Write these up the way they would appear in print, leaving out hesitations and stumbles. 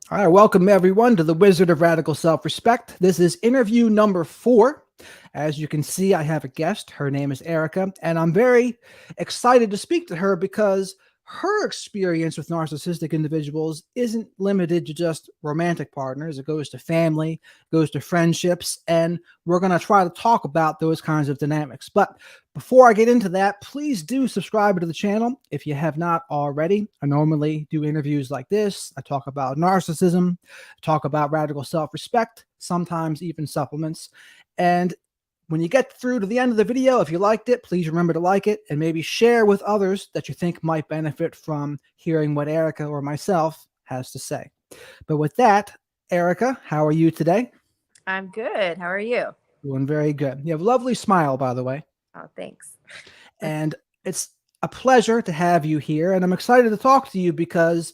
All right, welcome everyone to the Wizard of Radical Self-Respect. This is interview number 4. As you can see, I have a guest. Her name is Erika, and I'm very excited to speak to her because her experience with narcissistic individuals isn't limited to just romantic partners. It goes to family, goes to friendships, and we're going to try to talk about those kinds of dynamics. But before I get into that, please do subscribe to the channel if you have not already. I normally do interviews like this. I talk about narcissism, talk about radical self-respect, sometimes even supplements. And when you get through to the end of the video, if you liked it, please remember to like it and maybe share with others that you think might benefit from hearing what Erika or myself has to say. But with that, Erika, how are you today? I'm good. How are you? Doing very good. You have a lovely smile, by the way. Oh, thanks. And it's a pleasure to have you here. And I'm excited to talk to you because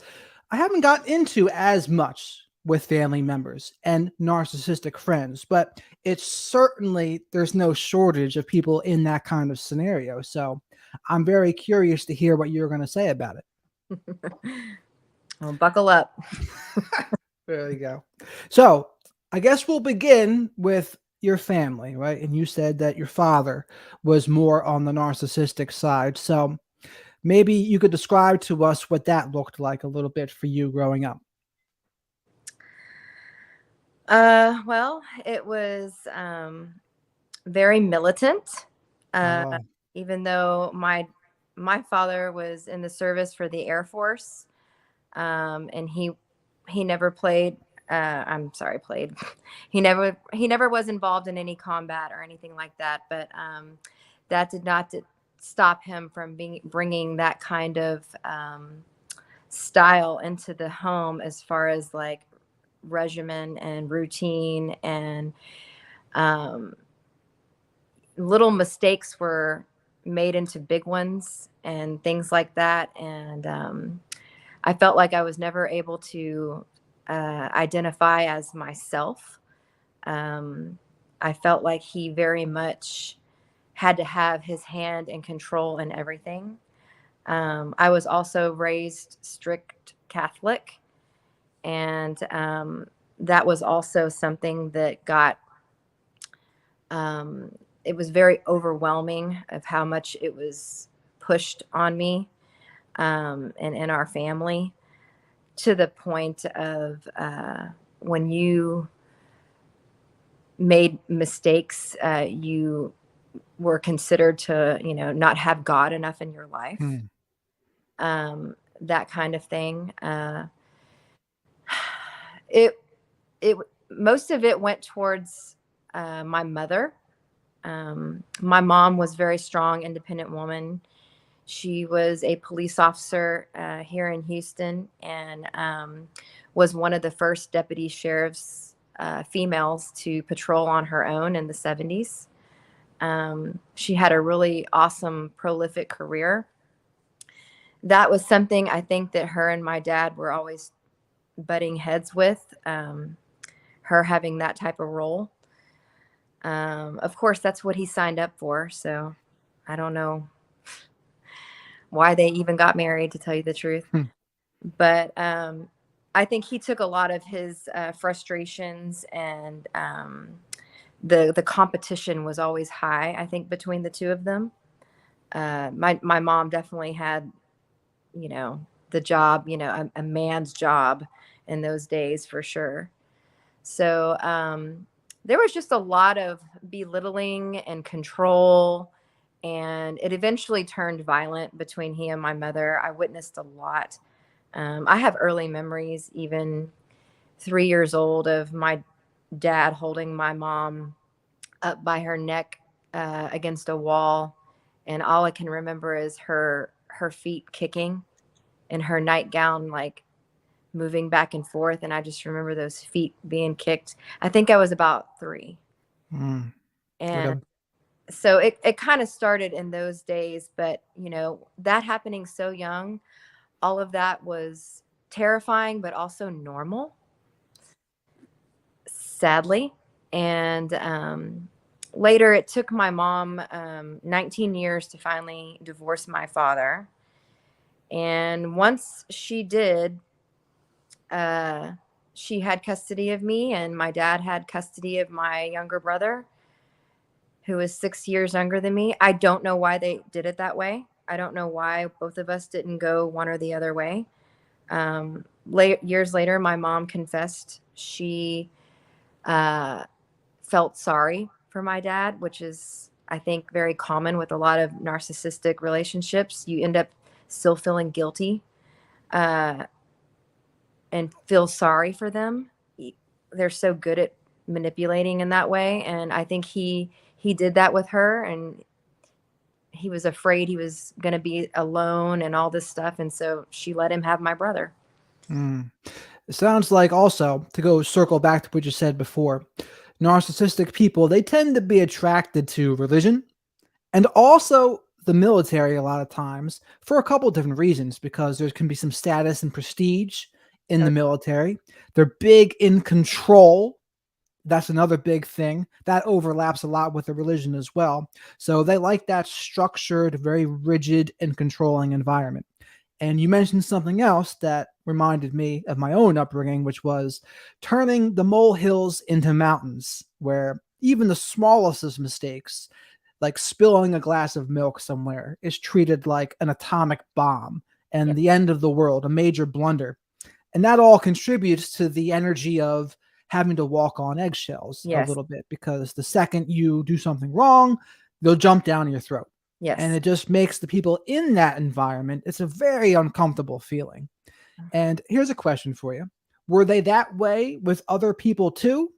I haven't gotten into as much with family members and narcissistic friends, but it's certainly, there's no shortage of people in that kind of scenario. So I'm very curious to hear what you're going to say about it. Well, buckle up. There you go. So I guess we'll begin with your family, right? And you said that your father was more on the narcissistic side. So maybe you could describe to us what that looked like a little bit for you growing up. Well, it was very militant. Uh, Oh, Even though my father was in the service for the Air Force, and he never played. I'm sorry, played. He never was involved in any combat or anything like that. But that did not stop him from bringing that kind of style into the home, as far as like regimen and routine, and um, little mistakes were made into big ones and things like that. And I felt like I was never able to identify as myself. um, I felt like he very much had to have his hand in control in everything. I was also raised strict Catholic, and that was also something that got um, it was very overwhelming of how much it was pushed on me, and in our family, to the point of when you made mistakes, you were considered to, not have God enough in your life. hmm. That kind of thing. It it Most of it went towards my mother. My mom was a very strong, independent woman. She was a police officer here in Houston, and was one of the first deputy sheriffs, females, to patrol on her own in the 70s. She had a really awesome, prolific career. That was something I think that her and my dad were always butting heads with, her having that type of role. Of course, that's what he signed up for. So I don't know why they even got married, to tell you the truth. Hmm. But I think he took a lot of his frustrations, and the competition was always high, I think, between the two of them. My mom definitely had, the job, a man's job in those days, for sure. So there was just a lot of belittling and control, and it eventually turned violent between he and my mother. I witnessed a lot. I have early memories, even 3 years old, of my dad holding my mom up by her neck against a wall, and all I can remember is her feet kicking in her nightgown, like moving back and forth. And I just remember those feet being kicked. I think I was about 3. Hmm. And Okay. so it kind of started in those days. But, that happening so young, all of that was terrifying, but also normal, sadly. And later, it took my mom 19 years to finally divorce my father. And once she did, she had custody of me, and my dad had custody of my younger brother, who was 6 years younger than me. I don't know why they did it that way. I don't know why both of us didn't go one or the other way. Years later, my mom confessed she uh, felt sorry for my dad, which is, I think, very common with a lot of narcissistic relationships. You end up still feeling guilty uh, and feel sorry for them. They're so good at manipulating in that way, and I think he did that with her, and he was afraid he was going to be alone and all this stuff, and so she let him have my brother. Mm. It sounds like, also, to go circle back to what you said before, narcissistic people, they tend to be attracted to religion and also the military a lot of times for a couple different reasons, because there can be some status and prestige in Oh, the military. They're big in control. That's another big thing that overlaps a lot with the religion as well. So they like that structured, very rigid and controlling environment. And you mentioned something else that reminded me of my own upbringing, which was turning the molehills into mountains, where even the smallest of mistakes, like spilling a glass of milk somewhere, is treated like an atomic bomb yeah. and the end of the world, a major blunder. And that all contributes to the energy of having to walk on eggshells a Yes. little bit, because the second you do something wrong, they'll jump down your throat. And Yes. it just makes the people in that environment, it's a very uncomfortable feeling. And here's a question for you. Were they that way with other people too?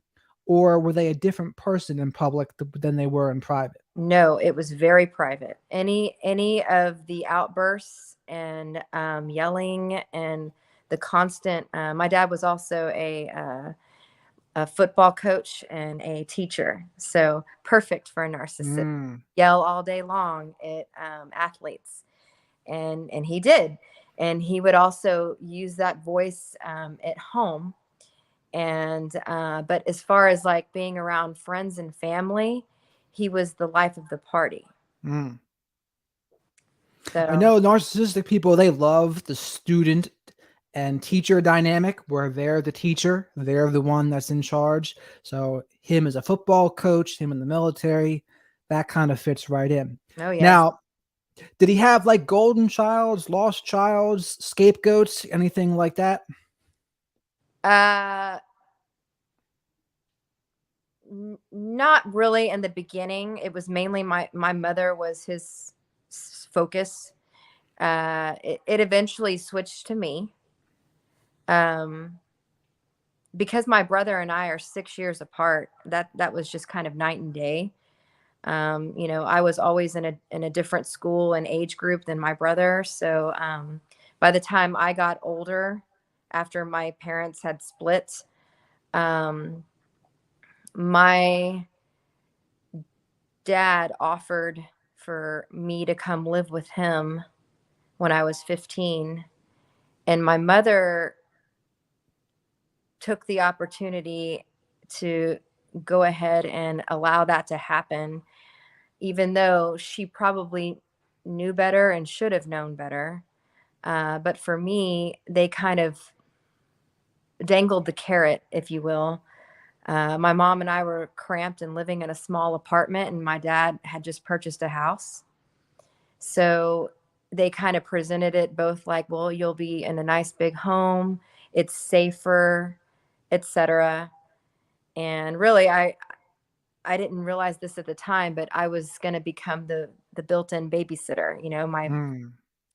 Or were they a different person in public than they were in private? No, it was very private. Any of the outbursts and yelling and the constant. My dad was also a football coach and a teacher, so perfect for a narcissist. Mm, Yell all day long at athletes, and he did, and he would also use that voice at home. And but as far as like being around friends and family, he was the life of the party. mm. I So know narcissistic people, they love the student and teacher dynamic, where they're the teacher, they're the one that's in charge. So him as a football coach, him in the military, that kind of fits right in. oh yes. Now, did he have like golden childs, lost childs, scapegoats, anything like that? uh Not really in the beginning. It was mainly my mother was his focus. It eventually switched to me. Um, because my brother and I are 6 years apart. That was just kind of night and day. I was always in a different school and age group than my brother. So by the time I got older, after my parents had split, um, my dad offered for me to come live with him when I was 15. And my mother took the opportunity to go ahead and allow that to happen, even though she probably knew better and should have known better. But for me, they kind of dangled the carrot, if you will. My mom and I were cramped and living in a small apartment, and my dad had just purchased a house. So they kind of presented it both like, well, you'll be in a nice big home, it's safer, etc. And really, I didn't realize this at the time, but I was going to become the built-in babysitter. Mm,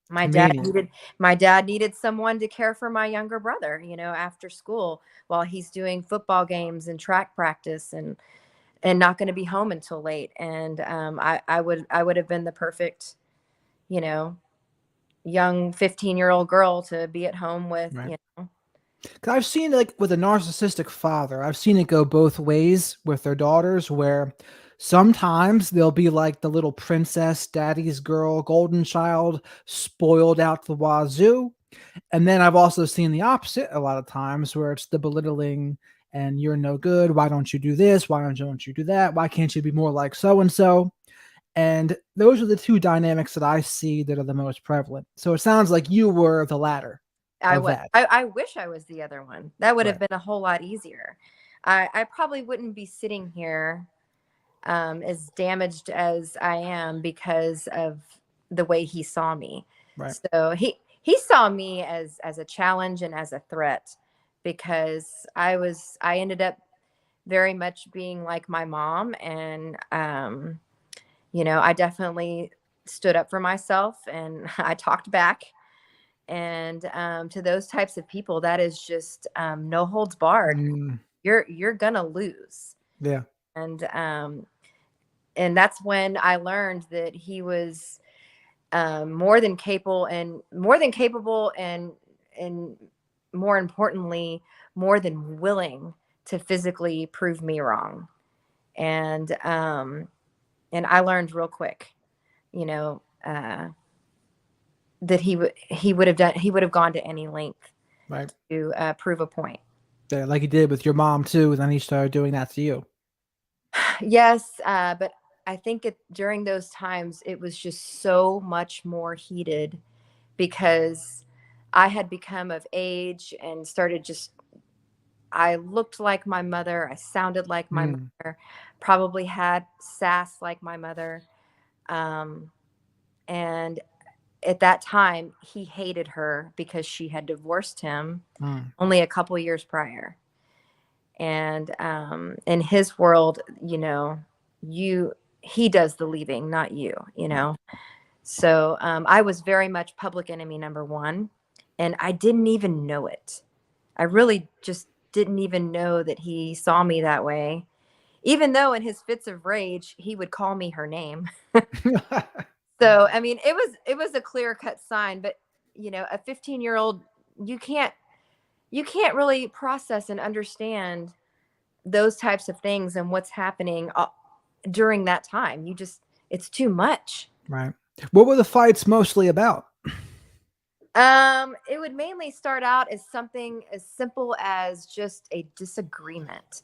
My dad convenient. needed my dad needed someone to care for my younger brother, after school while he's doing football games and track practice, and not going to be home until late. And I would have been the perfect, you know, young 15-year-old girl to be at home with, Right. you know. 'Cause I've seen, like, with a narcissistic father, I've seen it go both ways with their daughters, where sometimes they'll be like the little princess, daddy's girl, golden child, spoiled out the wazoo. And then I've also seen the opposite a lot of times, where it's the belittling and you're no good. Why don't you do this? Why don't you do that? Why can't you be more like so and so? And those are the two dynamics that I see that are the most prevalent. So it sounds like you were the latter. of that. I wish I was the other one. That would have Right. been a whole lot easier. I probably wouldn't be sitting here as damaged as I am because of the way he saw me. Right. So he saw me as a challenge and as a threat, because I ended up very much being like my mom. And I definitely stood up for myself, and I talked back. And to those types of people, that is just no holds barred. Mm, You're gonna lose. yeah. And that's when I learned that he was more than capable, and more importantly, more than willing to physically prove me wrong. And I learned real quick, you know, that he would have gone to any length Right. to prove a point. Yeah, like he did with your mom too, and then he started doing that to you. Yes, but I think during those times it was just so much more heated, because I had become of age and started just, I looked like my mother, I sounded like my Mm, mother, probably had sass like my mother. Um, and at that time, he hated her because she had divorced him mm, only a couple years prior. And in his world, you he does the leaving, not you. So I was very much public enemy number one, and I didn't even know it. I really just didn't even know that he saw me that way, even though in his fits of rage he would call me her name. So I mean, it was a clear cut sign. But a 15-year-old, you can't you can't really process and understand those types of things and what's happening during that time. It's too much. right. What were the fights mostly about? It would mainly start out as something as simple as just a disagreement.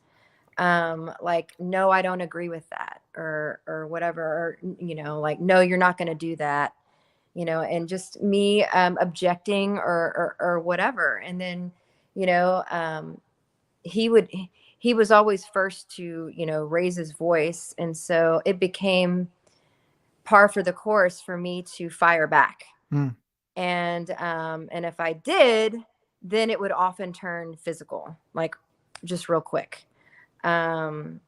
Like, no, I don't agree with that, or whatever, or like, no, you're not going to do that, and just me objecting, or whatever. And then, you know, he would he was always first to, raise his voice, and so it became par for the course for me to fire back. Mm. And if I did, then it would often turn physical, like just real quick. um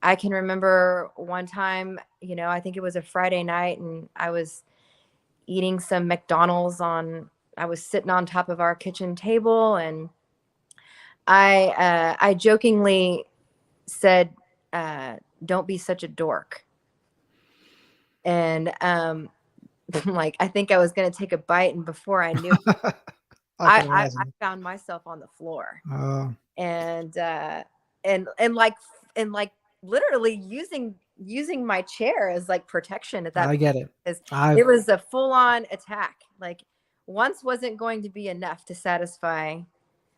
I can remember one time, I think it was a Friday night, and I was eating some McDonald's I was sitting on top of our kitchen table, and I jokingly said, don't be such a dork. And like, I think I was going to take a bite, and before I knew, I can I imagine. found myself on the floor. Uh, And and like literally using my chair as like protection at that I point, get it. because it I've was a full-on attack. Like, once wasn't going to be enough to satisfy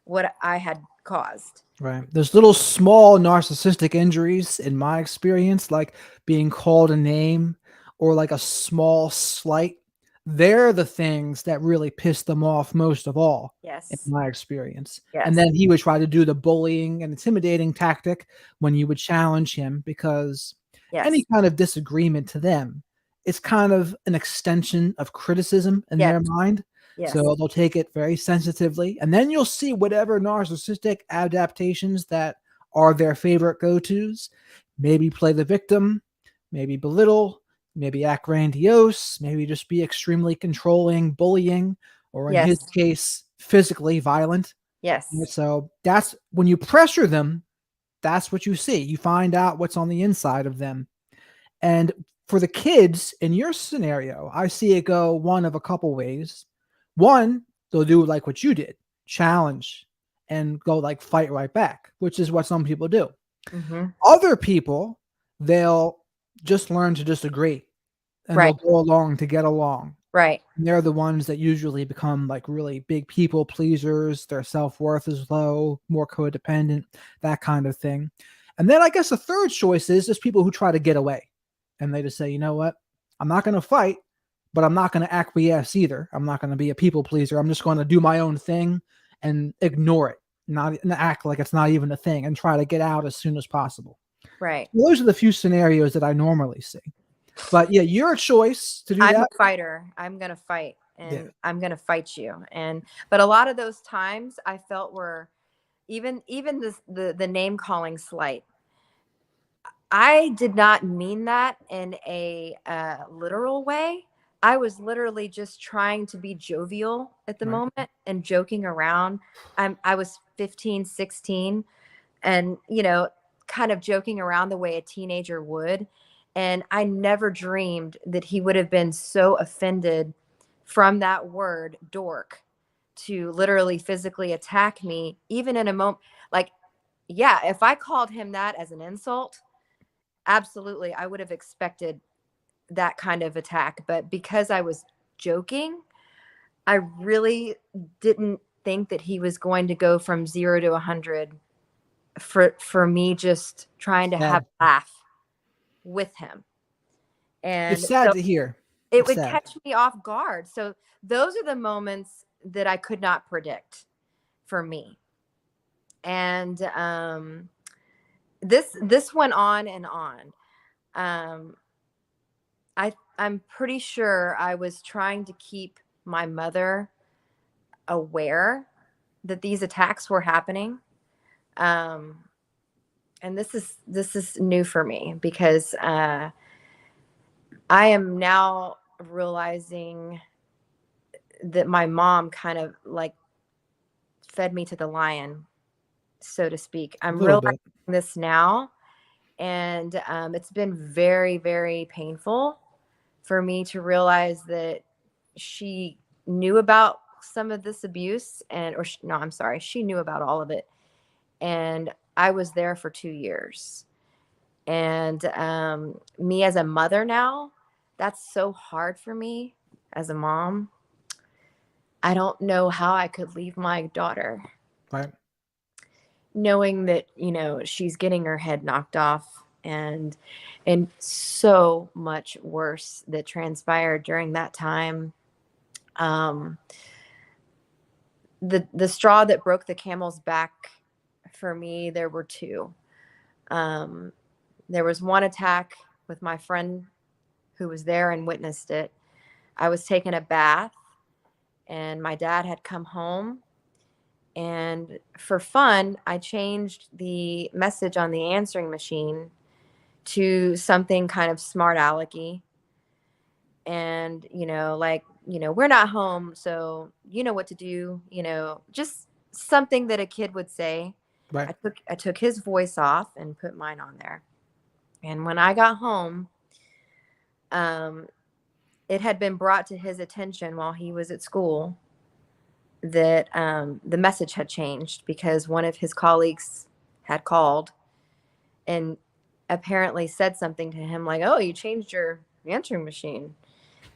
what I had caused. Right. There's little small narcissistic injuries in my experience, like being called a name or like a small slight. They're the things that really piss them off most of all, in Yes. my experience. And Yes. then he would try to do the bullying and intimidating tactic when you would challenge him, because any Yes. kind of disagreement to them is kind of an extension of criticism in Yes. their mind. Yes. So they'll take it very sensitively. And then you'll see whatever narcissistic adaptations that are their favorite go tos. Maybe play the victim, maybe belittle, maybe act grandiose, maybe just be extremely controlling, bullying, or in his Yes. case, physically violent. And Yes. so that's when you pressure them, that's what you see. You find out what's on the inside of them. And for the kids in your scenario, I see it go one of a couple ways. One, they'll do like what you did, challenge and go like fight right back, which is what some people do. Mm-hmm. Other people, they'll just learn to disagree and they'll Right. go along to get along. Right. And they're the ones that usually become like really big people pleasers. Their self worth is low, more codependent, that kind of thing. And then I guess the third choice is just people who try to get away and they just say, you know what? I'm not going to fight, but I'm not going to acquiesce either. I'm not going to be a people pleaser. I'm just going to do my own thing and ignore it, not and act like it's not even a thing, and try to get out as soon as possible. Right. So those are the few scenarios that I normally see. But yeah, your choice to do I'm that. a fighter. I'm going to fight, Yeah, and I'm going to fight you. But a lot of those times I felt were even the name calling slight. I did not mean that in a literal way. I was literally just trying to be jovial at the right. moment and joking around. I was 15, 16, and, kind of joking around the way a teenager would. And I never dreamed that he would have been so offended from that word, dork, to literally physically attack me, even in a moment. Like, yeah, if I called him that as an insult, absolutely, I would have expected that kind of attack. But because I was joking, I really didn't think that he was going to go from 0 to 100 for me just trying to have Sad. a laugh with him. It's And sad so to hear. it It's would sad. catch me off guard. So those are the moments that I could not predict for me. And this went on and on. Um, I'm pretty sure I was trying to keep my mother aware that these attacks were happening. Um, and this is new for me because I am now realizing that my mom kind of like fed me to the lion, so to speak. A I'm little realizing bit. this now, and it's been very, very painful for me to realize that she knew about some of this abuse, no, I'm sorry, she knew about all of it, and I was there for 2 years. And me as a mother now, that's so hard for me as a mom. I don't know how I could leave my daughter Right. knowing that, she's getting her head knocked off, and so much worse that transpired during that time. Um, the straw that broke the camel's back for me, there were two. Um, there was one attack with my friend who was there and witnessed it. I was taking a bath, and my dad had come home. And for fun, I changed the message on the answering machine to something kind of smart alecky. And, we're not home, so you know what to do, just something that a kid would say. Right. I took his voice off and put mine on there. And when I got home, um, it had been brought to his attention while he was at school that the message had changed because one of his colleagues had called and apparently said something to him like, "Oh, you changed your answering machine."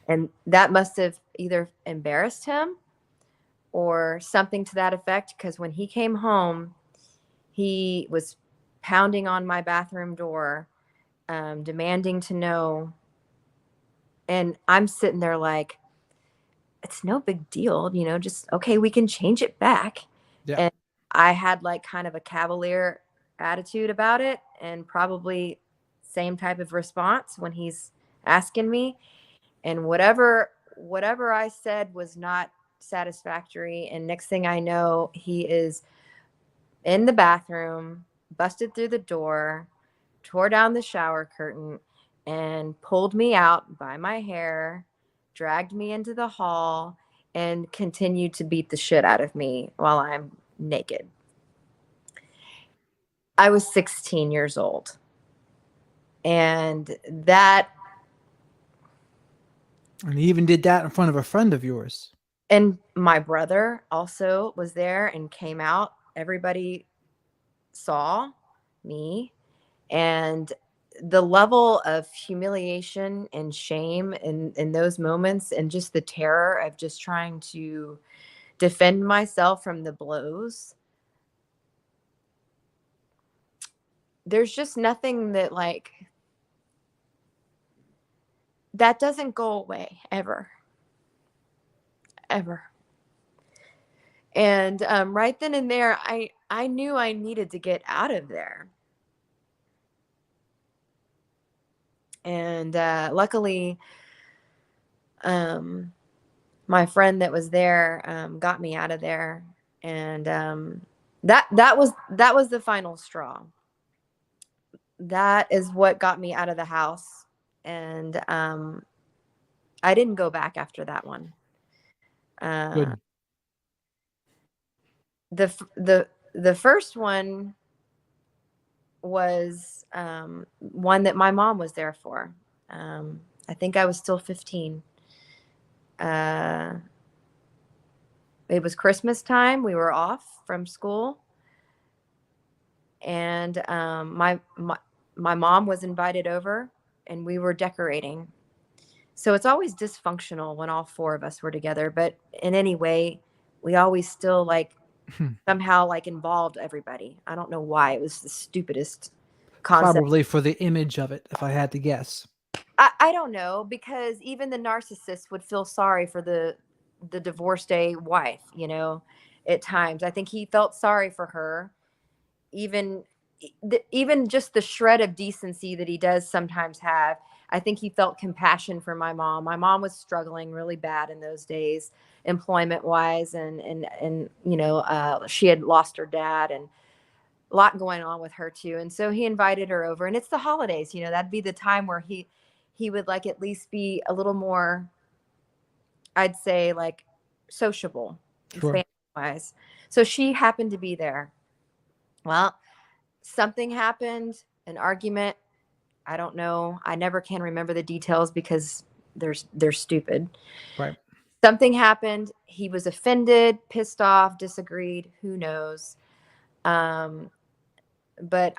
And that must have either embarrassed him or something to that effect, because when he came home, he was pounding on my bathroom door, demanding to know. And I'm sitting there like, it's no big deal, just okay, we can change it back. Yeah. And I had like kind of a cavalier attitude about it, and probably same type of response when he's asking me. And whatever I said was not satisfactory. And next thing I know, he is in the bathroom, busted through the door, tore down the shower curtain, and pulled me out by my hair, dragged me into the hall, and continued to beat the shit out of me while I'm naked. I was 16 years old. And that, And he even did that in front of a friend of yours. and my brother also was there and came out. Everybody saw me. And the level of humiliation and shame in those moments, and just the terror of just trying to defend myself from the blows, there's just nothing that, like, that doesn't go away ever, ever. And right then and there, I knew I needed to get out of there. And luckily, um, my friend that was there got me out of there, and that was the final straw. That is what got me out of the house, and I didn't go back after that one. Uh, Good. the first one was one that my mom was there for. I think I was still 15. Uh, it was Christmas time. We were off from school, and my mom was invited over, and we were decorating. So it's always dysfunctional when all four of us were together, but in any way, we always still like somehow like involved everybody. I don't know why. It was the stupidest concept. Probably for the image of it, if I had to guess. I don't know, because even the narcissist would feel sorry for the divorced a wife, you know, at times. I think he felt sorry for her, even even just the shred of decency that he does sometimes have. I think he felt compassion for my mom. My mom was struggling really bad in those days, employment wise, and you know, she had lost her dad, and a lot going on with her too. And so he invited her over, and it's the holidays, you know, that'd be the time where he would like at least be a little more, I'd say, like sociable, Sure. family wise. So she happened to be there. Well, something happened, an argument. I don't know. I never can remember the details because they're stupid. Right. Something happened. He was offended, pissed off, disagreed. Who knows? Um, but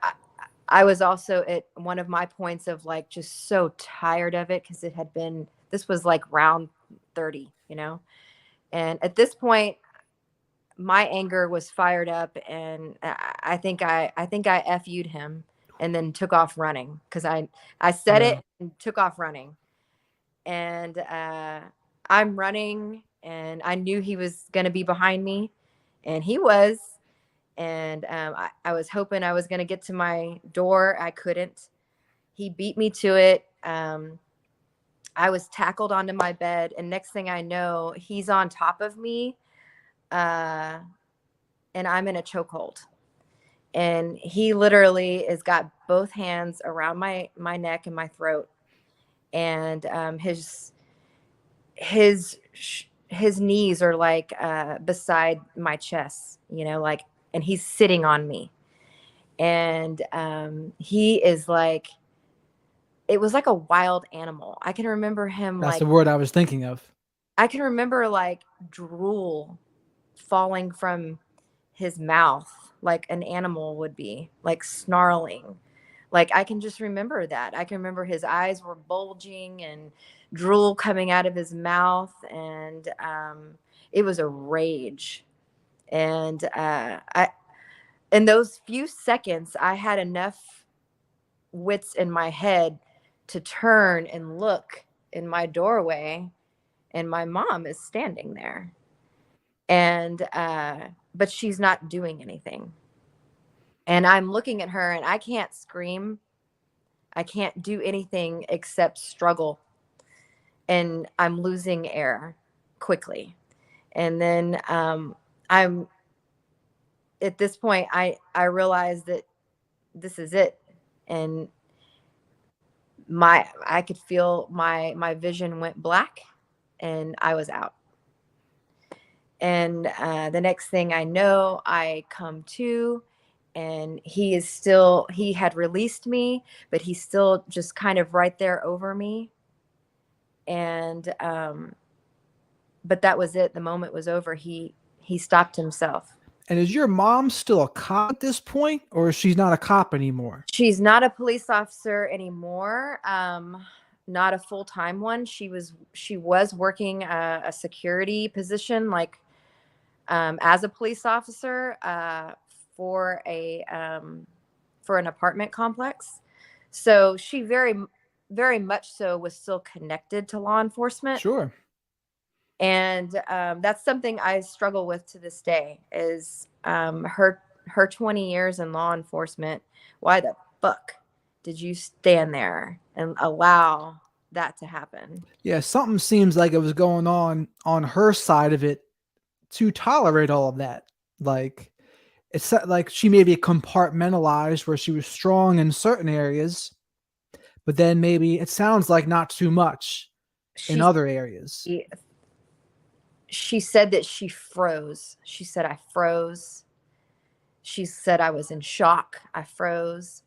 I was also at one of my points of like just so tired of it, because it had been, this was like round 30, you know? And at this point, my anger was fired up, and I think I FU'd him and then took off running, because I said Yeah. it and took off running. And I'm running, and I knew he was going to be behind me, and he was. And I was hoping I was going to get to my door. I couldn't. He beat me to it. I was tackled onto my bed, and next thing I know, he's on top of me, uh, and I'm in a chokehold. And he literally has got both hands around my neck and my throat, and his knees are like beside my chest, you know, like, and he's sitting on me, and he is like, it was like a wild animal. I can remember him That's like, the word I was thinking of. I can remember like drool falling from his mouth, like an animal would be, like snarling. Like I can just remember that. I can remember his eyes were bulging and drool coming out of his mouth, and it was a rage. And I, in those few seconds, I had enough wits in my head to turn and look in my doorway, and my mom is standing there, and but she's not doing anything. And I'm looking at her, and I can't scream. I can't do anything except struggle, and I'm losing air quickly. And then I'm at this point, I realized that this is it, and I could feel my vision went black, and I was out. And the next thing I know, I come to, and he had released me, but he's still just kind of right there over me. And but that was it. The moment was over. He stopped himself. And is your mom still a cop at this point, or is she not a cop anymore? She's not a police officer anymore. Not a full-time one. She was working a security position, like as a police officer, for a for an apartment complex. So she very very much so was still connected to law enforcement. Sure. And that's something I struggle with to this day is her 20 years in law enforcement. Why the fuck did you stand there and allow that to happen? Yeah, something seems like it was going on her side of it to tolerate all of that. Like like she maybe compartmentalized where she was strong in certain areas, but then maybe it sounds like not too much in She other areas. she said that she froze. She said I froze. She said I was in shock. I froze.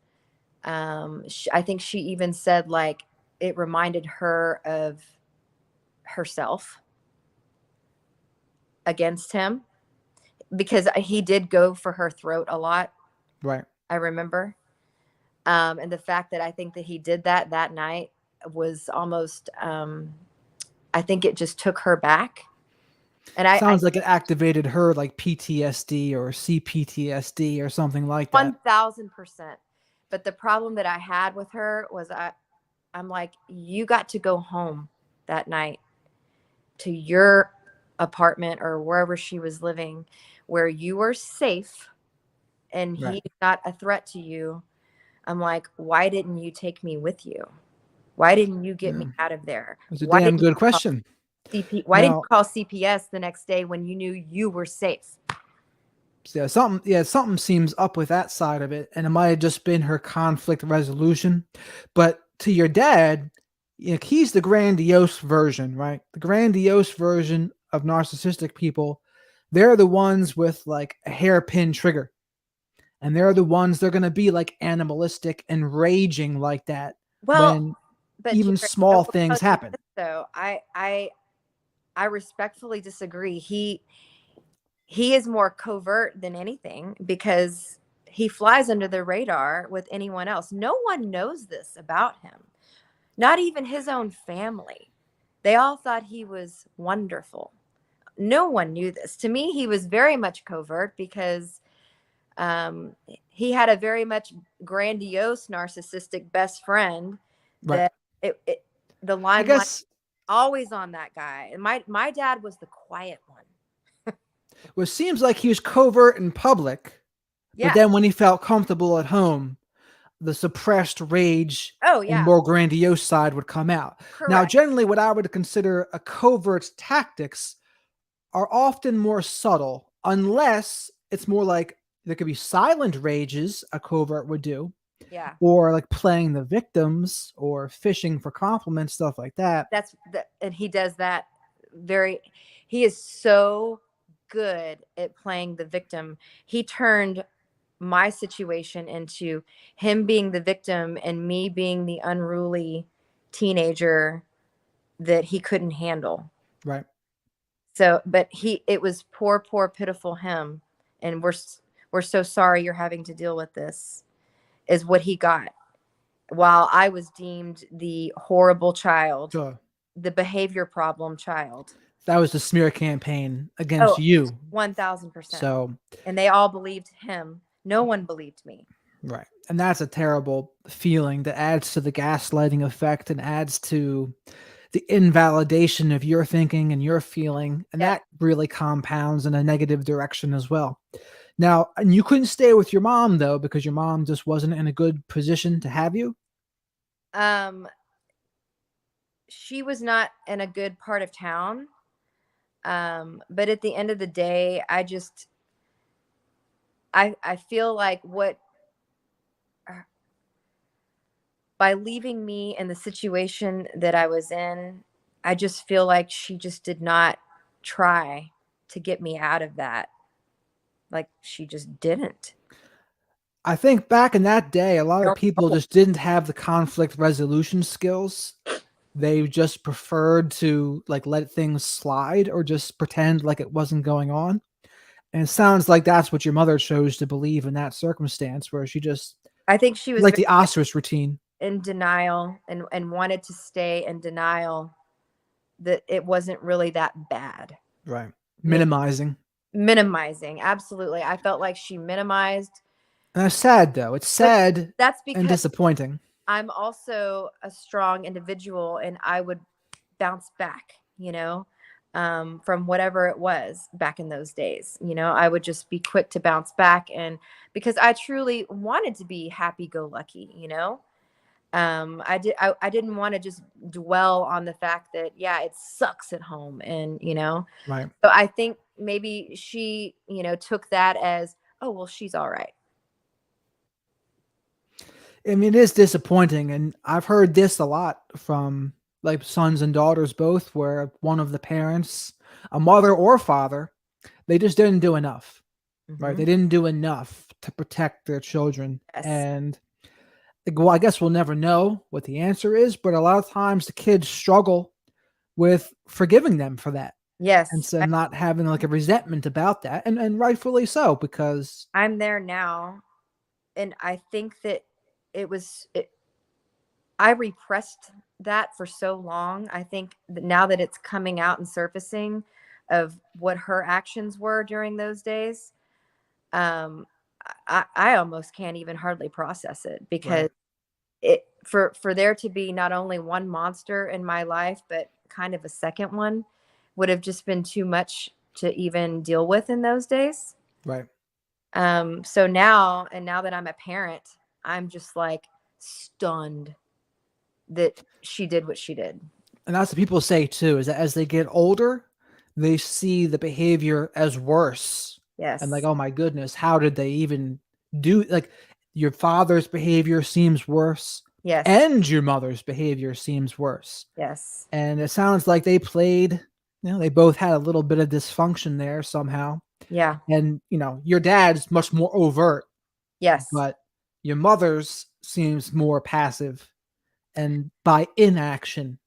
I think she even said like it reminded her of herself against him because he did go for her throat a lot. Right. I remember. And the fact that I think that he did that night was almost, I think it just took her back. And I Sounds like it activated her like PTSD or CPTSD or something like that. 1000%. But the problem that I had with her was I'm like, you got to go home that night to your apartment or wherever she was living where you were safe and Right. he's not a threat to you. I'm like, why didn't you take me with you? Why didn't you get Yeah. me out of there? It's a Why damn didn't good you call question. why didn't Now, you call CPS the next day when you knew you were safe? something seems up with that side of it, and it might have just been her conflict resolution. But to your dad, he's the grandiose version, right? The grandiose version of narcissistic people. They're the ones with like a hairpin trigger, and they're the ones they're going to be like animalistic and raging like that Well, when but even Jared, I small will tell things you happen. this though. I respectfully disagree. He is more covert than anything because he flies under the radar with anyone else. No one knows this about him. Not even his own family. They all thought he was wonderful. No one knew this. To me, he was very much covert because um, he had a very much grandiose narcissistic best friend Right. that it the I limelight guess always on that guy. And my dad was the quiet one. what seems like he was covert in public, but Yeah. then when he felt comfortable at home, the suppressed rage Oh and yeah. more grandiose side would come out. Now, Correct. generally, what I would consider a covert tactics are often more subtle, unless it's more like there could be silent rages a covert would do, Yeah. or like playing the victims or fishing for compliments, stuff like that. And he does that very he is so good at playing the victim. He turned my situation into him being the victim and me being the unruly teenager that he couldn't handle. Right. So, but it was poor, pitiful him, and we're so sorry you're having to deal with this. Is what he got, while I was deemed the horrible child, So the behavior problem child. that was the smear campaign against Oh, you. 1000%. So, And they all believed him. No one believed me. right. And that's a terrible feeling that adds to the gaslighting effect and adds to the invalidation of your thinking and your feeling. And Yes. that really compounds in a negative direction as well. Now, and you couldn't stay with your mom though, because your mom just wasn't in a good position to have you. Um, she was not in a good part of town. But at the end of the day, I feel like by leaving me in the situation that I was in, I just feel like she just did not try to get me out of that. Like she just didn't. I think back in that day, a lot of people just didn't have the conflict resolution skills. They just preferred to like let things slide or just pretend like it wasn't going on. And it sounds like that's what your mother chose to believe in that circumstance, where she just I think she was like very the ostrich routine. in denial and wanted to stay in denial that it wasn't really that bad. Right. You know, Minimizing. minimizing. Absolutely. I felt like she minimized, And that's sad though. It's but sad that's and because disappointing. I'm also a strong individual, and I would bounce back, from whatever it was back in those days. I would just be quick to bounce back, and because I truly wanted to be happy go lucky, I didn't want to just dwell on the fact that, yeah, it sucks at home. And, Right. so I think maybe she, took that as, oh, well, she's all right. I mean, it is disappointing, and I've heard this a lot from like sons and daughters both, where one of the parents, a mother or father, they just didn't do enough, right? Hmm. They didn't do enough to protect their children, Yes. and like, well, I guess we'll never know what the answer is, but a lot of times the kids struggle with forgiving them for that, and Yes. so not having like a resentment about that, and rightfully so, because I'm there now. And I think that I repressed that for so long. I think that now that it's coming out and surfacing of what her actions were during those days, um, I almost can't even hardly process it, right, because for there to be not only one monster in my life, but kind of a second one would have just been too much to even deal with in those days. right. So now that I'm a parent, I'm just like stunned that she did what she did. And that's what people say too, is that as they get older, they see the behavior as worse. And like, Yes. oh my goodness, how did they even do like your father's behavior seems worse Yes. and your mother's behavior seems worse. Yes. And it sounds like they played, they both had a little bit of dysfunction there somehow. Yeah. And, your dad's much more overt, Yes. but your mother's seems more passive and by inaction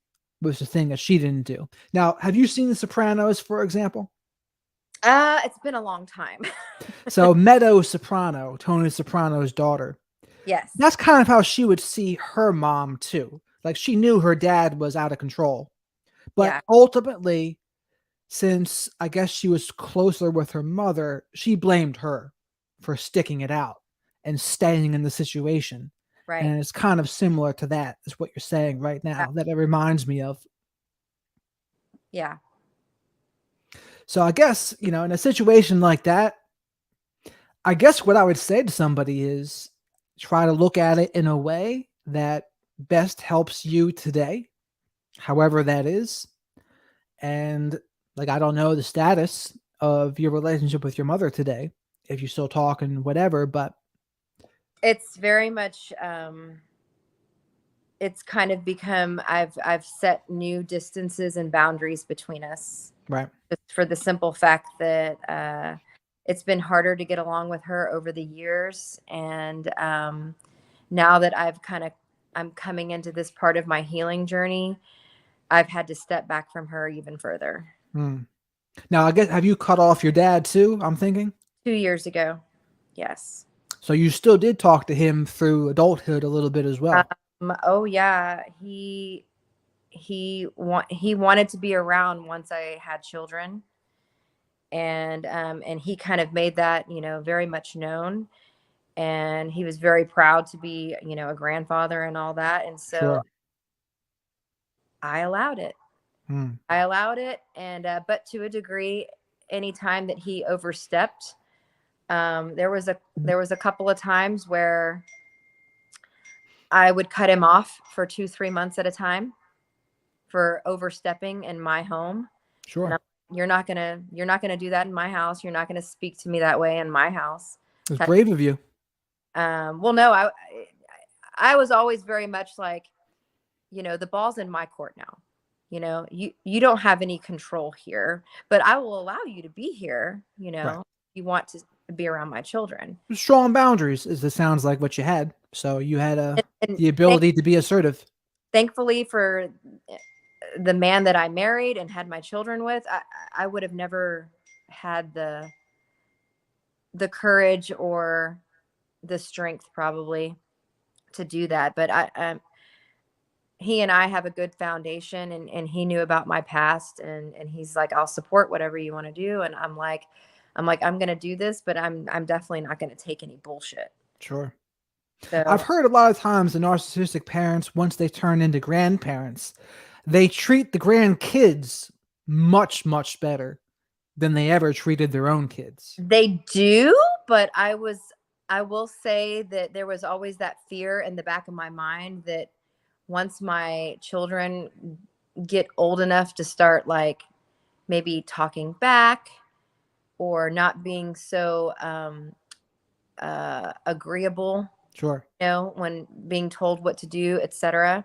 was the thing that she didn't do. Now, have you seen The Sopranos, for example? It's been a long time. So Meadow Soprano, Tony Soprano's daughter, Yes. that's kind of how she would see her mom too. Like she knew her dad was out of control. But Yeah. ultimately, since I guess she was closer with her mother, she blamed her for sticking it out and staying in the situation. Right. And it's kind of similar to that, is what you're saying right Yeah. now, that it reminds me of. Yeah. So I guess, in a situation like that, I guess what I would say to somebody is try to look at it in a way that best helps you today, however that is. And like, I don't know the status of your relationship with your mother today, if you still talk and whatever, but It's very much it's kind of become, I've set new distances and boundaries between us, right, just for the simple fact that it's been harder to get along with her over the years. And now that I'm coming into this part of my healing journey, I've had to step back from her even further. hmm. Now I guess, have you cut off your dad too? I'm thinking. 2 years ago. Yes. So you still did talk to him through adulthood a little bit as well. Oh yeah, he wanted to be around once I had children, and he kind of made that, very much known, and he was very proud to be, a grandfather and all that. And so Sure. I allowed it. Hmm. I allowed it, and but to a degree, anytime that he overstepped, there was a couple of times where I would cut him off for 2-3 months at a time for overstepping in my home. And Sure. you're not gonna do that in my house. You're not gonna speak to me that way in my house. It was brave of you. Well, no, I was always very much like, the ball's in my court now. You don't have any control here, but I will allow you to be here. Right. You want to be around my children. Strong boundaries is, it sounds like, what you had. So you had And the ability to be assertive. thankfully for the man that I married and had my children with, I would have never had the courage or the strength probably to do that. But he and I have a good foundation, and he knew about my past, and he's like, I'll support whatever you want to do. And I'm like, I'm going to do this, but I'm definitely not going to take any bullshit. Sure. I've So heard a lot of times the narcissistic parents, once they turn into grandparents, they treat the grandkids much, much better than they ever treated their own kids. they do, but I will say that there was always that fear in the back of my mind that once my children get old enough to start like maybe talking back or not being so agreeable, Sure. when being told what to do, etc.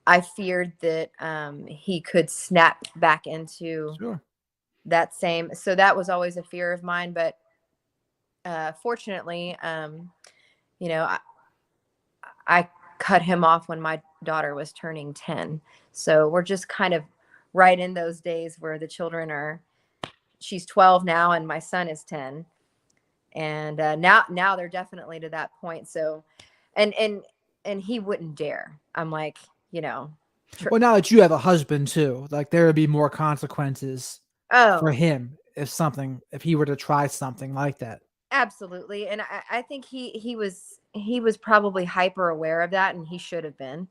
I feared that he could snap back into Sure. that same. So that was always a fear of mine. But fortunately, you know, I cut him off when my daughter was turning 10. So we're just kind of right in those days where the children are. She's 12 now, and my son is 10. And now they're definitely to that point. So, and he wouldn't dare. I'm like, Well, now that you have a husband too, like there would be more consequences for oh, him if he were to try something like that. absolutely. And I think he was probably hyper aware of that, and he should have been.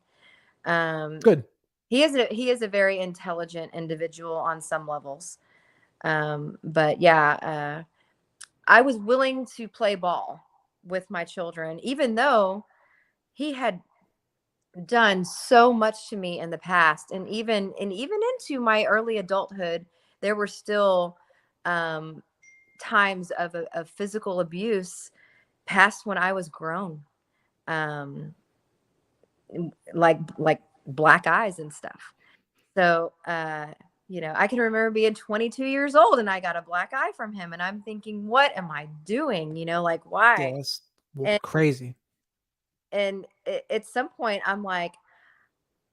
Um, Good. he is a very intelligent individual on some levels. But yeah, I was willing to play ball with my children, even though he had done so much to me in the past, and even into my early adulthood, there were still um, times of physical abuse past when I was grown, um, like black eyes and stuff. So I can remember being 22 years old and I got a black eye from him, and I'm thinking, what am I doing? Like, Yeah, why? that's And crazy. at some point, I'm like,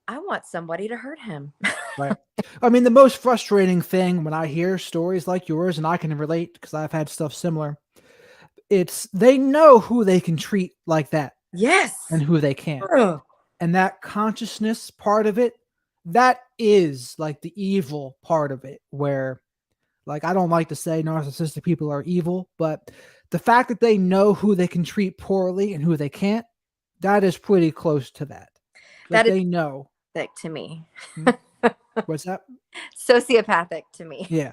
I want somebody to hurt him. Right. I mean, the most frustrating thing when I hear stories like yours, and I can relate because I've had stuff similar, it's they know who they can treat like that and Yes. who they can't. Ugh. And that consciousness part of it, that is like the evil part of it, where, like, I don't like to say narcissistic people are evil, but the fact that they know who they can treat poorly and who they can't, that is pretty close to that. Like That is they know. sick to me. Hmm? What's that? Sociopathic to me. Yeah.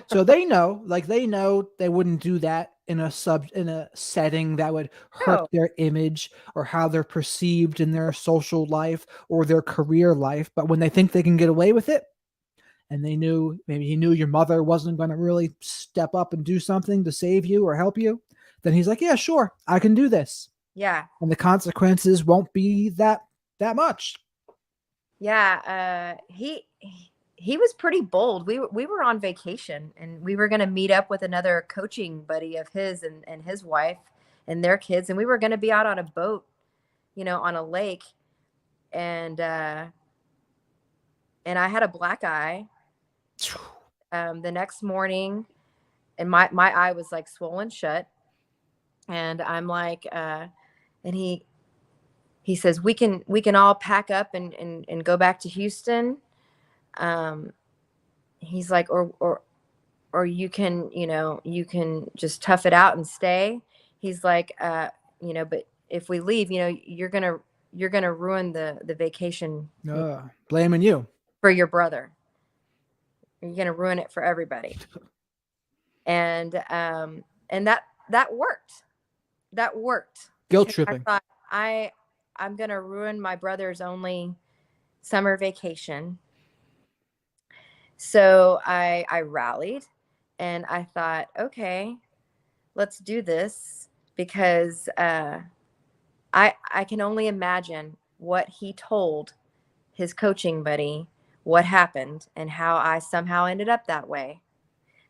So they know they wouldn't do that in a setting that would hurt Oh, their image or how they're perceived in their social life or their career life. But when they think they can get away with it, and they knew maybe he knew your mother wasn't going to really step up and do something to save you or help you, then he's like, yeah, sure, I can do this. yeah. And the consequences won't be that much. Yeah. He was pretty bold. We were on vacation, and we were going to meet up with another coaching buddy of his and his wife and their kids, and we were going to be out on a boat, on a lake, and I had a black eye. The next morning, and my eye was like swollen shut, and I'm like, and he says, we can all pack up and go back to Houston. Um, he's like, or you can just tough it out and stay. He's like, but if we leave, you're gonna ruin the vacation Blaming you. for your brother. You're gonna ruin it for everybody. And that worked. That worked Guilt because I tripping. thought I'm gonna ruin my brother's only summer vacation. So I rallied, and I thought, okay, let's do this, because I can only imagine what he told his coaching buddy, what happened, and how I somehow ended up that way.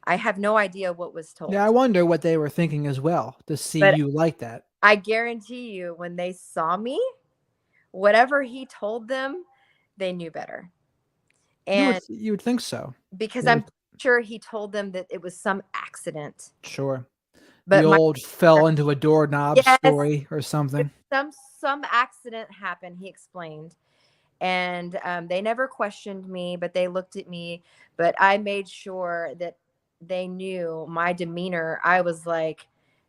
I have no idea what was Yeah, I told, wonder what they were thinking as well to see but you like that. I guarantee you, when they saw me, whatever he told them, they knew better. And You would think so. because They I'm would, sure he told them that it was some accident. sure. The But my old fell into a doorknob yes, story or something. some accident happened, he explained. And they never questioned me, but they looked at me. But I made sure that they knew my demeanor. I was like,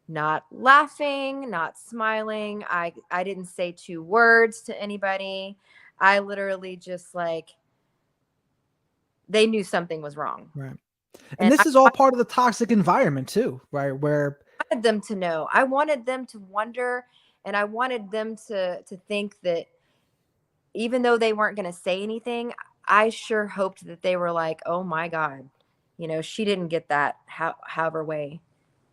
not laughing, not smiling. I didn't say 2 words to anybody. I literally just like, they knew something was wrong. Right. And And this is all part of the toxic environment too, right? Where wanted them to know. I wanted them to wonder, and I wanted them to think that even though they weren't going to say anything, I sure hoped that they were like, "Oh my god, she didn't get that however way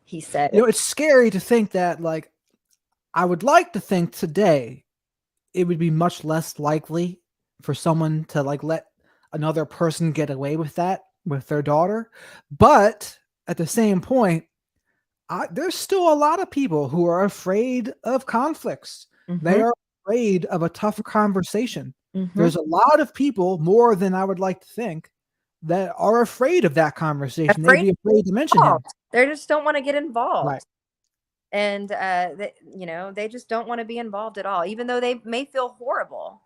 he said it." it's scary to think that, like, I would like to think today it would be much less likely for someone to, like, let another person get away with that with their daughter. But at the same point, there's still a lot of people who are afraid of conflicts. They Mhm. are afraid of a tough conversation. Mhm. There's a lot of people, more than I would like to think, that are afraid of that conversation. They'd Afraid be afraid to mention him. involved. They just don't want to get Right. involved. And they just don't want to be involved at all, even though they may feel horrible.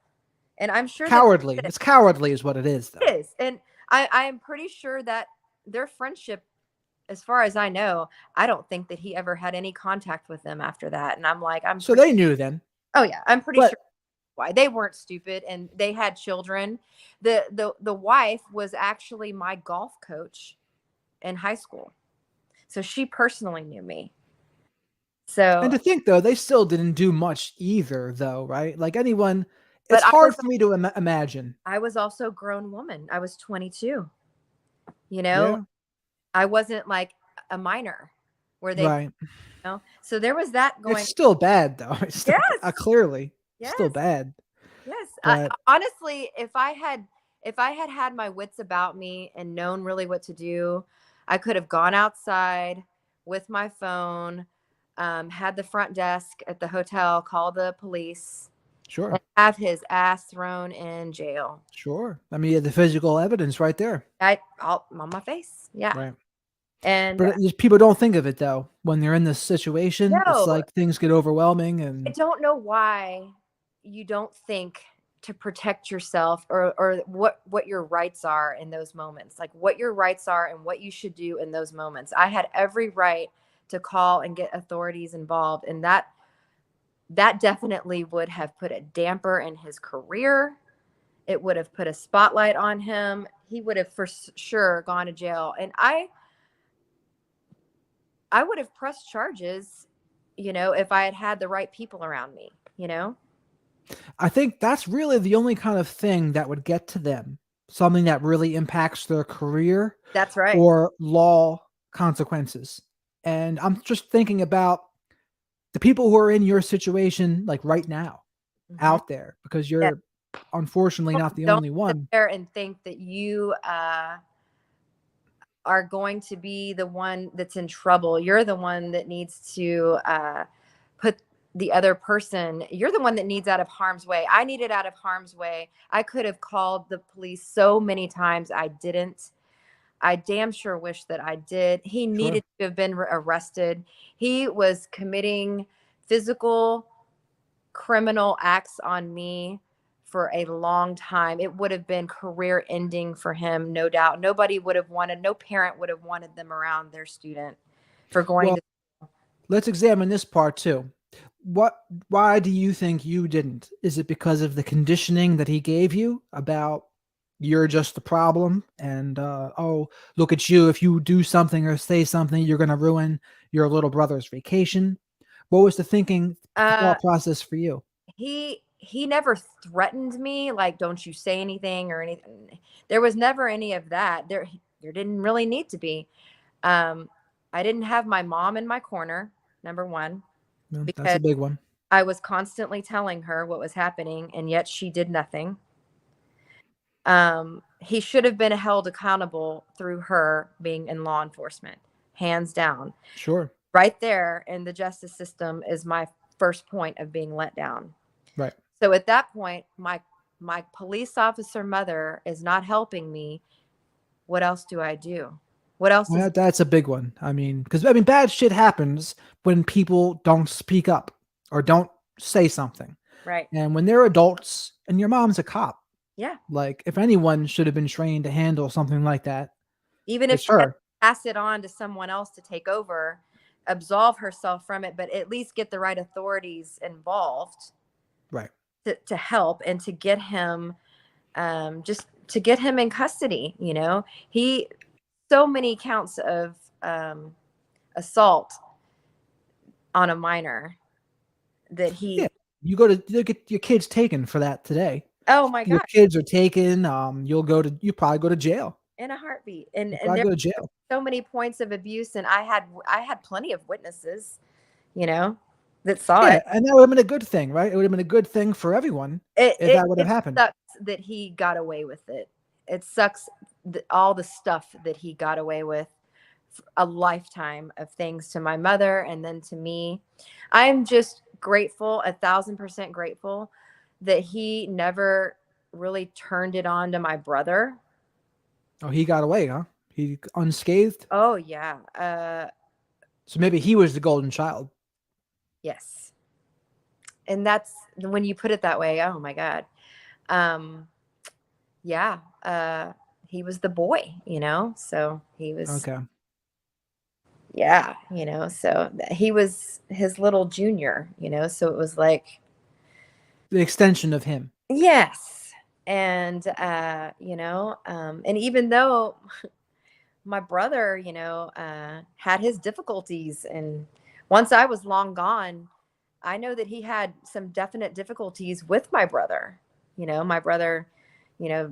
And I'm sure that Cowardly. It's cowardly is what it is, though. it is. And I am pretty sure that their friendship, as far as I know, I don't think that he ever had any contact with them after that. And I'm like, So they knew then. oh yeah, I'm pretty But sure why they weren't stupid, and they had children. The wife was actually my golf coach in high school, so she personally knew me. and So, to think though, they still didn't do much either, though, right? Like anyone, but it's hard for me to imagine. I was also a grown woman. I was 22. You know, Yeah. I wasn't like a minor where they, Right. So there was that It's going. still bad though. It's still Yes, clearly still yes, bad. yes. But Honestly, if I had had my wits about me and known really what to do, I could have gone outside with my phone, had the front desk at the hotel call the police and sure. have his ass thrown in jail. Sure. I mean, you had the physical evidence right there. I'm on my face. Yeah. Right. And But people don't think of it though. When they're in this situation, it's no, like things get overwhelming I and don't know why you don't think to protect yourself, or what your rights are in those moments, like what your rights are and what you should do in those moments. I had every right to call and get authorities involved, and that definitely would have put a damper in his career. It would have put a spotlight on him. He would have for sure gone to jail, and I would have pressed charges, if I had had the right people around me. I think that's really the only kind of thing that would get to them. Something that really impacts their career That's right. or law consequences. And I'm just thinking about the people who are in your situation, like right now, Mhm. out there, because Yeah. you're unfortunately not the Don't only sit one. there and think that you are going to be the one that's in trouble. You're the one that needs to put the other person, you're the one that needs out of harm's way. I needed out of harm's way. I could have called the police so many times. I didn't. I damn sure wish that I did. He Sure. needed to have been arrested. He was committing physical criminal acts on me for a long time. It would have been career ending for him, no doubt. No parent would have wanted them around their student for going Well, to. let's examine this part too. What why do you think you didn't? Is it because of the conditioning that he gave you about you're just the problem and oh, look at you, if you do something or say something, you're going to ruin your little brother's vacation? What was the thinking Uh, thought process for you? he never threatened me like, don't you say anything or anything. There was never any of that. There didn't really need to be. Um, I didn't have my mom in my corner, number one, No, that's because a big one. I was constantly telling her what was happening, and yet she did nothing. He should have been held accountable through her being in law enforcement, hands down. Sure. Right there in the justice system is my first point of being let down. Right. So at that point, my police officer mother is not helping me. What else do I do? What else is Well, that's a big one. I mean, because I mean, bad shit happens when people don't speak up or don't say something. right? And when they're adults and your mom's a cop, Yeah. like if anyone should have been trained to handle something like that, Even if it's she had to her. pass it on to someone else to take over, absolve herself from it, but at least get the right authorities involved Right. to help and to get him, just to get him in custody. He so many counts of assault on a minor that Yeah. he. You get your kids taken for that today. Oh my Your gosh, kids are taken. You probably go to jail. in a heartbeat. And You and probably there go to were jail. so many points of abuse, and I had plenty of witnesses, you know, that saw Yeah, it. and that would have been a good thing, right? It would have been a good thing for everyone It if it that would have it happened. sucks that he got away with it. It sucks all the stuff that he got away with, a lifetime of things to my mother and then to me. I'm just grateful, 1,000% grateful that he never really turned it on to my brother. Oh, he got away, huh? He unscathed. Oh yeah. So maybe he was the golden child. Yes. And that's when you put it that way. Oh my God. Um, yeah. He was the boy, so he was, Okay. yeah, so he was his little junior, so it was like, The extension of him. yes. And, and even though my brother, had his difficulties, and once I was long gone, I know that he had some definite difficulties with my brother. My brother,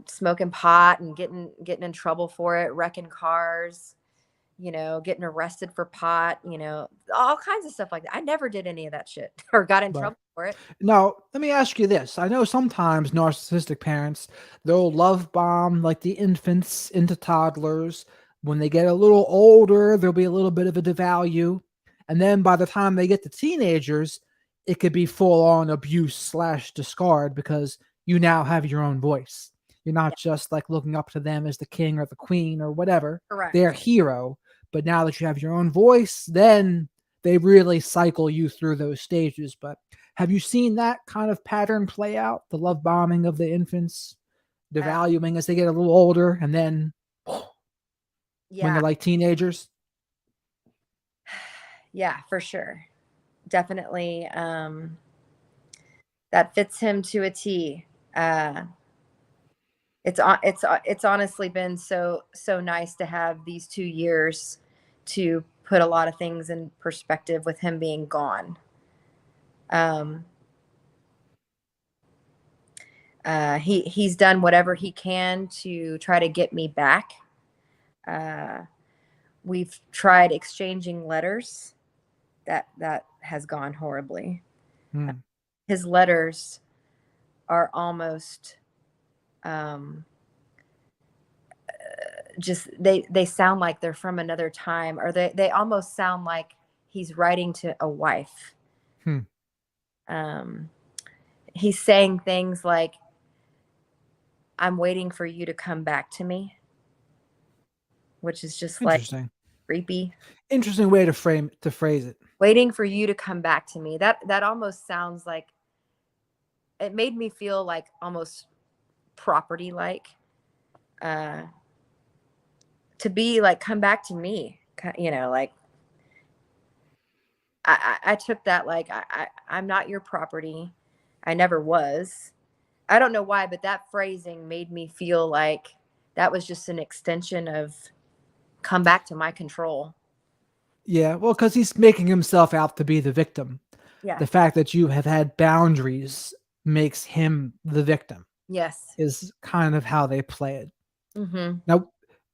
smoking pot and getting in trouble for it, wrecking cars, getting arrested for pot, all kinds of stuff like that. I never did any of that shit or got in Right. trouble for it. Now, let me ask you this. I know sometimes narcissistic parents, they'll love bomb like the infants into toddlers. When they get a little older, there'll be a little bit of a devalue. And then by the time they get to teenagers, it could be full on abuse slash discard because you now have your own voice. You're not Yeah, just like looking up to them as the king or the queen or whatever, their correct. hero. But now that you have your own voice, then they really cycle you through those stages. But have you seen that kind of pattern play out? The love bombing of the infants, Uh, devaluing as they get a little older, and then when yeah, they're like teenagers? yeah, for sure. Definitely. That fits him to a T. Uh, it's honestly been so nice to have these 2 years to put a lot of things in perspective with him being gone. Um, he's done whatever he can to try to get me back. Uh, we've tried exchanging letters. That has gone horribly. Hmm. His letters are almost, um, just they sound like they're from another time, or they almost sound like he's writing to a wife. Hmm. um he's saying things like, I'm waiting for you to come back to me, which is just like Interesting. creepy. Interesting way to phrase it. Waiting for you to come back to me, that almost sounds like, it made me feel like almost property like, uh to be like, come back to me, like, I took that like, I'm not your property. I never was. I don't know why, but that phrasing made me feel like that was just an extension of, come back to my control. Yeah, well, because he's making himself out to be the victim. Yeah. The fact that you have had boundaries makes him the victim, Yes. is kind of how they play it. Mm-hmm. Now,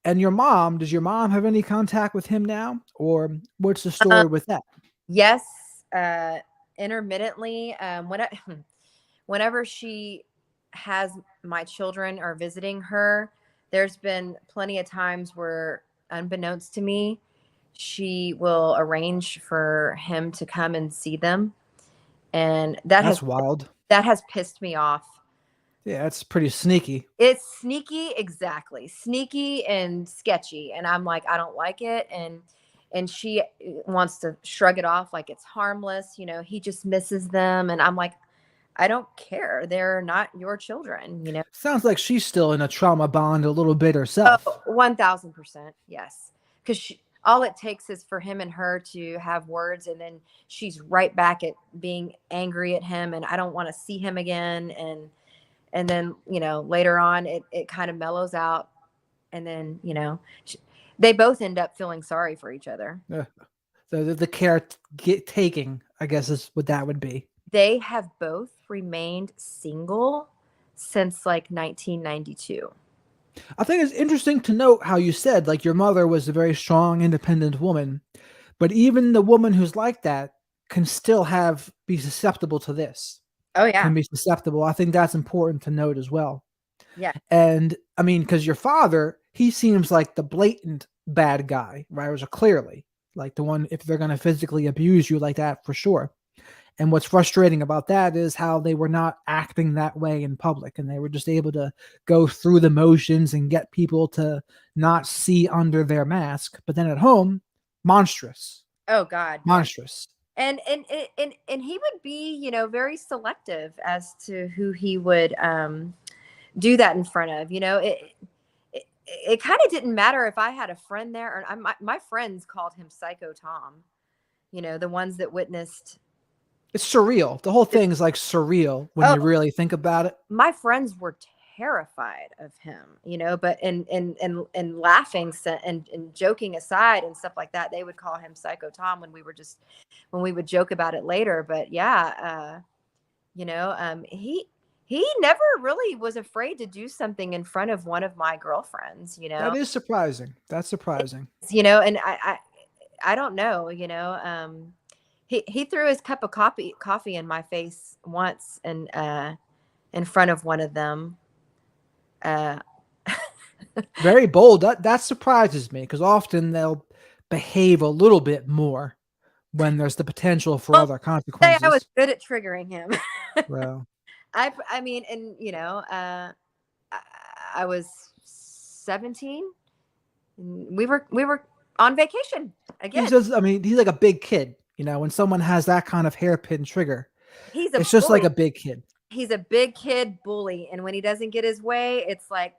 and does your mom have any contact with him now? Or what's the Um, story with that? yes. Uh, Intermittently, whenever she has my children are visiting her, there's been plenty of times where, unbeknownst to me, she will arrange for him to come and see them, and That's wild. that has pissed me off. Yeah, that's pretty sneaky. It's sneaky, exactly. Sneaky and sketchy. And I'm like, I don't like it. And she wants to shrug it off like it's harmless. He just misses them. And I'm like, I don't care. They're not your children. Sounds like she's still in a trauma bond a little bit Oh, herself. 1000%. Yes. Because all it takes is for him and her to have words, and then she's right back at being angry at him, and I don't want to see him again. And then, later on it kind of mellows out, and then, they both end up feeling sorry for each other. Yeah. So the care taking, I guess, is what that would be. They have both remained single since like 1992. I think it's interesting to note how you said, like, your mother was a very strong, independent woman, but even the woman who's like that can still be susceptible to this. Oh yeah. Can be susceptible. I think that's important to note as well. Yeah. And I mean, because your father, he seems like the blatant bad guy, right? Or clearly like the one, if they're going to physically abuse you like that, for sure. And what's frustrating about that is how they were not acting that way in public, and they were just able to go through the motions and get people to not see under their mask. But then at home, monstrous. Oh God. Yeah. Monstrous. And he would be, very selective as to who he would do that in front of. It kind of didn't matter if I had a friend there, or my friends called him Psycho Tom. The ones that witnessed. It's surreal. The whole thing is like surreal when you really think about it. My friends were terrified of him, but and laughing and joking aside and stuff like that, they would call him Psycho Tom when we would joke about it later. But yeah, he never really was afraid to do something in front of one of my girlfriends. That is surprising. That's surprising. And I don't know. He threw his cup of coffee in my face once, and in front of one of them. Very bold. That surprises me, because often they'll behave a little bit more when there's the potential for other consequences. I was good at triggering him. Well, I mean, and I was 17. And we were on vacation again. He's like a big kid. When someone has that kind of hairpin trigger, it's just like a big kid. He's a big kid bully, and when he doesn't get his way, it's like,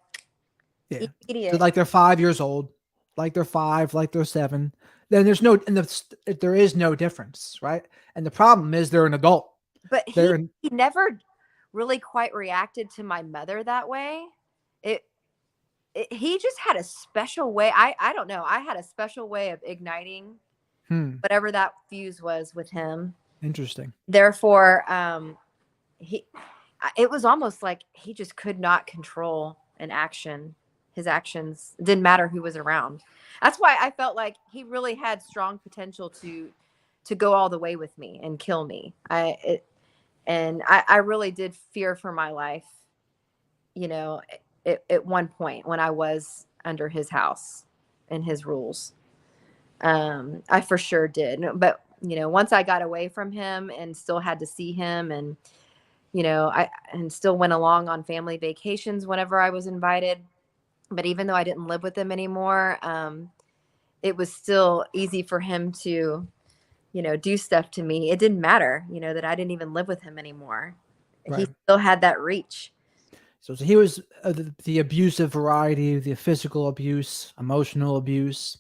yeah, idiot. Like they're 5 years old, like they're 5, like they're 7. Then there is no difference, right? And the problem is they're an adult. But he never really quite reacted to my mother that way. He just had a special way. I don't know. I had a special way of igniting whatever that fuse was with him. Interesting. Therefore, it was almost like he just could not control his actions. It didn't matter who was around. That's why I felt like he really had strong potential to go all the way with me and kill me. I really did fear for my life, at one point when I was under his house and his rules. I for sure did. But, once I got away from him and still had to see him, and, I still went along on family vacations whenever I was invited. But even though I didn't live with him anymore, it was still easy for him to, do stuff to me. It didn't matter, that I didn't even live with him anymore. Right. He still had that reach. So he was the abusive variety, the physical abuse, emotional abuse,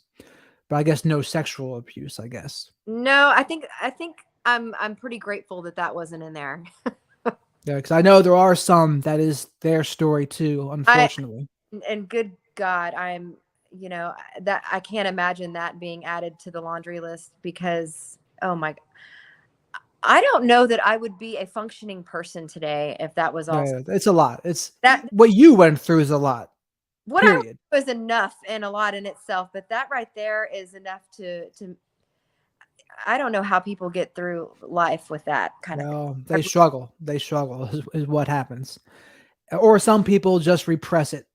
but I guess no sexual abuse, I guess. No, I think I'm pretty grateful that wasn't in there. Yeah, because I know there are some that is their story too, unfortunately. And good God, I'm, that I can't imagine that being added to the laundry list, because, oh my, I don't know that I would be a functioning person today if that was all. Yeah, it's a lot. It's that what you went through is a lot. What I was enough and a lot in itself, but that right there is enough to I don't know how people get through life with that kind of thing. They struggle. They struggle is what happens. Or some people just repress it.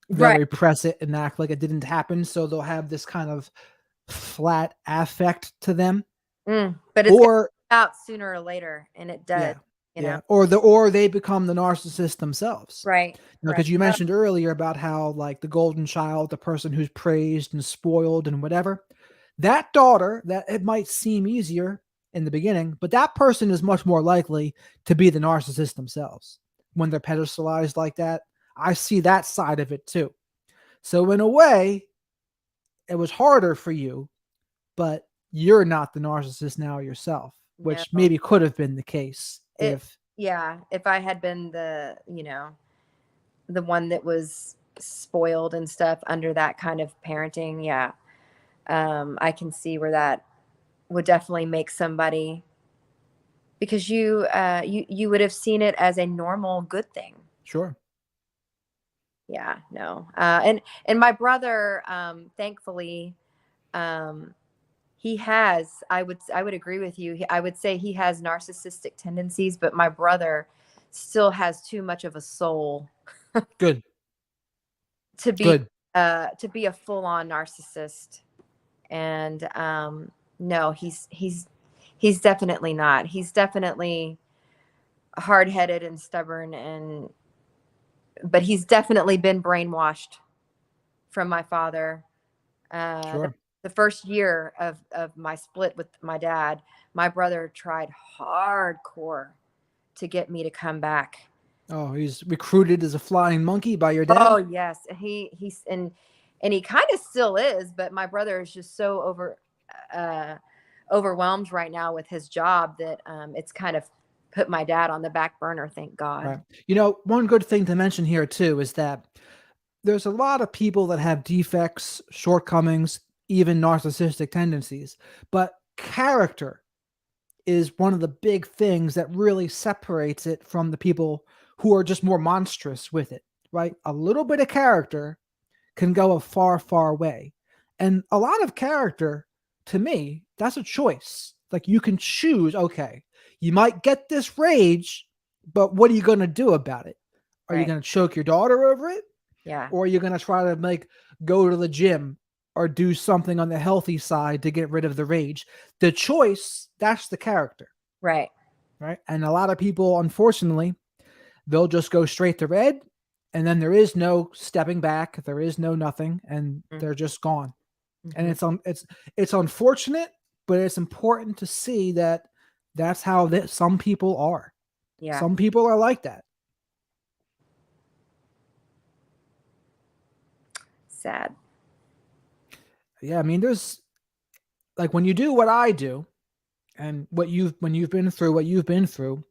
They'll repress it and act like it didn't happen. So they'll have this kind of flat affect to them. But it's out sooner or later, and it does. Yeah. Or they become the narcissist themselves. Right. Because you mentioned earlier about how, like, the golden child, the person who's praised and spoiled and whatever, that daughter, that it might seem easier in the beginning, but that person is much more likely to be the narcissist themselves when they're pedestalized like that. I see that side of it too. So in a way, it was harder for you but you're not the narcissist now yourself, No, which maybe could have been the case it, if. yeah, if I had been the one that was spoiled and stuff under that kind of parenting, yeah, I can see where that would definitely make somebody, because you would have seen it as a normal good thing. Sure. Yeah, no. And my brother, thankfully, um, he has, I would agree with you. I would say he has narcissistic tendencies, but my brother still has too much of a soul Good. to be Good. a full-on narcissist. And no, he's definitely not. He's definitely hard-headed and stubborn, but he's definitely been brainwashed from my father. The, Sure. the first year of my split with my dad, my brother tried hardcore to get me to come back. Oh, he's recruited as a flying monkey by your Oh dad? yes, he's and he kind of still is, but my brother is just so uh, overwhelmed right now with his job that it's kind of put my dad on the back burner. Thank God. Right. One good thing to mention here too is that there's a lot of people that have defects, shortcomings, even narcissistic tendencies, but character is one of the big things that really separates it from the people who are just more monstrous with it, right? A little bit of character can go a far, far way. And a lot of character, to me, that's a choice. Like you can choose, okay, you might get this rage, but what are you going to do about it? Are you Right. going to choke your daughter over it? Yeah. Or are you going to try to go to the gym or do something on the healthy side to get rid of the rage? The choice, that's the character, Right. right? And a lot of people, unfortunately, they'll just go straight to red, and then there is no stepping back, there is no nothing, and they're just gone. And Mm-hmm. it's unfortunate, but it's important to see that that's how some people are. Yeah. Some people are like that. Sad. Yeah, I mean, there's like when you do what I do, and when you've been through what you've been through,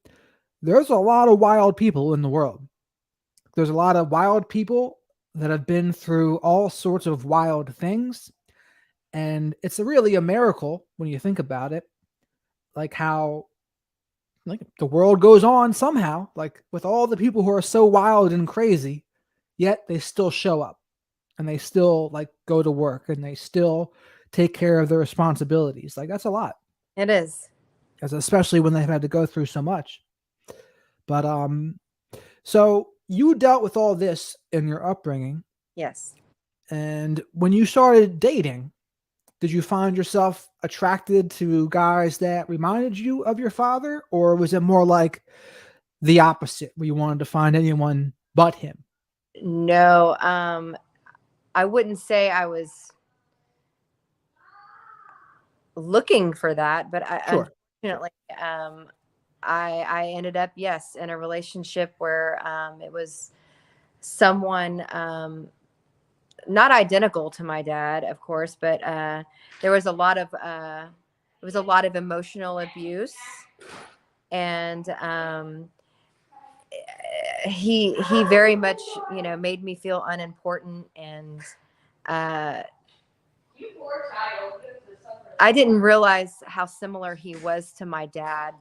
there's a lot of wild people in the world. There's a lot of wild people that have been through all sorts of wild things, and it's really a miracle when you think about it, like how like the world goes on somehow, like with all the people who are so wild and crazy, yet they still show up and they still like go to work and they still take care of their responsibilities. Like that's a lot, It is. as especially when they've had to go through so much. But so you dealt with all this in your upbringing, Yes. and when you started dating, did you find yourself attracted to guys that reminded you of your father, or was it more like the opposite, where you wanted to find anyone but him? No. I wouldn't say I was looking for that, but Sure, sure. unfortunately, I ended up, yes, in a relationship where it was someone, not identical to my dad, of course, but there was a lot of it was a lot of emotional abuse, and he very much made me feel unimportant, and uh, I didn't realize how similar he was to my dad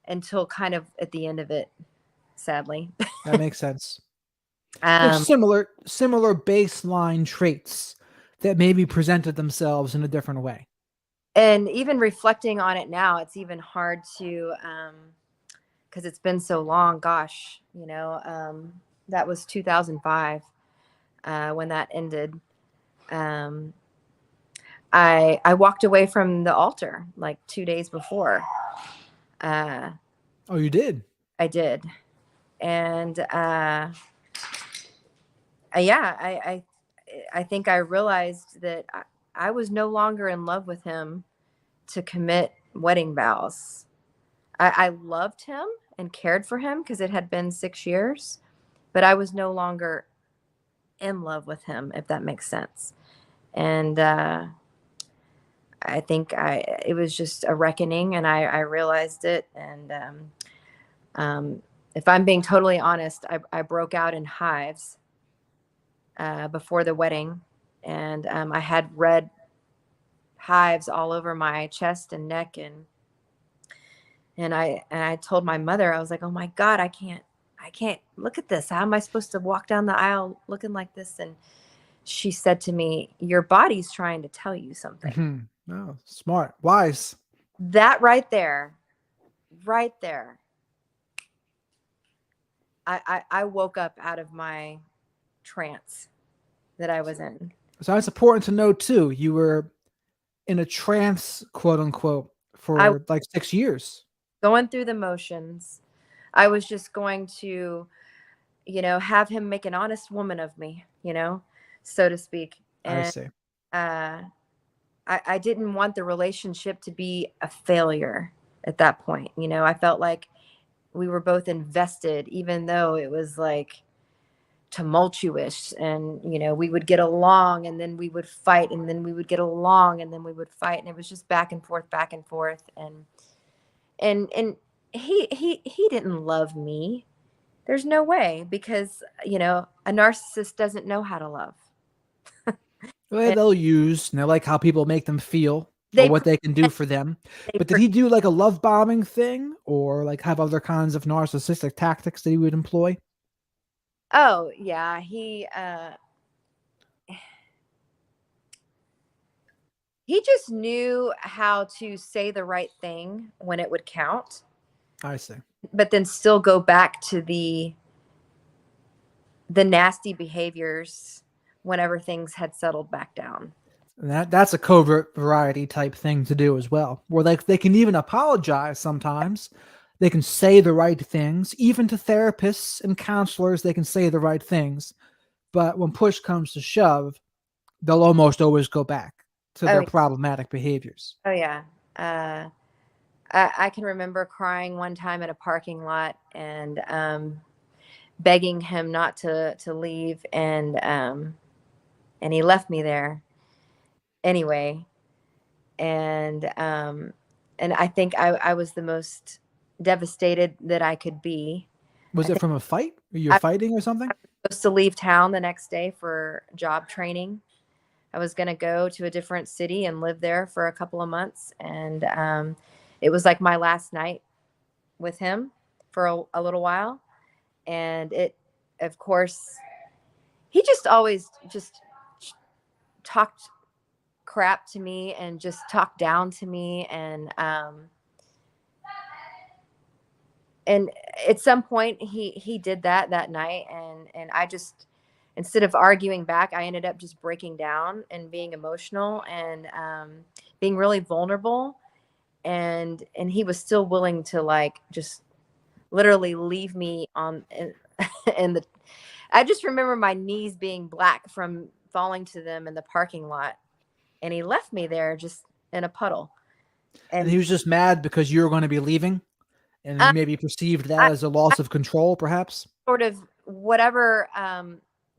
until kind of at the end of it, sadly. That makes sense. There's um, similar baseline traits that maybe presented themselves in a different way. and even reflecting on it now, it's even hard to, because it's been so long. Gosh, that was 2005 when that ended. Um, I walked away from the altar like 2 days before. Uh, Oh, you did? I did, and yeah, I think I realized that I was no longer in love with him to commit wedding vows. I loved him and cared for him because it had been 6 years, but I was no longer in love with him, if that makes sense. And I think it was just a reckoning, and I realized it. And if I'm being totally honest, I broke out in hives before the wedding, and I had red hives all over my chest and neck, and I told my mother, I was like, oh my God, I can't look at this. How am I supposed to walk down the aisle looking like this? And she said to me, your body's trying to tell you something. Oh, smart, wise. That right there, I woke up out of my trance that I was in. So that's important to know too. You were in a trance, quote unquote, I was for like 6 years. going through the motions. I was just going to, have him make an honest woman of me, so to speak. I And see. uh, I didn't want the relationship to be a failure at that point. I felt like we were both invested, even though it was like tumultuous, and we would get along, and then we would fight, and then we would get along, and then we would fight, and it was just back and forth. And he didn't love me. There's no way, because a narcissist doesn't know how to love. Well, And they'll use, and they like how people make them feel or they what they can do pretend, for them. they But did pre- he do like a love bombing thing or like have other kinds of narcissistic tactics that he would employ? oh yeah, he just knew how to say the right thing when it would count, I see. but then still go back to the nasty behaviors whenever things had settled back down. And that's a covert variety type thing to do as well. Where like they can even apologize sometimes. They can say the right things, even to therapists and counselors. They can say the right things, but when push comes to shove, they'll almost always go back to Oh, their problematic behaviors. oh yeah. I can remember crying one time at a parking lot, and begging him not to leave, and he left me there anyway. And I think I was the most devastated that I could be. Was I it think from a fight? You're I fighting or something? was supposed to leave town the next day for job training. I was going to go to a different city and live there for a couple of months. And it was like my last night with him for a little while. And of course, he just always just talked crap to me and just talked down to me. And at some point he did that night, and I just, instead of arguing back, I ended up just breaking down and being emotional, and being really vulnerable. And he was still willing to like just literally leave me on in the I just remember my knees being black from falling to them in the parking lot, and he left me there just in a puddle. And And he was just mad because you were going to be leaving, and he I, maybe perceived that I, as a I loss of control, perhaps. sort of, whatever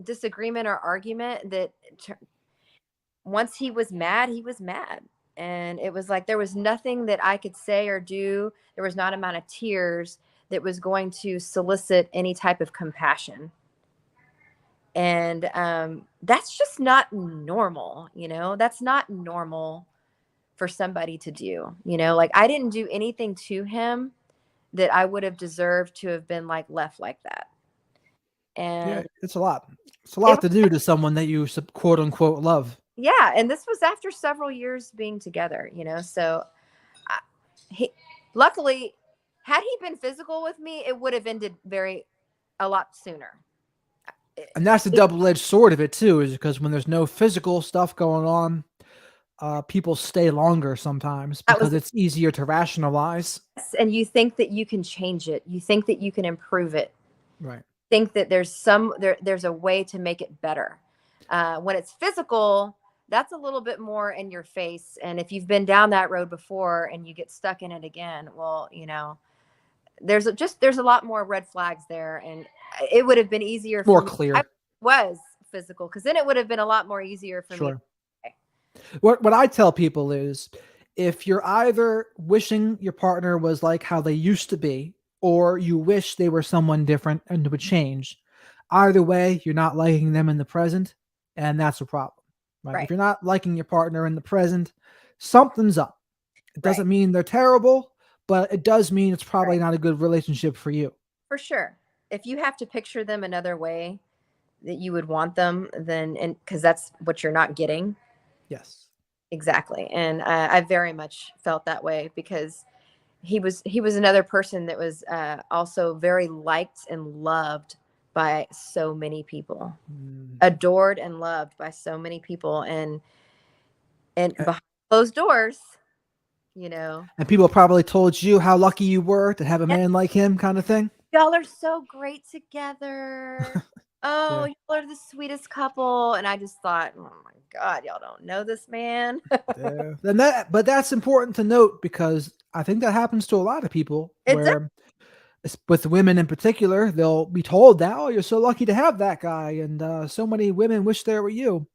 disagreement or argument that once he was mad, he was mad. And it was like there was nothing that I could say or do. There was not amount of tears that was going to solicit any type of compassion. And that's just not normal. That's not normal for somebody to do. Like, I didn't do anything to him that I would have deserved to have been like left like that. Yeah, And it's a lot. It's a it lot was, to do to someone that you quote unquote love. yeah, and this was after several years being together. So I, he, luckily, had he been physical with me, it would have ended a lot sooner. And that's the It, double edged sword of it too, is because when there's no physical stuff going on, people stay longer sometimes that was because it's easier to rationalize. and you think that you can change it. You think that you can improve it. Right. Think that there's a way to make it better. When it's physical, that's a little bit more in your face. And if you've been down that road before and you get stuck in it again, well, there's a lot more red flags there, and it would have been easier for More me. I clear. was physical, because then it would have been a lot more easier for me. Sure. What I tell people is, if you're either wishing your partner was like how they used to be, or you wish they were someone different and would change, either way, you're not liking them in the present, and that's a problem, right? If Right. you're not liking your partner in the present, something's up. It Right. doesn't mean they're terrible, but it does mean it's probably Right. not a good relationship for you. For sure. If you have to picture them another way that you would want them, then, and because that's what you're not getting. Yes. Exactly. And I very much felt that way because he was another person that was also very liked and loved by so many people, Mm. adored and loved by so many people, and A- behind closed doors, you know. And people probably told you how lucky you were to have a man like him, kind of thing. Y'all are so great together. Oh, Yeah. y'all are the sweetest couple. And I just thought, oh my God, y'all don't know this man. Yeah. But that's important to note because I think that happens to a lot of people It does. where with women in particular, they'll be told that, oh, you're so lucky to have that guy. And so many women wish they were you.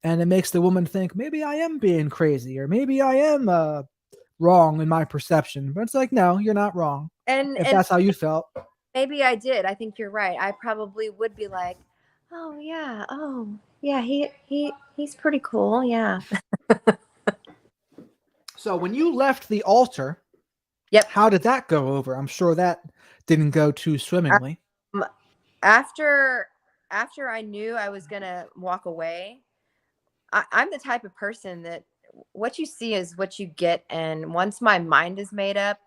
And it makes the woman think, maybe I am being crazy or maybe I am wrong in my perception. But it's like, no, you're not wrong if And that's how you felt. maybe I did. I think you're right. I probably would be like, oh yeah, he's pretty cool. Yeah. So when you left the altar, Yep. how did that go over? I'm sure that didn't go too swimmingly. Um, after I knew I was gonna walk away, I'm the type of person that what you see is what you get, and once my mind is made up,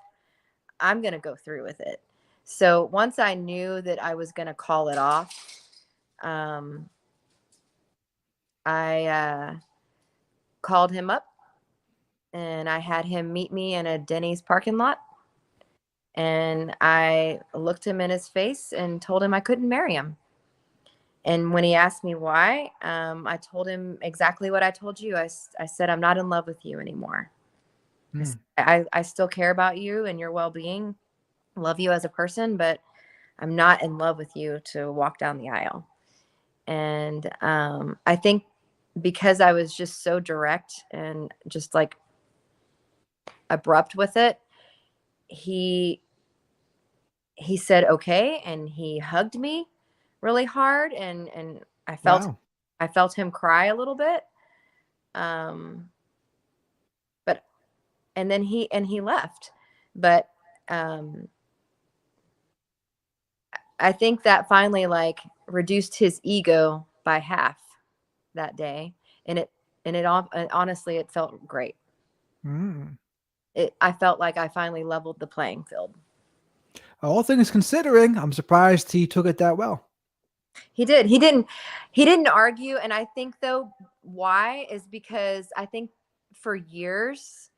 I'm gonna go through with it. So once I knew that I was gonna call it off, um, I called him up and I had him meet me in a Denny's parking lot. And I looked him in his face and told him I couldn't marry him. And when he asked me why, I told him exactly what I told you. I said, I'm not in love with you anymore. Hmm. I still care about you and your well being, love you as a person, but I'm not in love with you to walk down the aisle. And I think because I was just so direct and just like abrupt with it, he said okay, and he hugged me really hard, and Wow. I felt him cry a little bit. Um, but and then he left. But um, I think that finally like reduced his ego by half that day, and honestly it felt great. Mm. I felt like I finally leveled the playing field. All things considering, I'm surprised he took it that well. He did. He didn't argue, and I think though why is because I think for years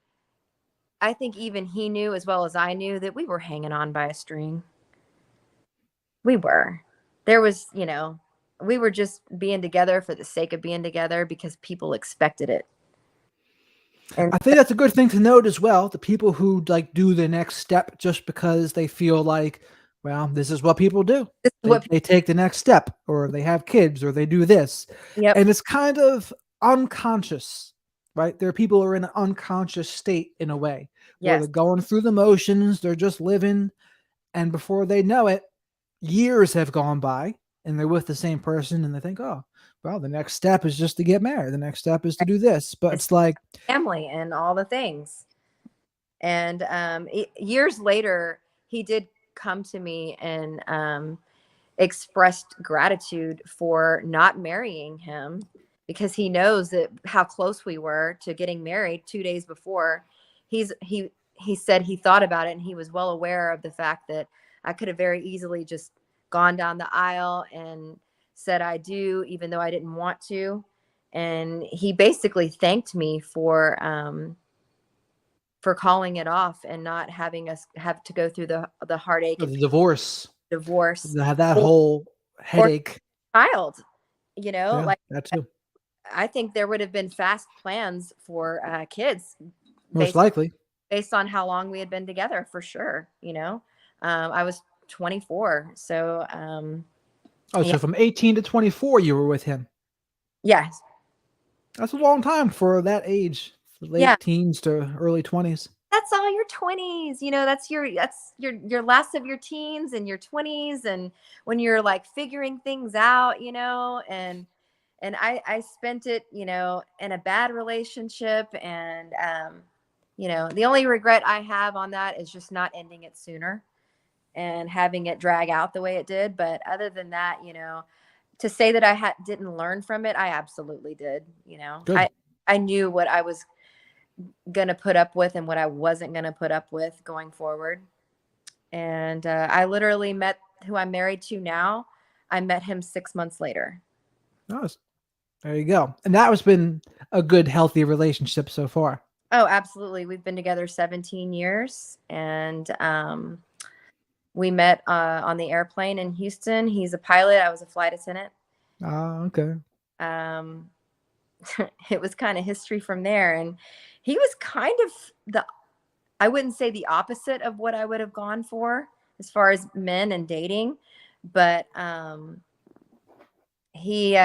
I think even he knew as well as I knew that we were hanging on by a string. We were. There was, we were just being together for the sake of being together because people expected it. And I think that's a good thing to note as well. The people who like do the next step just because they feel like, well, this is what people do. this is They what they take the next step, or they have kids, or they do this, yep. and it's kind of unconscious, right? There are people who are in an unconscious state in a way where they're Yes. going through the motions, they're just living, and before they know it, years have gone by, and they're with the same person, and they think, oh, well, the next step is just to get married. The next step is to do this, but And it's like, family and all the things. And years later, he did come to me and expressed gratitude for not marrying him because he knows that how close we were to getting married 2 days before. He said he thought about it and he was well aware of the fact that I could have very easily just gone down the aisle and said I do, even though I didn't want to. And he basically thanked me for calling it off and not having us have to go through the heartache and the divorce, divorce that or, whole or headache. child. Yeah, Like that too. I think there would have been fast plans for kids Most based likely. based on how long we had been together, for sure. I was 24, so Oh, yeah, so from 18 to 24, you were with him. yeah, That's a long time for that age, Yeah, late teens to early 20s. that's all your 20s, that's your last of your teens and your 20s, and when you're like figuring things out, and I spent it, in a bad relationship, and the only regret I have on that is just not ending it sooner and having it drag out the way it did. But other than that, to say that I didn't learn from it, I absolutely did. Good. I knew what I was going to put up with and what I wasn't going to put up with going forward. And I literally met who I'm married to now. I met him 6 months later. Nice. There you go. And that has been a good, healthy relationship so far. Oh, absolutely. We've been together 17 years, and we met on the airplane in Houston. He's a pilot. I was a flight attendant. Ah, okay. Um, it was kind of history from there. And he was kind of I wouldn't say the opposite of what I would have gone for as far as men and dating, but he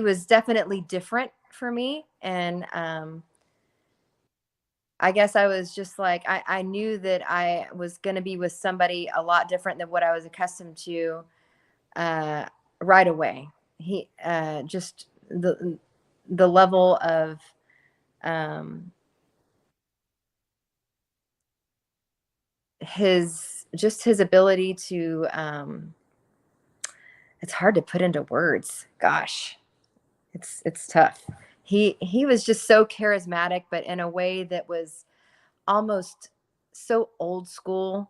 was definitely different for me. And I guess I was just like, I knew that I was going to be with somebody a lot different than what I was accustomed to right away. He just the level of his ability to it's hard to put into words. Gosh, it's tough. He was just so charismatic, but in a way that was almost so old school.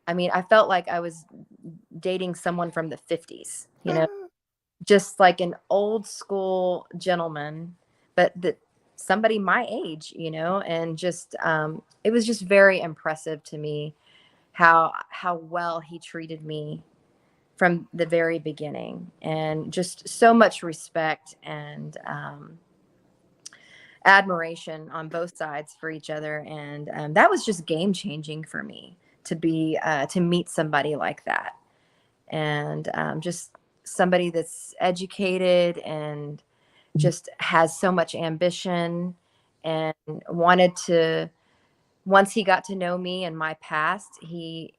I mean, I felt like I was dating someone from the 50s, just like an old school gentleman, but that somebody my age, and just it was just very impressive to me how well he treated me from the very beginning, and just so much respect and admiration on both sides for each other. And that was just game changing for me to meet somebody like that, and just somebody that's educated and just has so much ambition, and wanted to, once he got to know me and my past, he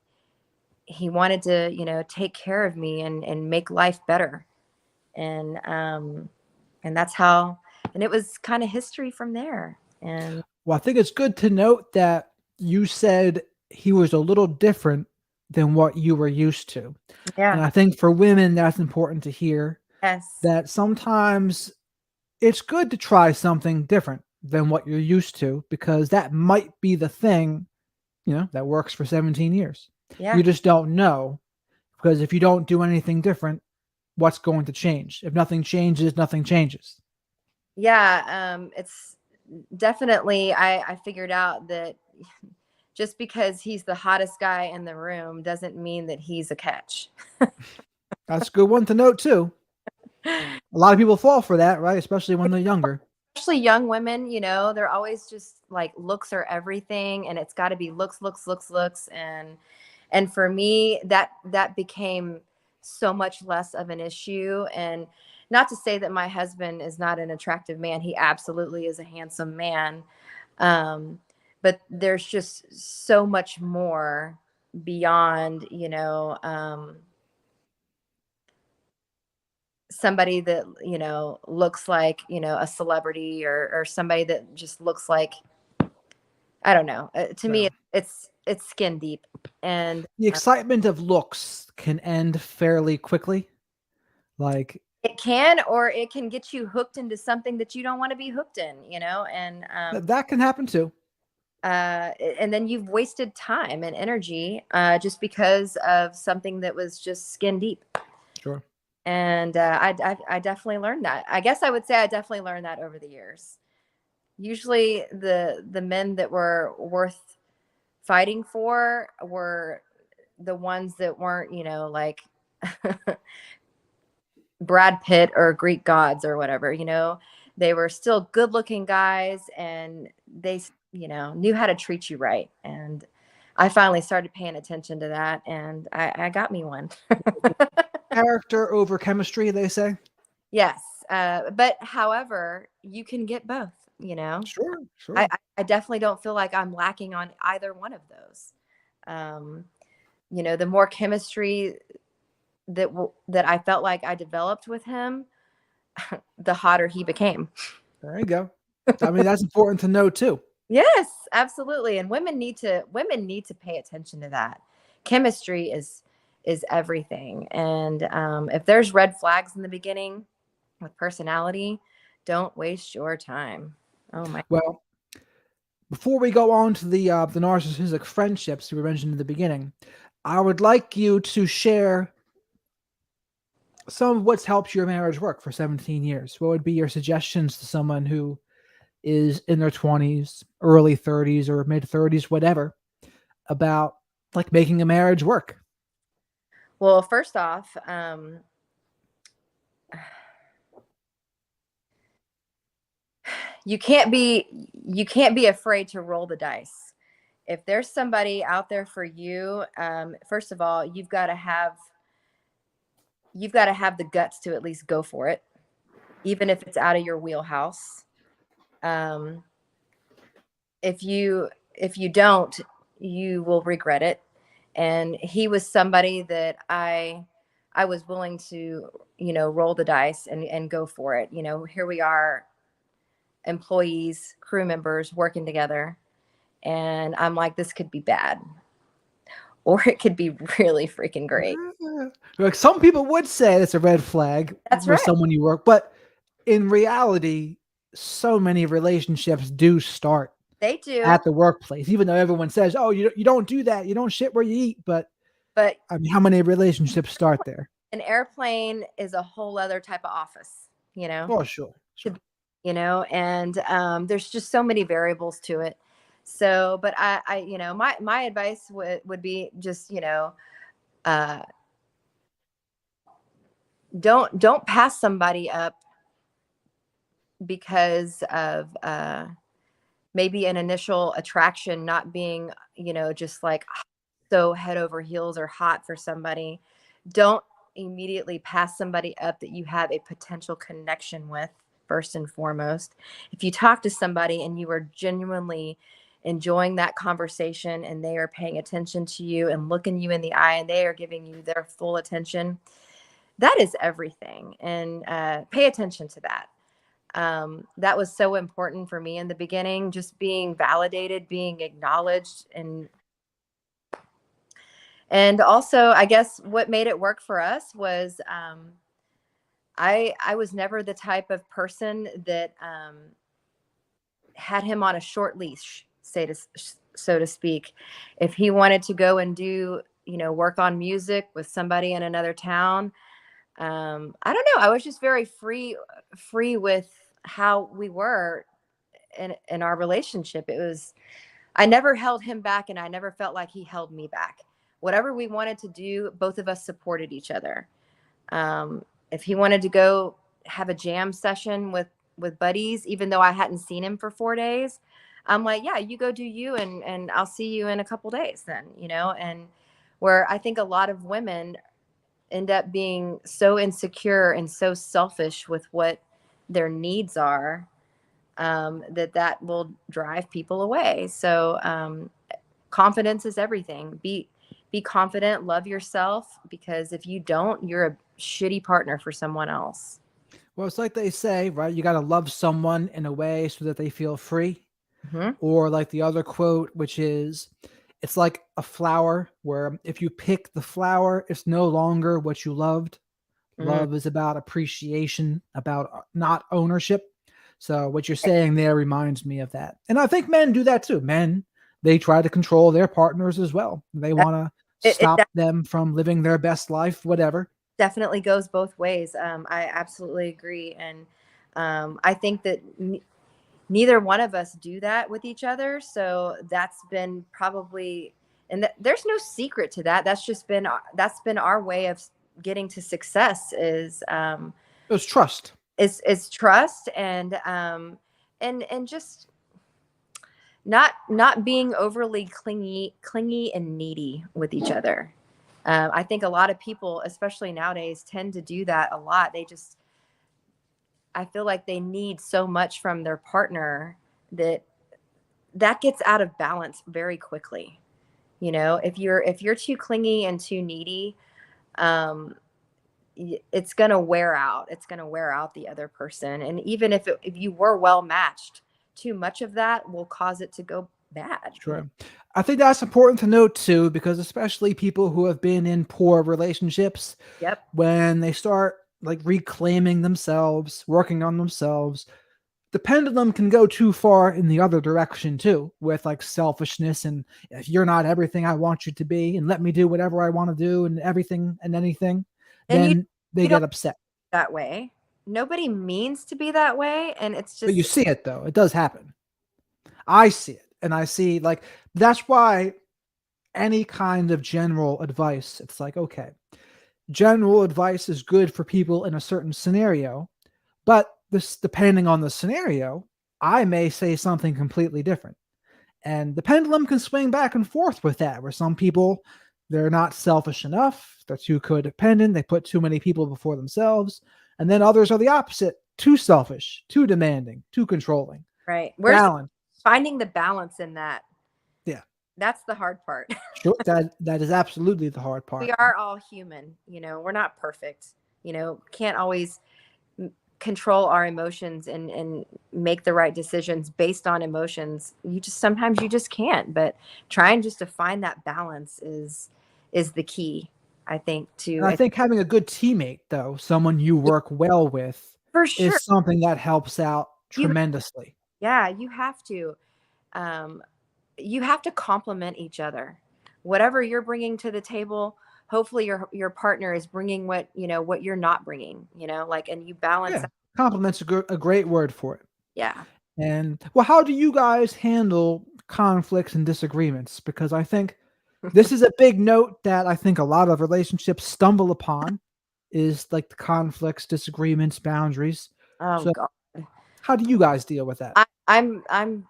wanted to, take care of me and make life better. And that's how, and it was kind of history from there. And Well, I think it's good to note that you said he was a little different than what you were used to. And yeah, I think for women, that's important to hear yes, that sometimes it's good to try something different than what you're used to because that might be the thing, that works for 17 years. You yeah, just don't know because if you don't do anything different, what's going to change? If nothing changes, nothing changes. yeah. It's definitely, I figured out that just because he's the hottest guy in the room doesn't mean that he's a catch. That's a good one to note too. A lot of people fall for that, right? Especially when they're younger. Especially young women, they're always just like looks are everything, and it's got to be looks, looks, looks, looks. And for me, that became so much less of an issue. And not to say that my husband is not an attractive man, he absolutely is a handsome man. um, but there's just so much more beyond, somebody that looks like, a celebrity, or somebody that just looks like, I don't know. To me, So it's skin deep. And the excitement of looks can end fairly quickly. Like it can, or it can get you hooked into something that you don't want to be hooked in, and that can happen too. and then you've wasted time and energy just because of something that was just skin deep. Sure. And I definitely learned that. I guess I would say I definitely learned that over the years. Usually the men that were worth fighting for were the ones that weren't, like Brad Pitt or Greek gods or whatever. They were still good looking guys, and they, knew how to treat you right. And I finally started paying attention to that, and I got me one. Character over chemistry, they say. Yes. But however, you can get both, you know. Sure, I, sure. I I definitely don't feel like I'm lacking on either one of those. Um, you know, the more chemistry that I felt like I developed with him, the hotter he became. There you go. I mean, that's important to know too. Yes, absolutely. And women need to pay attention to that. Chemistry is everything. And if there's red flags in the beginning with personality, don't waste your time. Oh my. Well, before we go on to the narcissistic friendships we mentioned in the beginning, I would like you to share some of what's helped your marriage work for 17 years. What would be your suggestions to someone who is in their 20s, early 30s, or mid 30s, whatever, about like making a marriage work? Well, first off, you can't be afraid to roll the dice. If there's somebody out there for you, first of all, you've got to have the guts to at least go for it, even if it's out of your wheelhouse. Um, if you don't, you will regret it. And he was somebody that I was willing to, roll the dice and go for it. Here we are, employees, crew members working together, and I'm like, this could be bad, or it could be really freaking great. Like some people would say that's a red flag That's with right. someone you work, but in reality, so many relationships do start They do, at the workplace, even though everyone says, "Oh, you don't do that. You don't shit where you eat." But but I mean, how many relationships start there? an airplane is a whole other type of office, Oh, sure, to sure. and there's just so many variables to it. So, but my advice would be just, uh, don't pass somebody up because of maybe an initial attraction not being, just like so head over heels or hot for somebody. Don't immediately pass somebody up that you have a potential connection with, first and foremost. If you talk to somebody and you are genuinely enjoying that conversation and they are paying attention to you and looking you in the eye and they are giving you their full attention, that is everything. And pay attention to that. That was so important for me in the beginning, just being validated, being acknowledged, and also, I guess what made it work for us was I was never the type of person that had him on a short leash, so to speak. If he wanted to go and do, work on music with somebody in another town, I don't know. I was just very free with how we were in our relationship. I never held him back, and I never felt like he held me back. Whatever we wanted to do, both of us supported each other. If he wanted to go have a jam session with buddies, even though I hadn't seen him for 4 days, I'm like, yeah, you go do you, and I'll see you in a couple days then, and where I think a lot of women end up being so insecure and so selfish with what their needs are, that will drive people away. So confidence is everything. Be confident, love yourself, because if you don't, you're a shitty partner for someone else. Well, it's like they say, right? You got to love someone in a way so that they feel free. Hmm. Or like the other quote, which is, it's like a flower where if you pick the flower, it's no longer what you loved. Mm. Love is about appreciation, about not ownership. So what you're saying there reminds me of that. And I think men do that too. Men, they try to control their partners as well. They want to It stop them from living their best life, whatever. definitely goes both ways. I absolutely agree. And I think that neither one of us do that with each other. So that's been probably, and there's no secret to that. That's been our way of getting to success It was trust. is trust, and just not being overly clingy and needy with each other. I think a lot of people, especially nowadays, tend to do that a lot. They just I feel like they need so much from their partner that gets out of balance very quickly. You know, if you're too clingy and too needy, um, it's going to wear out. It's going to wear out the other person. And even if you were well matched, too much of that will cause it to go bad. Sure. I think that's important to note too, because especially people who have been in poor relationships, Yep. when they start like reclaiming themselves, working on themselves, the pendulum can go too far in the other direction too, with like selfishness and if you're not everything I want you to be and let me do whatever I want to do and everything and anything, And then they you don't get upset. that way. Nobody means to be that way. And it's But you just, see it though, it does happen. I see it. And I see like that's why any kind of general advice, it's like, okay, general advice is good for people in a certain scenario, but this depending on the scenario, I may say something completely different. And the pendulum can swing back and forth with that, where some people, they're not selfish enough, they're too codependent, they put too many people before themselves. And then others are the opposite, too selfish, too demanding, too controlling. right. Where's Balance. finding the balance in that? Yeah. That's the hard part. Sure. That is absolutely the hard We part. are all human, we're not perfect, can't always control our emotions and make the right decisions based on emotions. Sometimes you just can't, but trying just to find that balance is the key, I think, And I think having a good teammate, though, someone you work well with, for sure. is something that helps out You tremendously. Yeah, um you have to complement each other. Whatever you're bringing to the table, hopefully your partner is bringing what you're not bringing, like, and you balance Yeah, out. compliment's a great word for it. Yeah. And well, how do you guys handle conflicts and disagreements? Because I think this is a big note that I think a lot of relationships stumble upon is like the conflicts, disagreements, boundaries. Oh So God. how do you guys deal with that? I, I'm I'm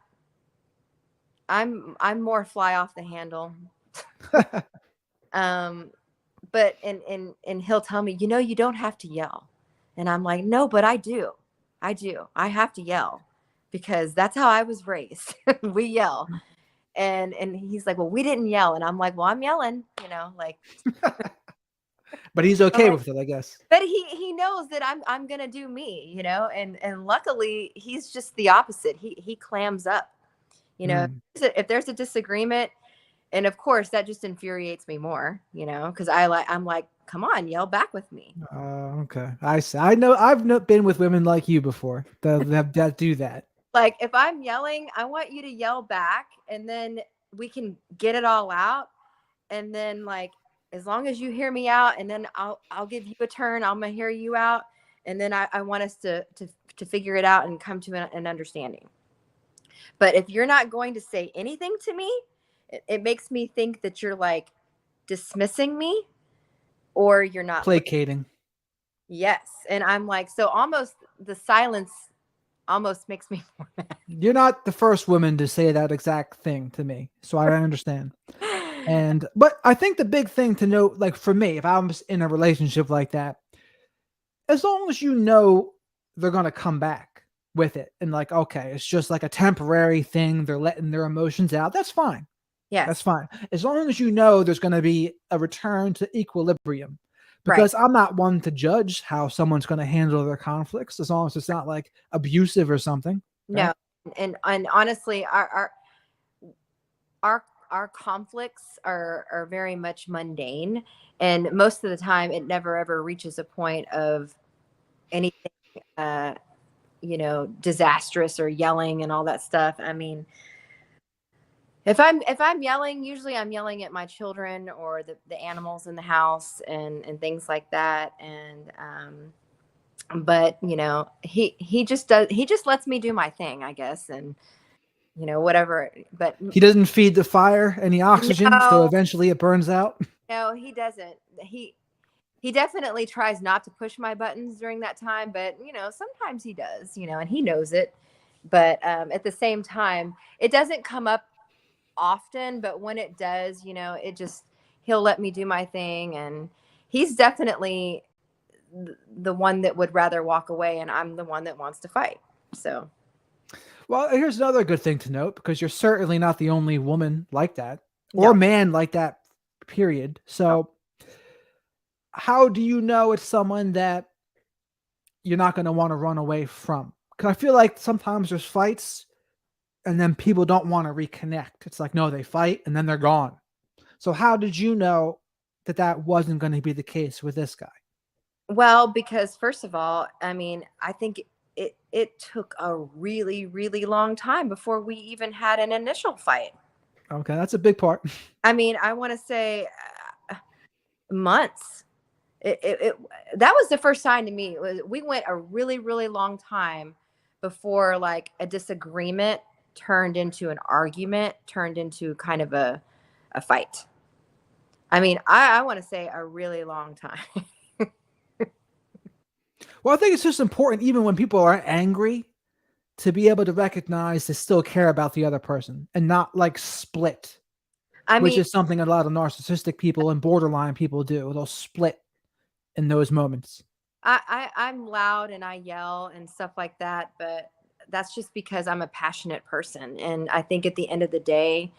I'm more fly off the handle. Um, but and he'll tell me, you don't have to yell. And I'm like, no, but I do. I do. I have to yell because that's how I was raised. We yell. And he's like, well, we didn't yell. And I'm like, well, I'm yelling, like, But he's I'm okay like, with it, I guess. but he knows that I'm gonna do me, and luckily he's just the opposite. He clams up, you know. Mm. If there's a disagreement, and of course that just infuriates me more, because I'm like, come on, yell back with me. Okay. I see. I know I've been with women like you before that do that. Like, if I'm yelling, I want you to yell back, and then we can get it all out. And then, like, as long as you hear me out, and then I'll give you a turn, I'm gonna hear you out, and then I want us to figure it out and come to an understanding. But if you're not going to say anything to me, it makes me think that you're like dismissing me, or you're not Placating. Yes. And I'm like, so almost the silence almost makes me more mad. You're not the first woman to say that exact thing to me, so I understand. And but I think the big thing to note, like for me, if I'm in a relationship like that, as long as you know they're gonna come back with it, and like, okay, it's just like a temporary thing, they're letting their emotions out. That's fine. That's Yes. fine. As long as you know there's gonna be a return to equilibrium. Right. Because I'm not one to judge how someone's gonna handle their conflicts, as long as it's not like abusive or something. Okay. No. And honestly, our conflicts are very much mundane, and most of the time it never ever reaches a point of anything uh disastrous or yelling and all that stuff. I mean, if I'm yelling, usually I'm yelling at my children or the animals in the house and things like that. And but he just lets me do my thing, I guess, and whatever. But He doesn't feed the fire any oxygen, so no, eventually it burns out. no, he doesn't. He definitely tries not to push my buttons during that time, but sometimes he does, and he knows it. But at the same time, it doesn't come up often, but when it does, it just, he'll let me do my thing. And he's definitely the one that would rather walk away, and I'm the one that wants to fight. So, Well, here's another good thing to note, because you're certainly not the only woman like that or no. man like that, period. So, how do you know it's someone that you're not going to want to run away from? Because I feel like sometimes there's fights and then people don't want to reconnect. It's like, no, they fight and then they're gone. So, how did you know that that wasn't going to be the case with this guy? Well, because first of all, I mean, I think it took a really, really long time before we even had an initial fight. Okay, that's a big part. I mean, I want to say months. It that was the first sign to me. We went a really, really long time before like a disagreement turned into an argument, turned into kind of a fight. I mean, I want to say a really long time. Well, I think it's just important, even when people are angry, to be able to recognize they still care about the other person and not like split, I which mean, is something a lot of narcissistic people and borderline people do. They'll split in those moments. I'm loud and I yell and stuff like that, but that's just because I'm a passionate person. And I think at the end of the day,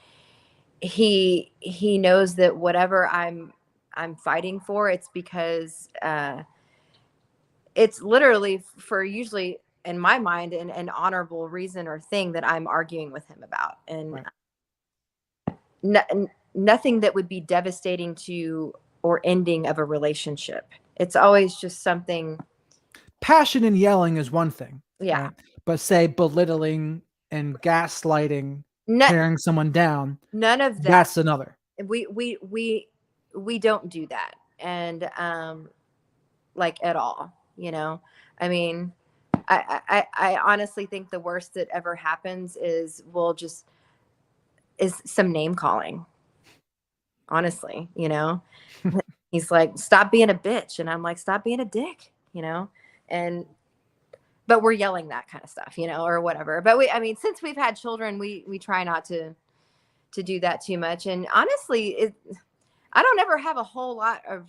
he knows that whatever I'm fighting for, it's because it's literally for usually in my mind an honorable reason or thing that I'm arguing with him about, and Right. nothing that would be devastating to or ending of a relationship. It's always just something. Passion and yelling is one thing, Yeah. right? But say belittling and gaslighting, No, tearing someone down, none of that. that's another. We don't do that, and like at all. I mean, I honestly think the worst that ever happens is is some name calling. Honestly, he's like, stop being a bitch, and I'm like, stop being a dick, and but we're yelling that kind of stuff, or whatever. But I mean, since we've had children, we try not to do that too much. And honestly, I don't ever have a whole lot of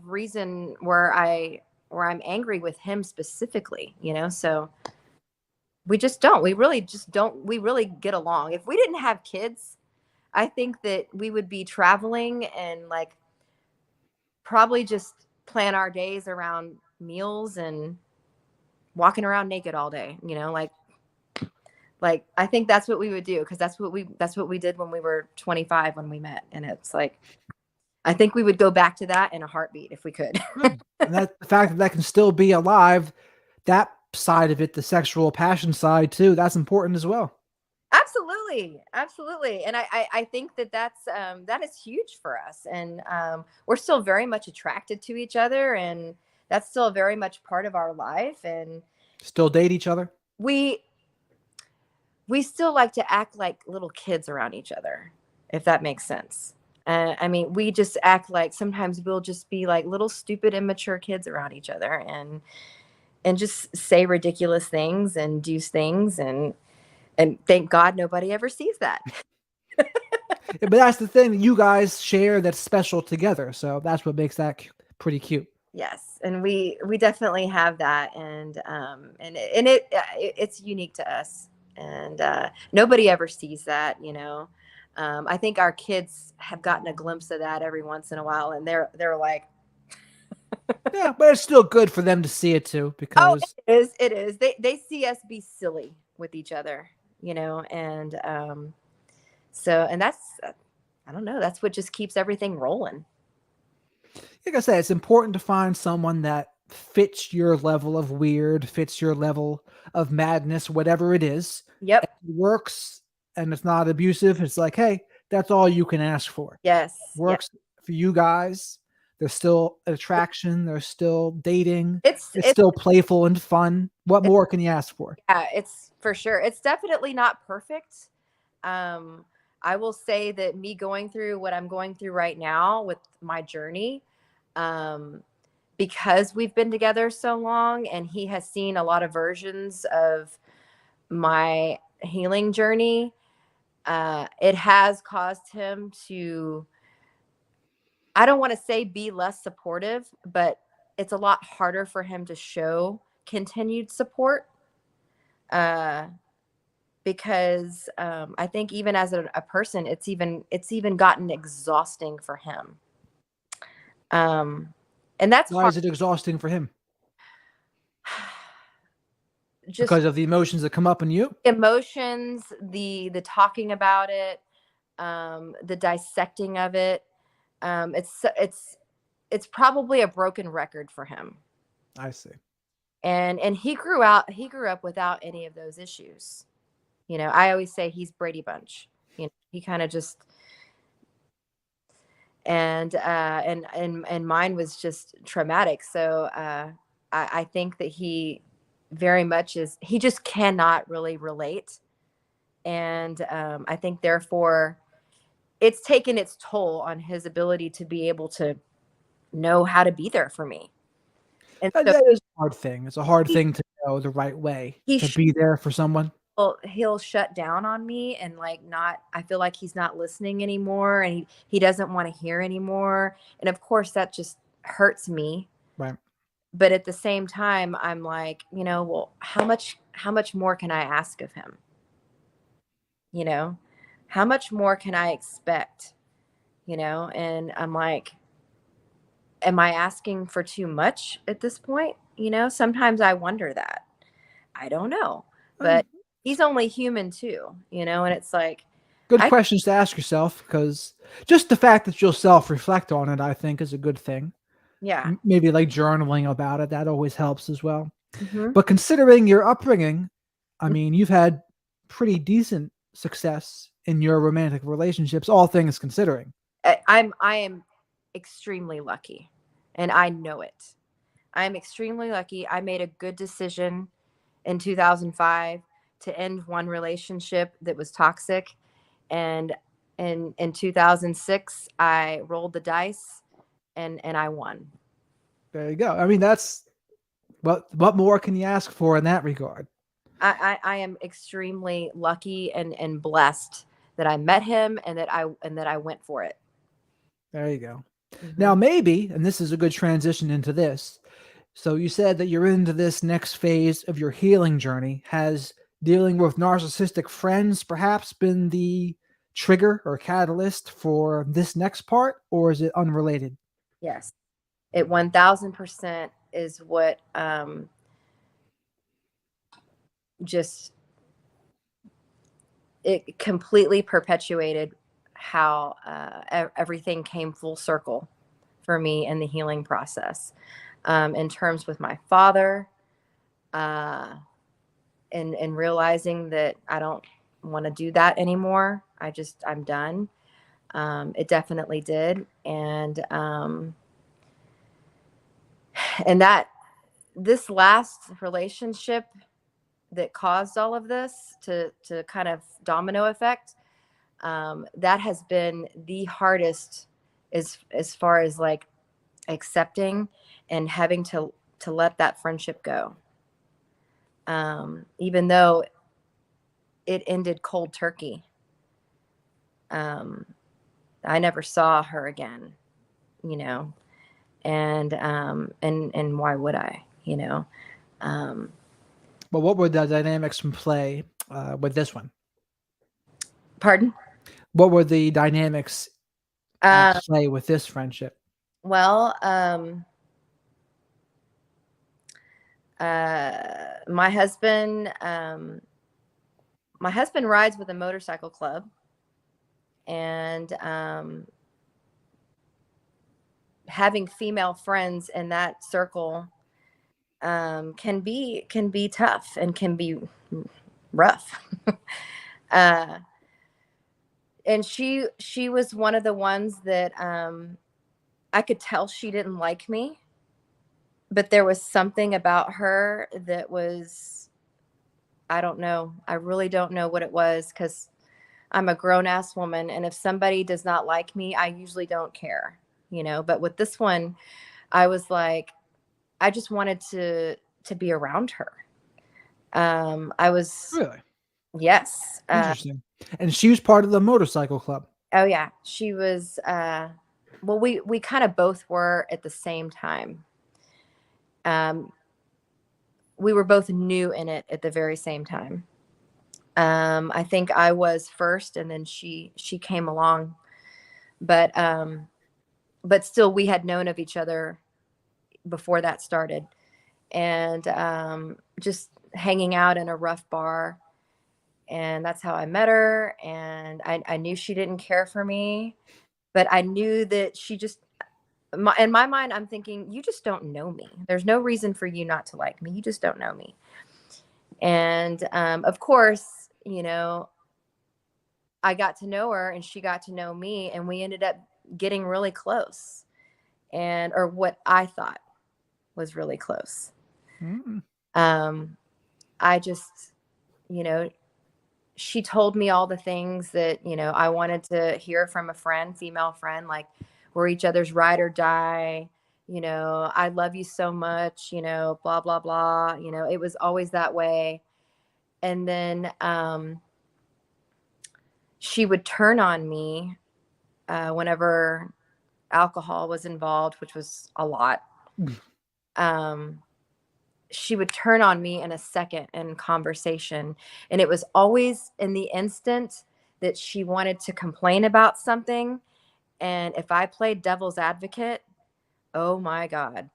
reason where I'm angry with him specifically, so we just don't. We really just don't. We really get along. If we didn't have kids, I think that we would be traveling and like probably just plan our days around meals and walking around naked all day, like I think that's what we would do, because that's what we did when we were 25 when we met, and it's like I think we would go back to that in a heartbeat if we could. Good. And that the fact that that can still be alive, that side of it, the sexual passion side too, that's important as well. Absolutely, absolutely, and I think that that is huge for us, and we're still very much attracted to each other, and that's still very much part of our life, and Still date each other. we we still like to act like little kids around each other, if that makes sense. I mean, we just act like sometimes we'll just be like little stupid, immature kids around each other, and just say ridiculous things and do things, and thank God nobody ever sees that. Yeah, but that's the thing, you guys share that's special together, so that's what makes that pretty cute. Yes, and we definitely have that, and it's unique to us, and nobody ever sees that. I think our kids have gotten a glimpse of that every once in a while, and they're like, Yeah, but it's still good for them to see it too, "Oh, because it is." They see us be silly with each other, and so, and that's I don't know, that's what just keeps everything rolling. like I said, it's important to find someone that fits your level of weird, fits your level of madness, whatever it is. Yep. It works and it's not abusive. It's like, hey, that's all you can ask for. Yes. Yep. Works for you guys. There's still attraction. There's still dating. It's It's it's still playful and fun. What more can you ask for? Yeah, it's for sure. It's definitely not perfect. Um, I will say that me going through what I'm going through right now with my journey, um, because we've been together so long and he has seen a lot of versions of my healing journey, it has caused him to, I don't want to say be less supportive, but it's a lot harder for him to show continued support, uh, because I think even as a person, it's even gotten exhausting for him. Um, and that's Why hard. is it exhausting for him? Just Because of the emotions that come up in you? emotions, the talking about it, the dissecting of it. It's probably a broken record for him. I see. And he grew up without any of those issues. I always say he's Brady Bunch. He kind of just, and mine was just traumatic. So I think that he very much he just cannot really relate. And I think therefore it's taken its toll on his ability to be able to know how to be there for me. And so That is a hard thing. It's a hard he, thing to know the right way he to be there for someone. he'll shut down on me, and like, not I feel like he's not listening anymore, and he doesn't want to hear anymore. And of course that just hurts me. Right. But at the same time, I'm like, well, how much more can I ask of him? You know, how much more can I expect? And I'm like, am I asking for too much at this point? Sometimes I wonder that. I don't know. Um, But he's only human too, and it's like, Good I, questions to ask yourself, because just the fact that you'll self-reflect on it, I think, is a good thing. yeah. Maybe like journaling about it, that always helps as well. Hmm. But considering your upbringing, I mean, you've had pretty decent success in your romantic relationships, all things considering. I am extremely lucky, and I know it. I'm extremely lucky. I made a good decision in 2005 to end one relationship that was toxic. And in 2006, I rolled the dice, and I won. There you go. I mean, that's what more can you ask for in that regard? I am extremely lucky and blessed that I met him, and that I went for it. There you go. Now, Hmm. maybe, and this is a good transition into this. So you said that you're into this next phase of your healing journey. Has dealing with narcissistic friends perhaps been the trigger or catalyst for this next part, or is it unrelated? Yes, it 1000% is what, just it completely perpetuated how everything came full circle for me in the healing process, in terms with my father, uh, and realizing that I don't want to do that anymore. I'm done. It definitely did. And that this last relationship that caused all of this to kind of domino effect, that has been the hardest, as far as like accepting and having to let that friendship go, even though it ended cold turkey. um, I never saw her again, you know and why would I, um, Well, what were the dynamics from play with this one? pardon. What were the dynamics at uh, play with this friendship? well, my husband, rides with a motorcycle club, and having female friends in that circle, can be tough and can be rough. uh, and she was one of the ones that, I could tell she didn't like me, but there was something about her that was, I don't know. I really don't know what it was, because I'm a grown ass woman, and if somebody does not like me, I usually don't care, But with this one, I was like, I just wanted to be around her. I was, Really yes. interesting. And she was part of the motorcycle club. Oh yeah, she was. Well, we kind of both were at the same time. um, we were both new in it at the very same time. I think I was first, and then she came along, but still, we had known of each other before that started, and just hanging out in a rough bar, and that's how I met her. And I knew she didn't care for me, but I knew that she just, in my mind, I'm thinking, you just don't know me. There's no reason for you not to like me. You just don't know me. And of course, I got to know her and she got to know me, and we ended up getting really close, and or what I thought was really close. Mm. Um, I just, you know, she told me all the things that, I wanted to hear from a friend, female friend, like we're each other's ride or die. I love you so much, blah, blah, blah. It was always that way. And then she would turn on me whenever alcohol was involved, which was a lot. Um, she would turn on me in a second in conversation. And it was always in the instant that she wanted to complain about something. And if I played devil's advocate, oh my God,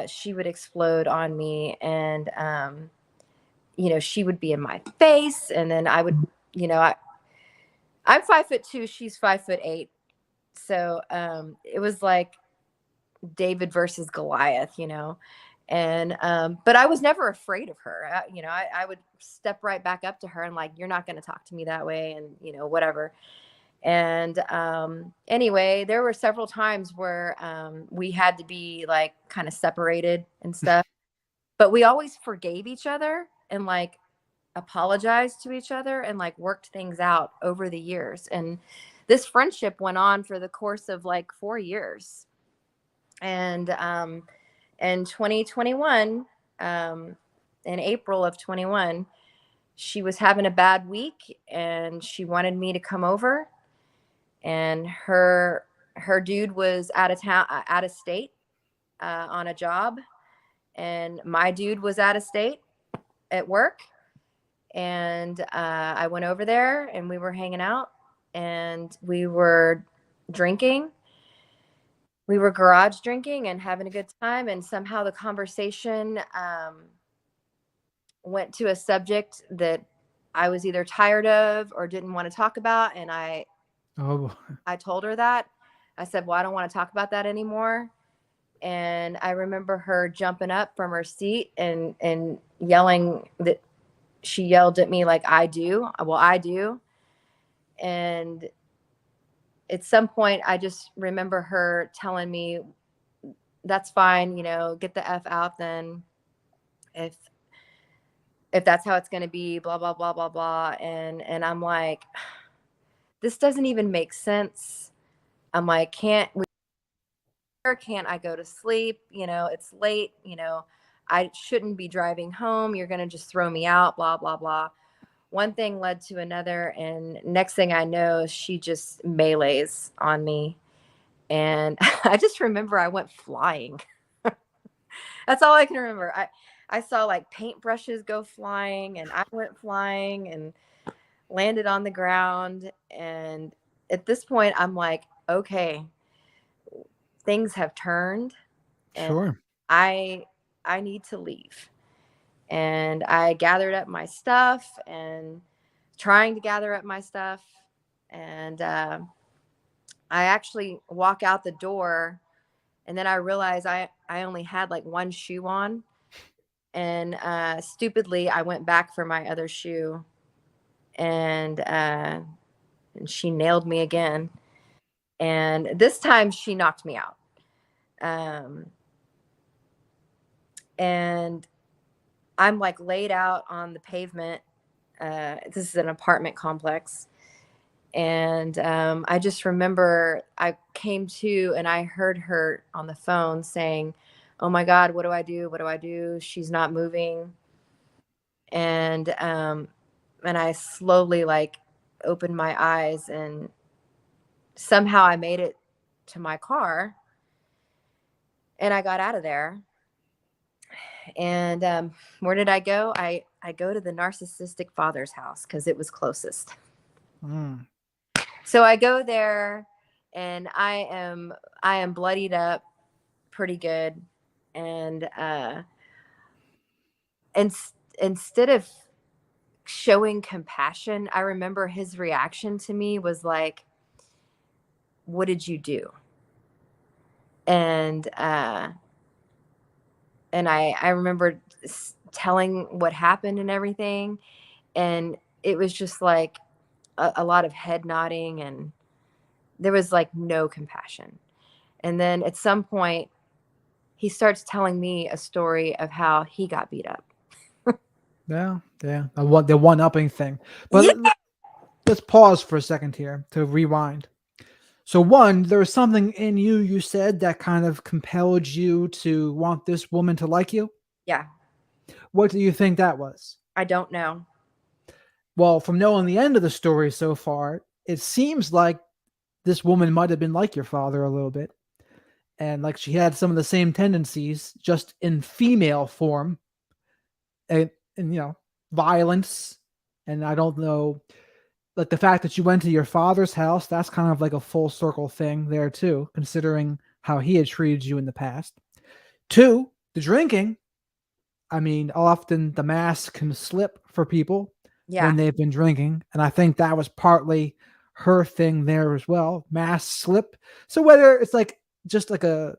she would explode on me. And, she would be in my face. And then I would, I'm 5'2", she's 5'8". So it was like David versus Goliath, and but I was never afraid of her. I would step right back up to her and like, you're not going to talk to me that way, and whatever. And anyway, there were several times where we had to be like kind of separated and stuff, but we always forgave each other and like apologized to each other and like worked things out over the years. And this friendship went on for the course of like 4 years. And in 2021, in April of 21, she was having a bad week and she wanted me to come over. And her dude was out of town, out of state, on a job, and my dude was out of state at work. And I went over there and we were hanging out and we were drinking. We were garage drinking and having a good time. And somehow the conversation went to a subject that I was either tired of or didn't want to talk about. And I told her that. I said, well, I don't want to talk about that anymore. And I remember her jumping up from her seat and yelling that she yelled at me like, I do. Well, I do. And at some point, I just remember her telling me, that's fine, get the F out then. If that's how it's going to be, blah, blah, blah, blah, blah. And I'm like, this doesn't even make sense. I'm like, can't I go to sleep? It's late, I shouldn't be driving home. You're going to just throw me out, blah, blah, blah. One thing led to another. And next thing I know, she just melees on me. And I just remember I went flying. That's all I can remember. I saw like paintbrushes go flying, and I went flying and landed on the ground. And at this point, I'm like, okay, things have turned, and Sure. I need to leave. And I gathered up my stuff and trying to gather up my stuff. And I actually walk out the door, and then I realized I only had like one shoe on. And stupidly, I went back for my other shoe, and she nailed me again. And this time she knocked me out. Um, and I'm like laid out on the pavement. This is an apartment complex. And I just remember I came to and I heard her on the phone saying, oh my God, what do I do? What do I do? She's not moving. And I slowly like opened my eyes, and somehow I made it to my car and I got out of there. And where did I go? I go to the narcissistic father's house because it was closest. Mm. So I go there, and I am bloodied up pretty good, and in, instead of showing compassion, I remember his reaction to me was like, "What did you do?" And I remember telling what happened and everything, and it was just like a lot of head nodding, and there was like no compassion. And then at some point, he starts telling me a story of how he got beat up. Yeah, yeah. The one-upping thing. But Yeah. let's pause for a second here to rewind. So one, there was something in you, you said, that kind of compelled you to want this woman to like you. Yeah. What do you think that was? I don't know. Well, from knowing the end of the story so far, it seems like this woman might have been like your father a little bit. And like she had some of the same tendencies, just in female form, and violence. And I don't know, like the fact that you went to your father's house, that's kind of like a full circle thing there too, considering how he had treated you in the past. Two, the drinking. I mean, often the mask can slip for people Yeah. when they've been drinking, and I think that was partly her thing there as well. Mask slip. So whether it's like just like a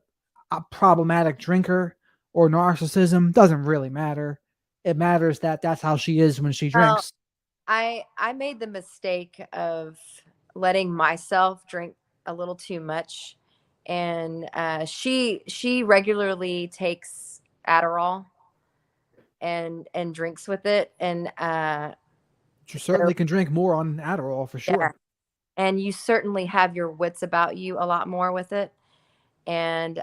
problematic drinker or narcissism doesn't really matter. It matters that that's how she is when she Well, drinks. I made the mistake of letting myself drink a little too much, and she regularly takes Adderall and drinks with it, and You so certainly can drink more on Adderall for yeah, sure. and you certainly have your wits about you a lot more with it. And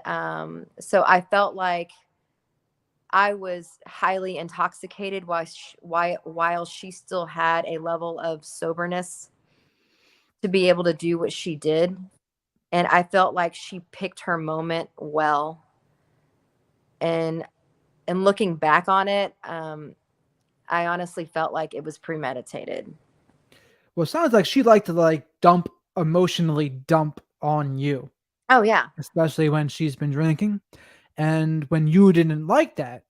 so I felt like I was highly intoxicated while she still had a level of soberness to be able to do what she did. And I felt like she picked her moment well. And looking back on it, I honestly felt like it was premeditated. Well, it sounds like she liked to like emotionally dump on you, Oh yeah. especially when she's been drinking. And when you didn't like that,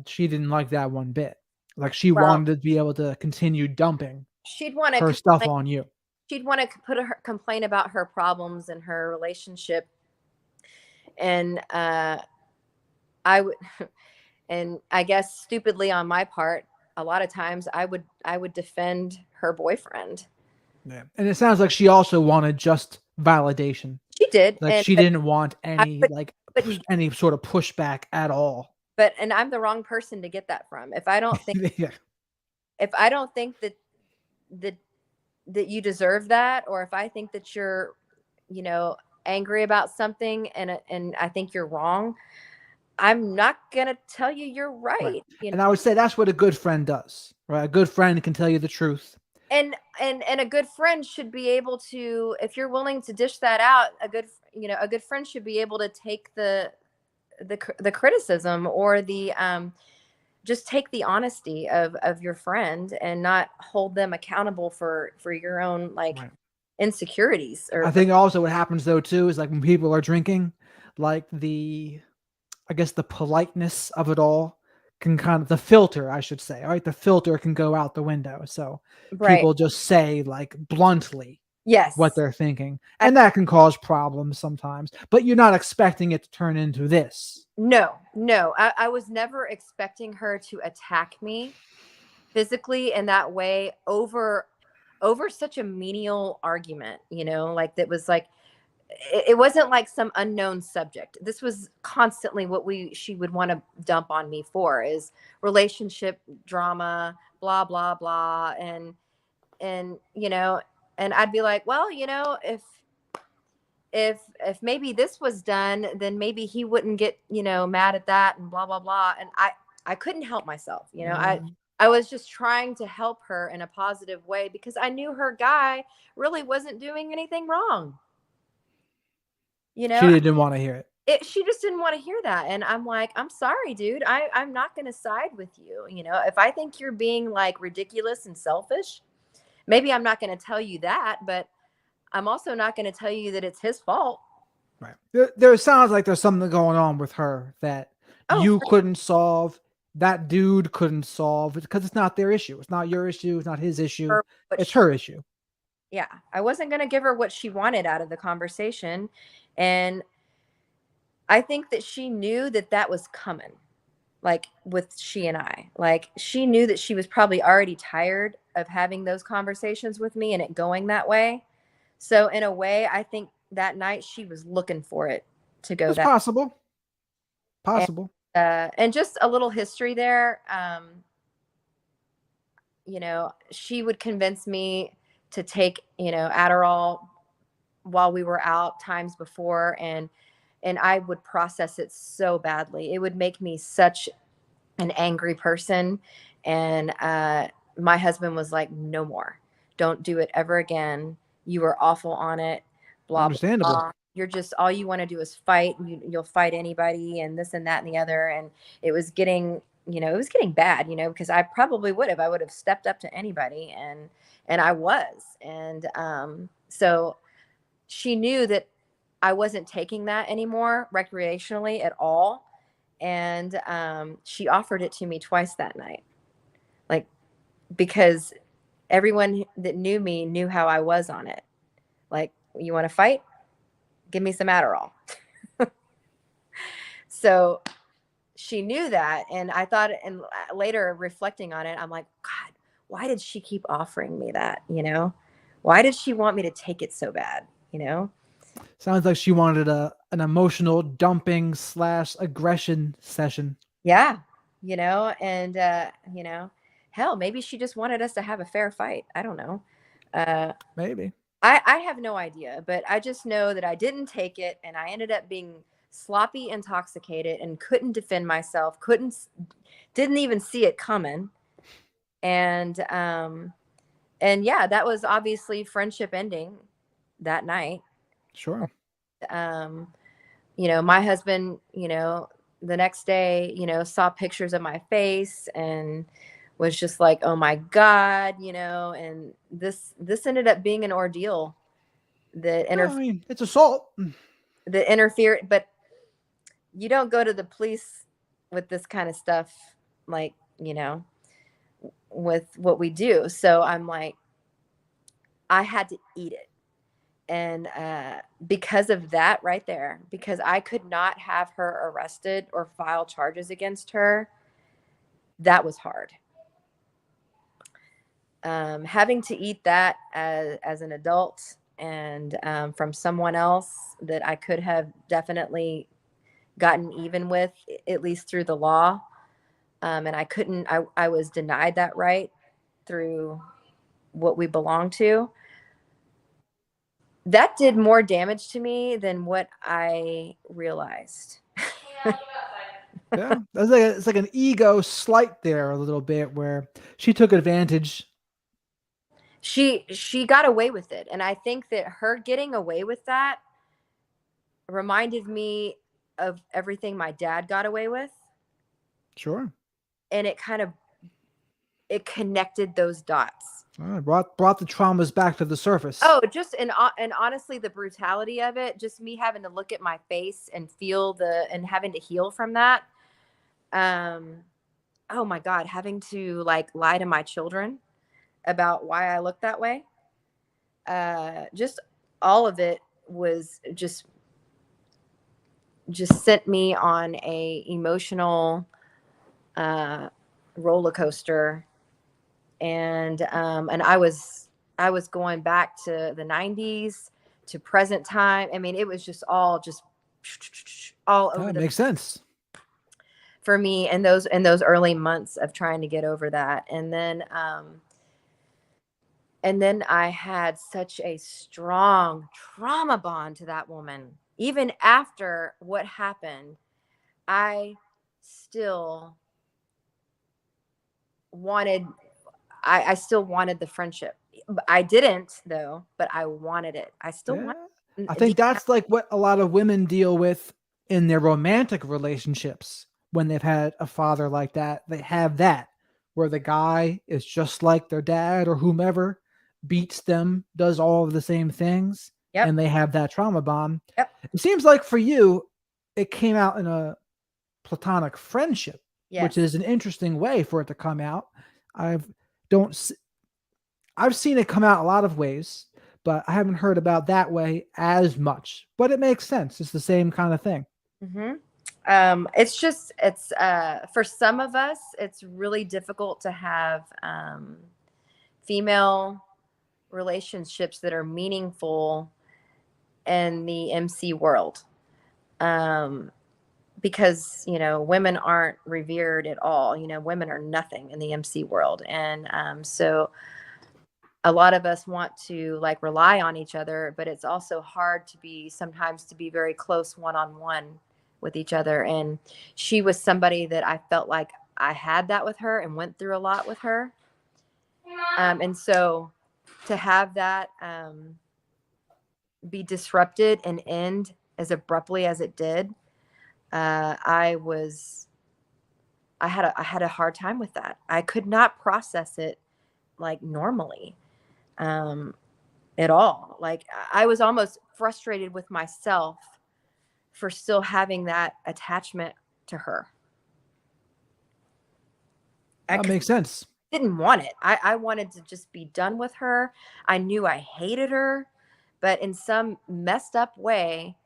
she didn't like that one bit. Like she Well, wanted to be able to continue dumping she'd want to her stuff complain. on you. She'd want to complain about her problems in her relationship, and I would, and I guess stupidly on my part, a lot of times I would defend her boyfriend. Yeah. And it sounds like she also wanted just validation. She did, Like and she didn't want I any couldn't. any sort of pushback at all. But and I'm the wrong person to get that from. Yeah. If I don't think that that you deserve that, or if I think that you're, you know, angry about something, and I think you're wrong, I'm not gonna tell you you're Right. right. You know, And I would say that's what a good friend does, right? A good friend can tell you the truth. and a good friend should be able to, if you're willing to dish that out, a good friend should be able to take the criticism, or the just take the honesty of your friend, and not hold them accountable for your own like Right. insecurities I or think also what happens though too is like when people are drinking, like I guess the politeness of it all can kind of the filter, I should say, right? The filter can go out the window. So right. people just say like bluntly what Yes. they're thinking, I, and that can cause problems sometimes. But you're not expecting it to turn into this. no, no, I was never expecting her to attack me physically in that way over such a menial argument, like that was like it wasn't like some unknown subject. This was constantly what we she would want to dump on me for, is relationship drama, blah blah blah. And and I'd be like, well, if maybe this was done, then maybe he wouldn't get, mad at that, and blah blah blah. And I couldn't help myself. Yeah. I was just trying to help her in a positive way, because I knew her guy really wasn't doing anything wrong. you She know didn't want to hear it. she just didn't want to hear that. And I'm like, I'm sorry, dude. I'm not going to side with you. You know, if I think you're being like ridiculous and selfish, maybe I'm not going to tell you that, but I'm also not going to tell you that it's his fault. Right. There sounds like there's something going on with her that Oh, you for couldn't solve, that dude couldn't solve, because it's not their issue. It's not your issue. It's not his issue. sure. But It's her issue. yeah, I wasn't going to give her what she wanted out of the conversation. And I think that she knew that that was coming, like with she and I. Like she knew that she was probably already tired of having those conversations with me and it going that way. So in a way, I think that night she was looking for it to go It's that. possible. And, Possible. and just a little history there. You know, she would convince me to take, you know, Adderall while we were out times before, and I would process it so badly. It would make me such an angry person. And my husband was like, no more. Don't do it ever again. You were awful on it. Blah, blah, Understandable. blah. You're just, all you want to do is fight. You'll fight anybody and this and that and the other. And it was getting, you know, it was getting bad, you know, because I probably I would have stepped up to anybody, and I was. And so she knew that I wasn't taking that anymore recreationally at all. And she offered it to me twice that night, like, because everyone that knew me knew how I was on it. Like, you want to fight? Give me some Adderall. So she knew that. And I thought, and later reflecting on it, I'm like, God, why did she keep offering me that? You know, why did she want me to take it so bad? You know? Sounds like she wanted an emotional dumping slash aggression session. Yeah. You know, and, you know, hell, maybe she just wanted us to have a fair fight. I don't know. Uh, Maybe. I have no idea, but I just know that I didn't take it, and I ended up being sloppy, intoxicated, and couldn't defend myself, didn't even see it coming. And yeah, that was obviously friendship ending that night. Sure. Um, you know, my husband, you know, the next day, you know, saw pictures of my face and was just like, oh my God, you know, and this ended up being an ordeal that No, I mean, it's assault. interfered. But you don't go to the police with this kind of stuff, like, you know, with what we do. So I'm like, I had to eat it. And because of that right there, because I could not have her arrested or file charges against her, that was hard. Having to eat that as an adult, and from someone else that I could have definitely gotten even with, at least through the law. And I couldn't, I was denied that right through what we belong to. That did more damage to me than what I realized. Yeah, that's like it's like an ego slight there a little bit where she took advantage. She got away with it, and I think that her getting away with that reminded me of everything my dad got away with, Sure. and it connected those dots. Brought the traumas back to the surface. Oh, just and honestly, the brutality of it, just me having to look at my face and feel and having to heal from that. Oh my God, having to like lie to my children about why I look that way. Just all of it was just sent me on a emotional roller coaster. And I was going back to the 90s to present time. I mean, it was just all over That the makes sense. for me in those early months of trying to get over that. And then I had such a strong trauma bond to that woman. Even after what happened, I still wanted I still wanted the friendship. I didn't though, but I wanted it. I still Yeah. want I think deep down. that's like what a lot of women deal with in their romantic relationships, when they've had a father like that, they have that where the guy is just like their dad or whomever, beats them, does all of the same things, Yep. and they have that trauma bond. Yep. It seems like for you, it came out in a platonic friendship, which Yes. is an interesting way for it to come out. I've don't I've seen it come out a lot of ways, but I haven't heard about that way as much. But it makes sense. It's the same kind of thing. Hmm. It's just, it's for some of us, it's really difficult to have female relationships that are meaningful in the MC world. Um, because, women aren't revered at all. Women are nothing in the MC world. And so a lot of us want to like rely on each other, but it's also hard to be sometimes to be very close one-on-one with each other. And she was somebody that I felt like I had that with her and went through a lot with her. And so to have that be disrupted and end as abruptly as it did, I had a hard time with that. I could not process it like normally at all. Like I was almost frustrated with myself for still having that attachment to her. That makes sense. Didn't want it. I wanted to just be done with her. I knew I hated her, but in some messed up way,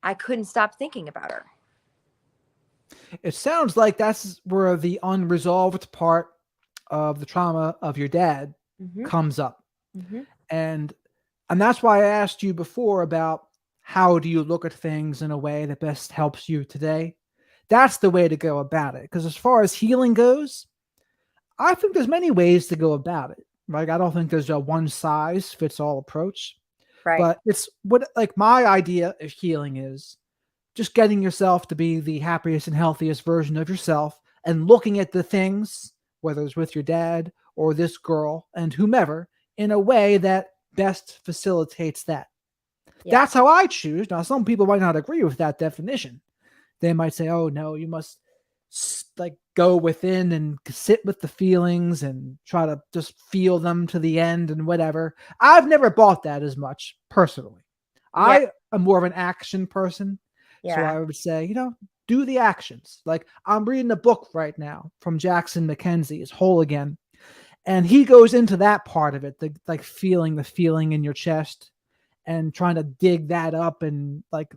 I couldn't stop thinking about her. It sounds like that's where the unresolved part of the trauma of your dad Mm-hmm. comes up. Mm-hmm. And that's why I asked you before about how do you look at things in a way that best helps you today. That's the way to go about it. Because as far as healing goes, I think there's many ways to go about it. Like I don't think there's a one size fits all approach. Right. But it's what like my idea of healing is just getting yourself to be the happiest and healthiest version of yourself and looking at the things, whether it's with your dad or this girl and whomever, in a way that best facilitates that. Yeah. That's how I choose. Now, some people might not agree with that definition. They might say, oh, no, you must like go within and sit with the feelings and try to just feel them to the end and whatever. I've never bought that as much personally. Yeah. I am more of an action person. So Yeah. I would say, do the actions. Like I'm reading a book right now from Jackson McKenzie's Whole Again. And he goes into that part of it, like feeling the feeling in your chest and trying to dig that up and like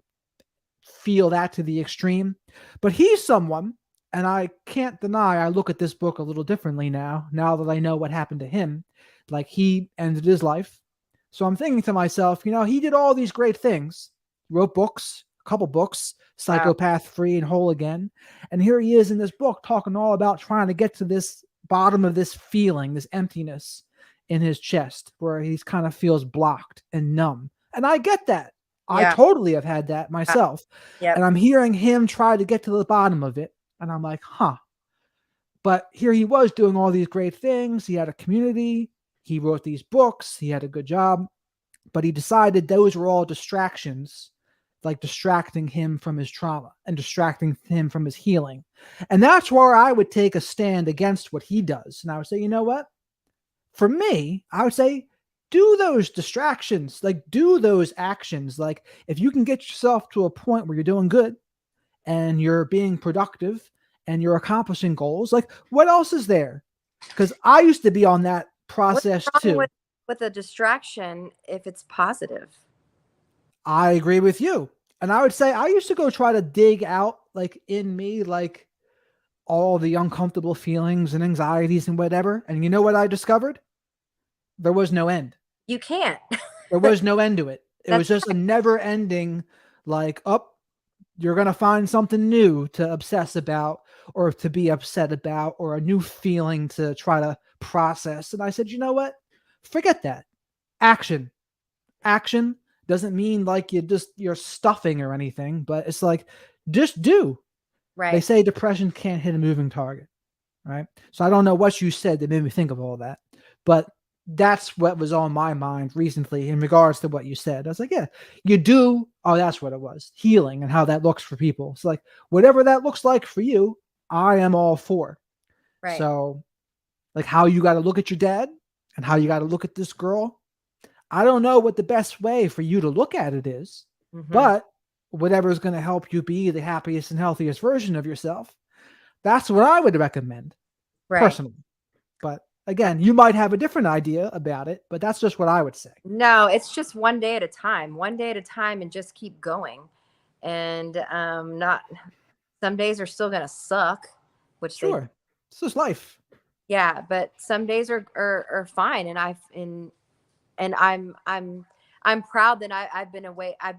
feel that to the extreme. But he's someone, and I can't deny I look at this book a little differently now that I know what happened to him. Like he ended his life. So I'm thinking to myself, he did all these great things, wrote books, a couple books, Wow. Psychopath Free and Whole Again. And here he is in this book talking all about trying to get to this bottom of this feeling, this emptiness in his chest where he kind of feels blocked and numb. And I get that. I Yeah. totally have had that myself. Yep. And I'm hearing him try to get to the bottom of it. And I'm like, huh. But here he was doing all these great things. He had a community. He wrote these books. He had a good job. But he decided those were all distractions, like distracting him from his trauma and distracting him from his healing. And that's where I would take a stand against what he does. And I would say, you know what? For me, I would say, do those distractions, like do those actions. Like if you can get yourself to a point where you're doing good and you're being productive and you're accomplishing goals, like what else is there? Because I used to be on that process What's wrong too. with a distraction if it's positive? I agree with you. And I would say I used to go try to dig out like in me, like all the uncomfortable feelings and anxieties and whatever. And you know what I discovered? There was no end. You can't. There was no end to it. It was That's just a never ending, like, you're going to find something new to obsess about or to be upset about or a new feeling to try to process. And I said, you know what? Forget that. Action. Action doesn't mean like you're stuffing or anything, but it's like, just do. right. They say depression can't hit a moving target. Right. So I don't know what you said that made me think of all that, but that's what was on my mind recently in regards to what you said. I was like, yeah, you do. Oh, that's what it was. Healing and how that looks for people. It's like, whatever that looks like for you, I am all for. Right. So, like, how you got to look at your dad and how you got to look at this girl. I don't know what the best way for you to look at it is, Hmm. but whatever is going to help you be the happiest and healthiest version of yourself, that's what I would recommend Right. personally. But again, you might have a different idea about it, but that's just what I would say. No, it's just one day at a time, one day at a time, and just keep going. And not some days are still gonna suck, which they, Sure. It's just life. yeah, but some days are fine. And I'm proud that I've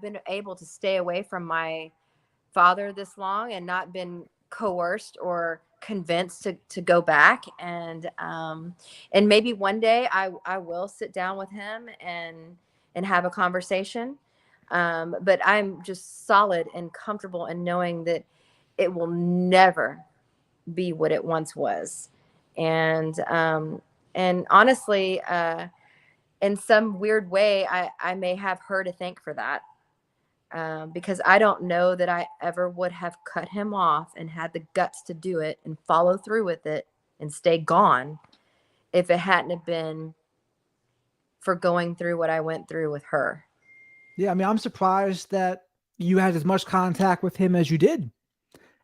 been able to stay away from my father this long and not been coerced or convinced to go back. And maybe one day I will sit down with him and have a conversation. But I'm just solid and comfortable in knowing that it will never be what it once was. And honestly, in some weird way, I may have her to thank for that, because I don't know that I ever would have cut him off and had the guts to do it and follow through with it and stay gone if it hadn't have been for going through what I went through with her. Yeah, I mean, I'm surprised that you had as much contact with him as you did,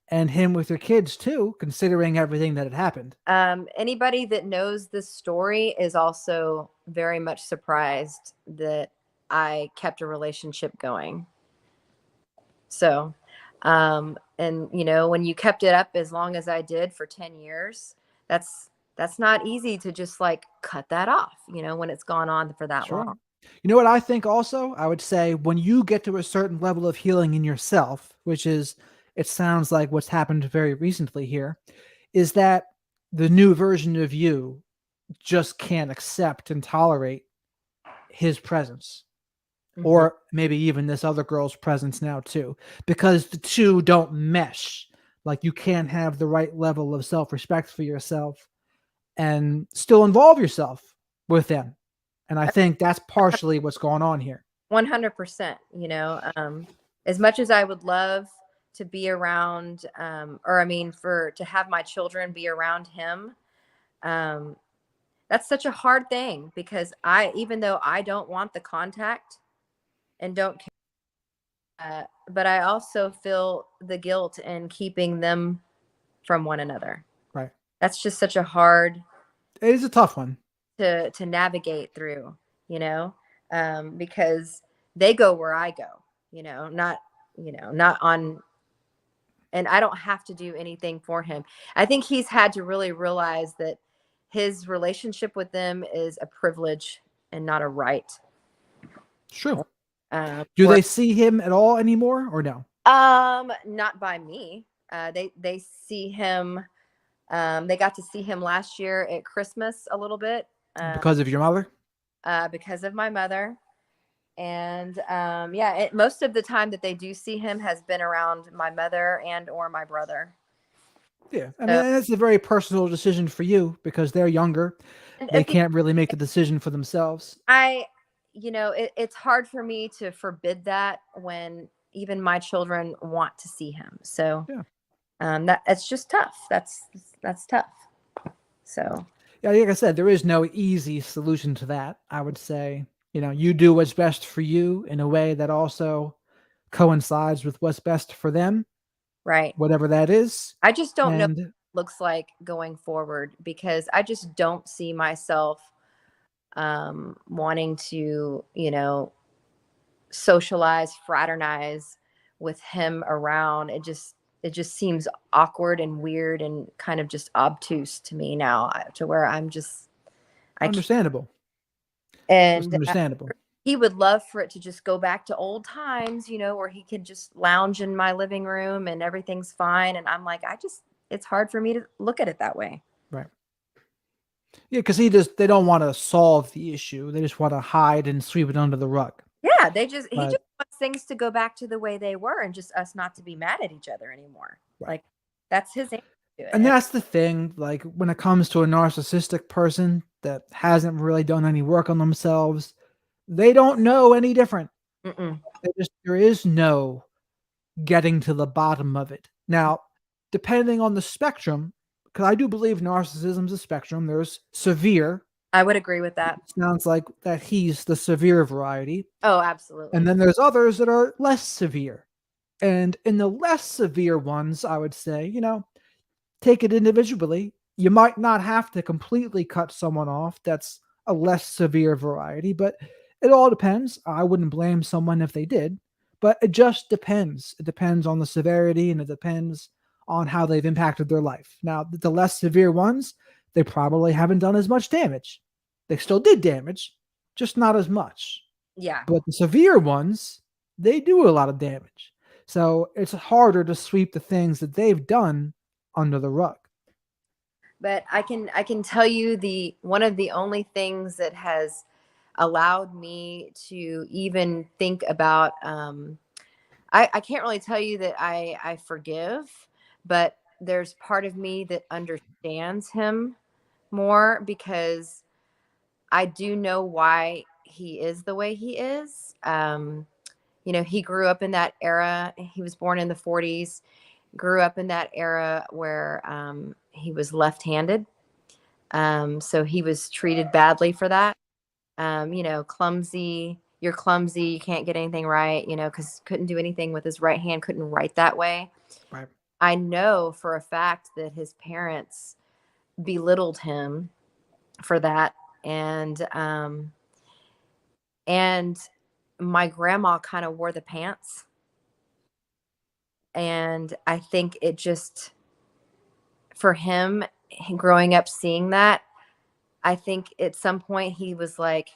and him with your kids too, considering everything that had happened. Anybody that knows this story is also very much surprised that I kept a relationship going. So, and when you kept it up as long as I did for 10 years, that's not easy to just like cut that off, when it's gone on for that long. Sure. You know what I think also? I would say when you get to a certain level of healing in yourself, which is, it sounds like what's happened very recently here, is that the new version of you just can't accept and tolerate his presence, Hmm. or maybe even this other girl's presence now too, because the two don't mesh. Like, you can't have the right level of self-respect for yourself and still involve yourself with them. And I think that's partially what's going on here. 100%. As much as I would love to be around, or I mean, for to have my children be around him, um, that's such a hard thing because even though I don't want the contact and don't care, but I also feel the guilt in keeping them from one another. Right. That's just such a hard It is a tough one. to navigate through, because they go where I go, not on, and I don't have to do anything for him. I think he's had to really realize that his relationship with them is a privilege and not a right. Sure. Do Where they see him at all anymore or no? not by me. They see him. They got to see him last year at Christmas a little bit, uh, Because of your mother? because of my mother. And yeah, most of the time that they do see him has been around my mother and or my brother. Yeah. I mean, So, that's a very personal decision for you because they're younger. and They can't really make the decision for themselves. it's hard for me to forbid that when even my children want to see him. So Yeah. that it's just tough. That's tough. So Yeah, like I said, there is no easy solution to that. I would say, you do what's best for you in a way that also coincides with what's best for them, right. whatever that is. I just don't know what And it looks like going forward because I just don't see myself wanting to, socialize, fraternize with him around. It just seems awkward and weird and kind of just obtuse to me now, to where I can't. understandable. It's And understandable. he would love for it to just go back to old times, where he could just lounge in my living room and everything's fine. And I'm like, it's hard for me to look at it that way. Right. Yeah, because they don't want to solve the issue. They just want to hide and sweep it under the rug. Yeah, he But just wants things to go back to the way they were and just us not to be mad at each other anymore. right. Like that's his answer. to And it. that's the thing, like when it comes to a narcissistic person that hasn't really done any work on themselves, they don't know any different. Mm-mm. There is no getting to the bottom of it. Now, depending on the spectrum, because I do believe narcissism is a spectrum, there's severe. I would agree with that. Sounds like that he's the severe variety. Oh, And absolutely. then there's others that are less severe. And in the less severe ones, I would say, take it individually. You might not have to completely cut someone off that's a less severe variety, but it all depends. I wouldn't blame someone if they did, but it just depends. It depends on the severity and it depends on how they've impacted their life. Now, the less severe ones, they probably haven't done as much damage. They still did damage, just not as much. Yeah. But the severe ones, they do a lot of damage. So it's harder to sweep the things that they've done under the rug. But I can tell you the one of the only things that has allowed me to even think about I can't really tell you that I forgive, but there's part of me that understands him more because I do know why he is the way he is. He grew up in that era. He was born in the 40s, grew up in that era where he was left-handed. So he was treated badly for that. Clumsy, you're clumsy, you can't get anything right, because couldn't do anything with his right hand, couldn't write that way. Right. I know for a fact that his parents belittled him for that. And my grandma kind of wore the pants. And I think it just, for him, growing up seeing that, I think at some point he was like,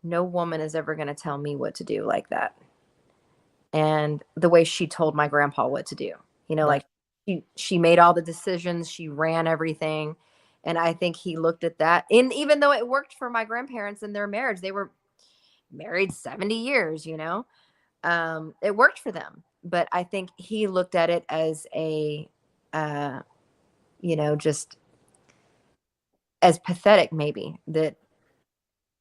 no woman is ever going to tell me what to do like that. And the way she told my grandpa what to do, Right. like she made all the decisions, she ran everything. And I think he looked at that. And even though it worked for my grandparents in their marriage, they were married 70 years, it worked for them. But I think he looked at it as uh, just as pathetic, maybe, that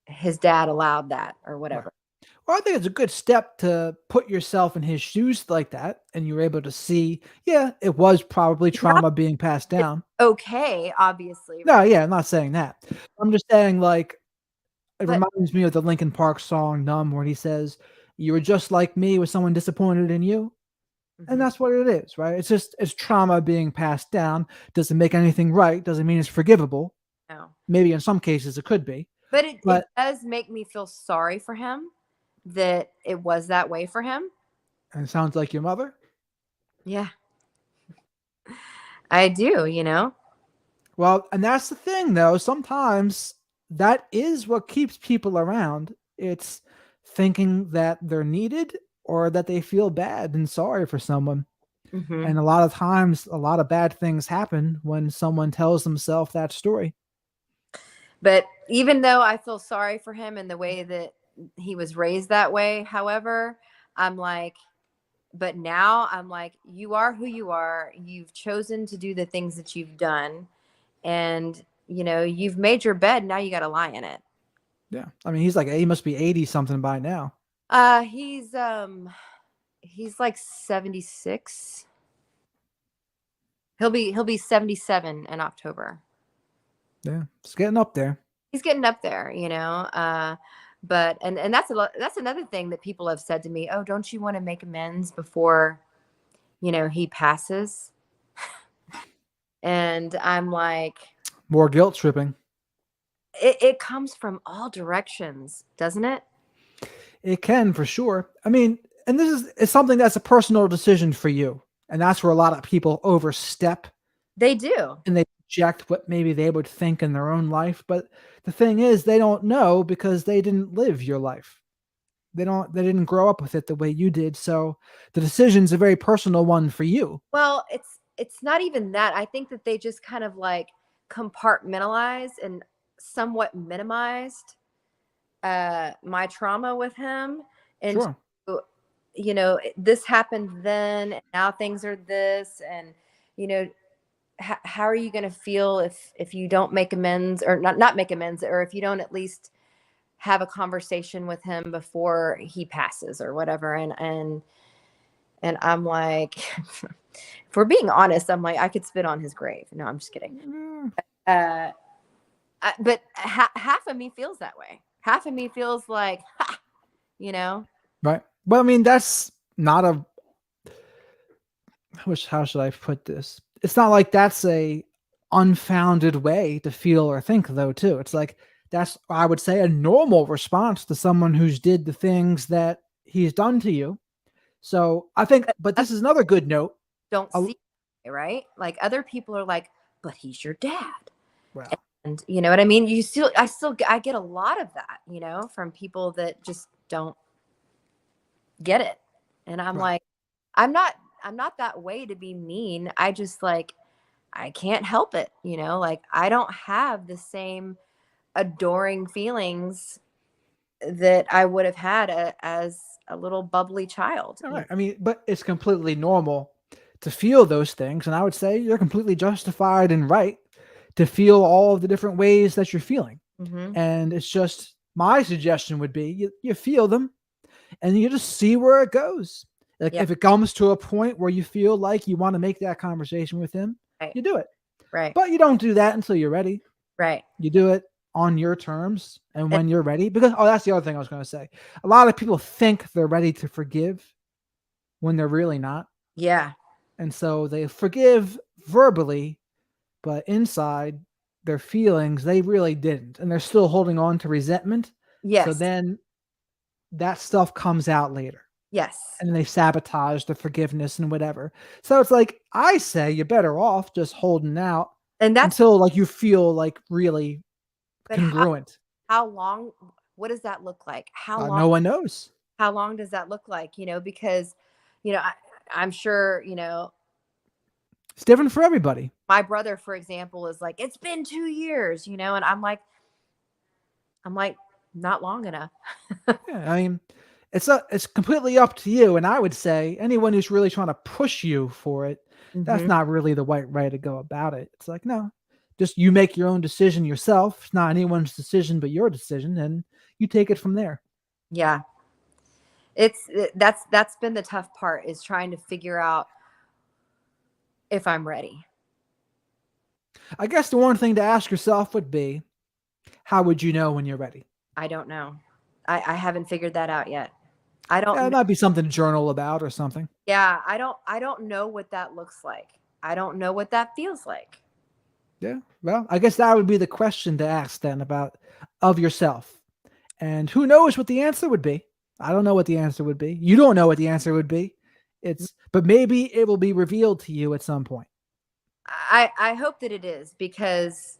his dad allowed that or Right. whatever. Well, I think it's a good step to put yourself in his shoes like that, and you're able to see, yeah, it was probably It's not trauma being passed down. okay, obviously, No, right? yeah, I'm not saying that. I'm just saying, like, it But reminds me of the Linkin Park song "Numb," where he says, "You were just like me with someone disappointed in you." And mhm, that's what it is, right? It's trauma being passed down. Doesn't make anything right. Doesn't mean it's forgivable. no. Maybe in some cases it could be, But it but does make me feel sorry for him that it was that way for him. and it sounds like your mother. Yeah, I do. Well, and that's the thing though. Sometimes that is what keeps people around. It's thinking that they're needed or that they feel bad and sorry for someone. hmm And a lot of times, a lot of bad things happen when someone tells themselves that story. But even though I feel sorry for him in the way that he was raised that way, however, I'm like, but now I'm like, you are who you are. You've chosen to do the things that you've done, and you've made your bed. Now you got to lie in it. Yeah. I mean, he must be 80 something by now. He's like 76. He'll be 77 in October. Yeah. It's getting up there. He's getting up there. But and that's another thing that people have said to me. Oh, don't you want to make amends before he passes? And I'm like, More guilt tripping. it comes from all directions, doesn't it? It can for sure. I mean, and it's something that's a personal decision for you. And that's where a lot of people overstep They do. and they project what maybe they would think in their own life. But the thing is, they don't know because they didn't live your life. They didn't grow up with it the way you did. So the decision's a very personal one for you. Well, it's not even that. I think that they just kind of like compartmentalized and somewhat minimized my trauma with him, and Sure. this happened then, and now things are this, and you know how are you going to feel if you don't make amends, or not make amends, or if you don't at least have a conversation with him before he passes or whatever. And I'm like, if we're being honest, I'm like, I could spit on his grave. No, I'm just kidding. Mm, uh but half of me feels that way. Half of me feels like, ha, you know. right. Well, I mean, that's not a, how should I put this? It's not like that's a unfounded way to feel or think, though, too. It's like that's, I would say, a normal response to someone who's did the things that he's done to you. So I think, But but others this is another good note. don't A- see it, right? Like other people are like, but he's your dad. well, And you know what I mean? I get a lot of that, you know, from people that just don't get it. And I'm right. like, I'm not I'm not that way to be mean. I just like, I can't help it, you know, like I don't have the same adoring feelings that I would have had as a little bubbly child. All right. I mean, but it's completely normal to feel those things. And I would say you're completely justified and right to feel all of the different ways that you're feeling. Mm-hmm. And it's just my suggestion would be you feel them and you just see where it goes. Like Yeah. if it comes to a point where you feel like you want to make that conversation with him, Right. you do it. Right. But you don't do that until you're ready. Right. You do it on your terms and And, when you're ready. Because, oh, that's the other thing I was going to say. A lot of people think they're ready to forgive when they're really not. yeah. And so they forgive verbally, but inside their feelings, they really didn't. And they're still holding on to resentment. So Yes. then that stuff comes out later. Yes. And then they sabotage the forgiveness and whatever. So it's like, I say you're better off just holding out And that's, until like you feel like really but congruent. how long, what does that look like? No one knows. How long does that look like? You know, because, you know, I'm sure, you know, It's different for everybody. my brother, for example, is like, it's been 2 years, you know, and I'm like, not long enough. Yeah, I mean, it's completely up to you. And I would say anyone who's really trying to push you for it, that's Mm-hmm. not really the right way to go about it. It's like, no, just you make your own decision yourself. It's not anyone's decision but your decision, and you take it from there. Yeah. That's been the tough part, is trying to figure out if I'm ready. I guess the one thing to ask yourself would be, how would you know when you're ready? I don't know. I haven't figured that out yet. I Yeah, don't it know. might be something to journal about or something. Yeah, I don't know what that looks like. I don't know what that feels like. Yeah. Well, I guess that would be the question to ask then about of yourself. And who knows what the answer would be? I don't know what the answer would be. You don't know what the answer would be. But maybe it will be revealed to you at some point. I hope that it is, because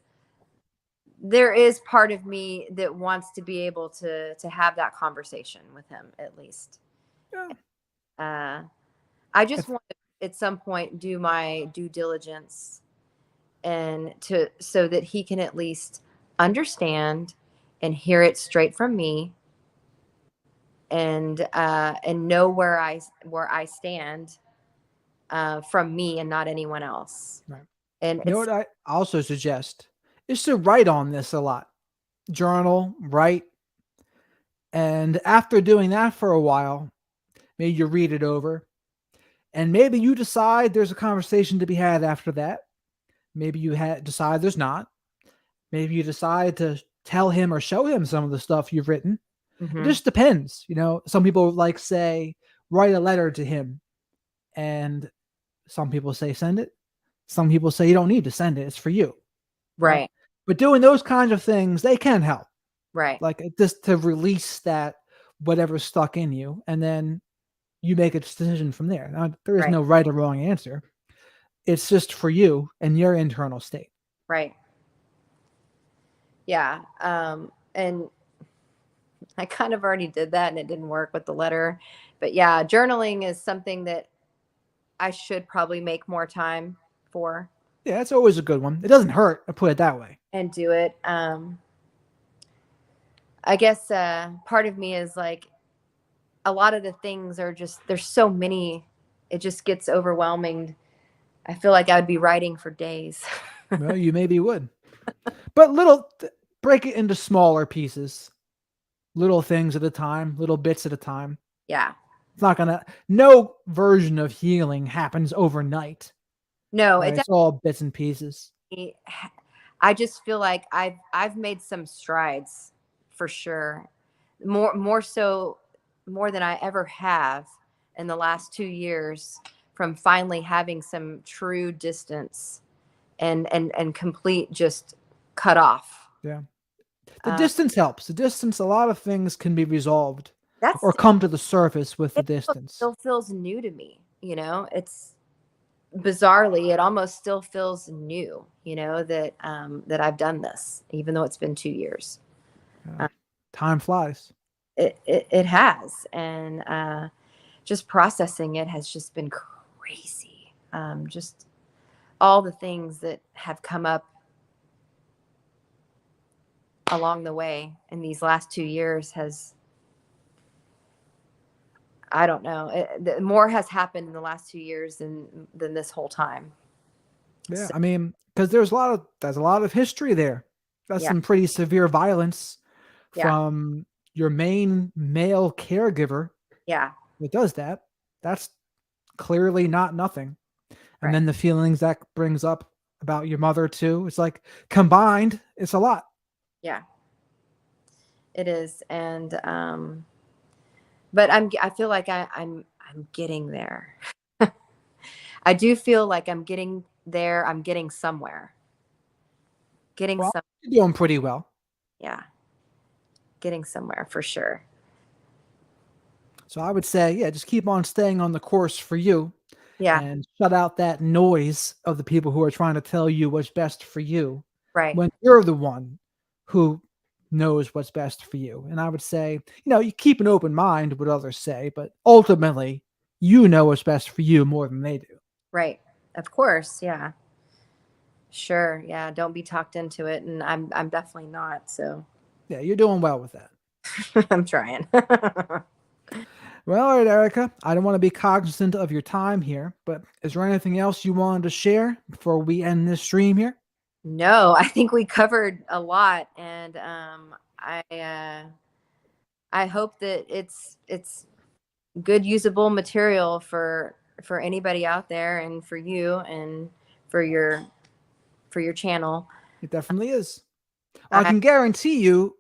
there is part of me that wants to be able to have that conversation with him at least. Yeah. Uh, I just If, want to at some point do my due diligence, and to so that he can at least understand and hear it straight from me, and know where I stand, from me and not anyone else. right. And You know what I also suggest is to write on this a lot. Journal, write. And after doing that for a while, maybe you read it over. And maybe you decide there's a conversation to be had after that. Maybe you decide there's not. Maybe you decide to tell him or show him some of the stuff you've written. It Mhm. just depends. You know, some people like say, write a letter to him. And some people say, send it. Some people say, you don't need to send it. It's for you. Right. Right, But doing those kinds of things, they can help. right, Like just to release that whatever's stuck in you. And then you make a decision from there. Now, there is right, no right or wrong answer. It's just for you and your internal state. right. Yeah. And I kind of already did that and it didn't work with the letter. But yeah, journaling is something that I should probably make more time for Yeah, it's always a good one. It doesn't hurt, I put it that way. and do it. I guess part of me is like, a lot of the things are just, there's so many, it just gets overwhelming. I feel like I would be writing for days. Well, you maybe would. But break it into smaller pieces, little things at a time, little bits at a time. Yeah. It's not gonna, no version of healing happens overnight, No, it right? It's all bits and pieces. definitely, I just feel like I've made some strides for sure. More so, more than I ever have in the last 2 years, from finally having some true distance and complete just cut off. Yeah. The Uh, distance helps. The distance, a lot of things can be resolved or that's come to the surface with the it distance. still feels new to me. It's bizarrely, it almost still feels new. That I've done this, even though it's been 2 years. Yeah. Uh, Time flies. it has, and just processing it has just been crazy. Just all the things that have come up along the way in these last 2 years has, I don't know, more has happened in the last 2 years than this whole time. Yeah, So, I mean, because there's a lot of history there. That's yeah, some pretty severe violence yeah, from your main male caregiver yeah, that does that. That's clearly not nothing. And right, then the feelings that brings up about your mother too. It's like combined, it's a lot. yeah, it is. And but I feel like I'm getting there. I do feel like I'm getting there. I'm getting somewhere. Getting Well, some, you're doing pretty well. yeah, getting somewhere for sure. So I would say, yeah, just keep on staying on the course for you Yeah, and shut out that noise of the people who are trying to tell you what's best for you right, when you're the one who knows what's best for you. And I would say, you keep an open mind what others say, but ultimately, you know what's best for you more than they do. right. Of course, yeah, sure, yeah. Don't be talked into it, and I'm definitely not. So Yeah, you're doing well with that. I'm trying. Well, all right, Erica, I don't want to be cognizant of your time here, but is there anything else you wanted to share before we end this stream here? No, I think we covered a lot, and I hope that it's good usable material for anybody out there, and for you, and for your for your channel. It definitely is. I I can guarantee you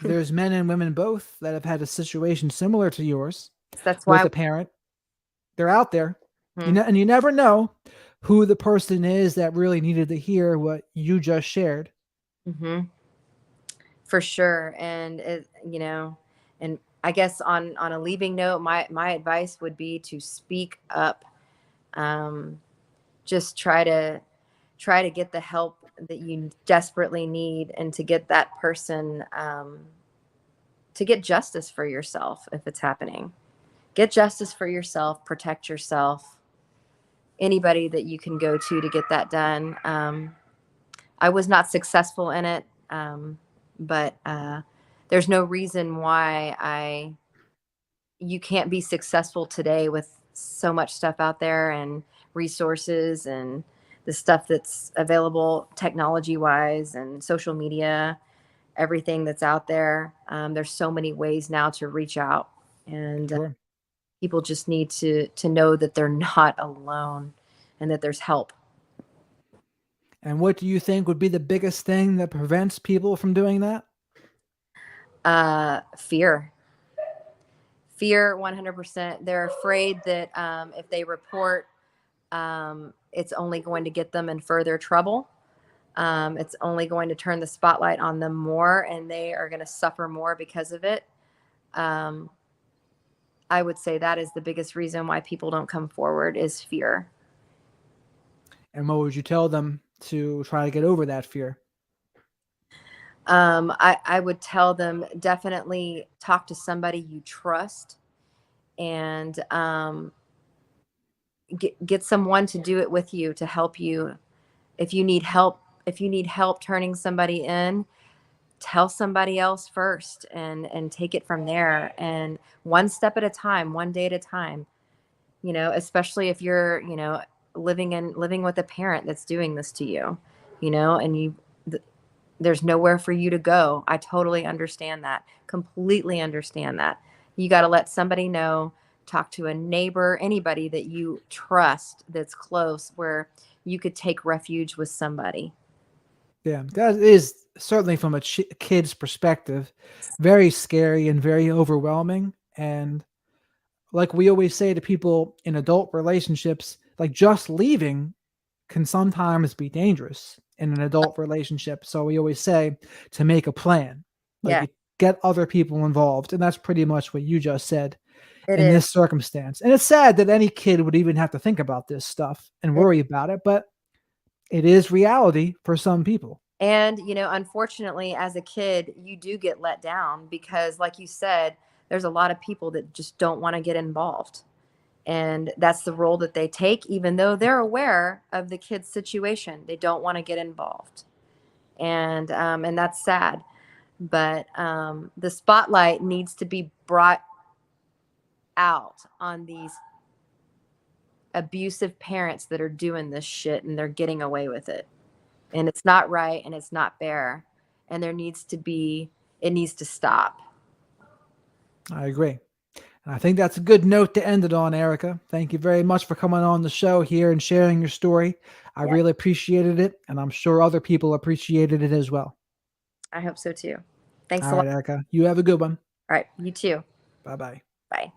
there's men and women both that have had a situation similar to yours that's with why. a parent. They're out there. Mhm, And you never know who the person is that really needed to hear what you just shared. mhm, for sure. And and I guess on a leaving note, my advice would be to speak up. Um, just try to get the help that you desperately need, and to get that person, to get justice for yourself if it's happening. Get justice for yourself, protect yourself. Anybody that you can go to get that done. I was not successful in it, but there's no reason why I you can't be successful today with so much stuff out there, and resources, and the stuff that's available technology wise, and social media, everything that's out there. There's so many ways now to reach out, and Sure. people just need to know that they're not alone, and that there's help. And what do you think would be the biggest thing that prevents people from doing that? Fear. Fear, 100%. They're afraid that if they report, it's only going to get them in further trouble. It's only going to turn the spotlight on them more, and they are going to suffer more because of it. Um, I would say that is the biggest reason why people don't come forward, is fear. And what would you tell them to try to get over that fear? I would tell them, definitely talk to somebody you trust, and get someone to do it with you, to help you. If you need help turning somebody in, tell somebody else first, and take it from there, and one step at a time, one day at a time. Especially if you're living with a parent that's doing this to you, and there's nowhere for you to go. I totally understand that. Completely understand that. You got to let somebody know, talk to a neighbor, anybody that you trust that's close, where you could take refuge with somebody. Yeah, that is certainly from a kid's perspective, very scary and very overwhelming. And like we always say to people in adult relationships, like just leaving can sometimes be dangerous in an adult relationship. So we always say to make a plan, Yeah, get other people involved. And that's pretty much what you just said it in is. this circumstance. And it's sad that any kid would even have to think about this stuff and worry about it, but it is reality for some people. And, unfortunately, as a kid, you do get let down because, like you said, there's a lot of people that just don't want to get involved. And that's the role that they take, even though they're aware of the kid's situation. They don't want to get involved. And that's sad. But the spotlight needs to be brought out on these abusive parents that are doing this shit and they're getting away with it. And it's not right and it's not fair. And it needs to stop. I agree. And I think that's a good note to end it on, Erika. Thank you very much for coming on the show here and sharing your story. I Yeah, really appreciated it, and I'm sure other people appreciated it as well. I hope so too. Thanks All a lot. right, Erika. You have a good one. All right, you too. Bye bye. Bye.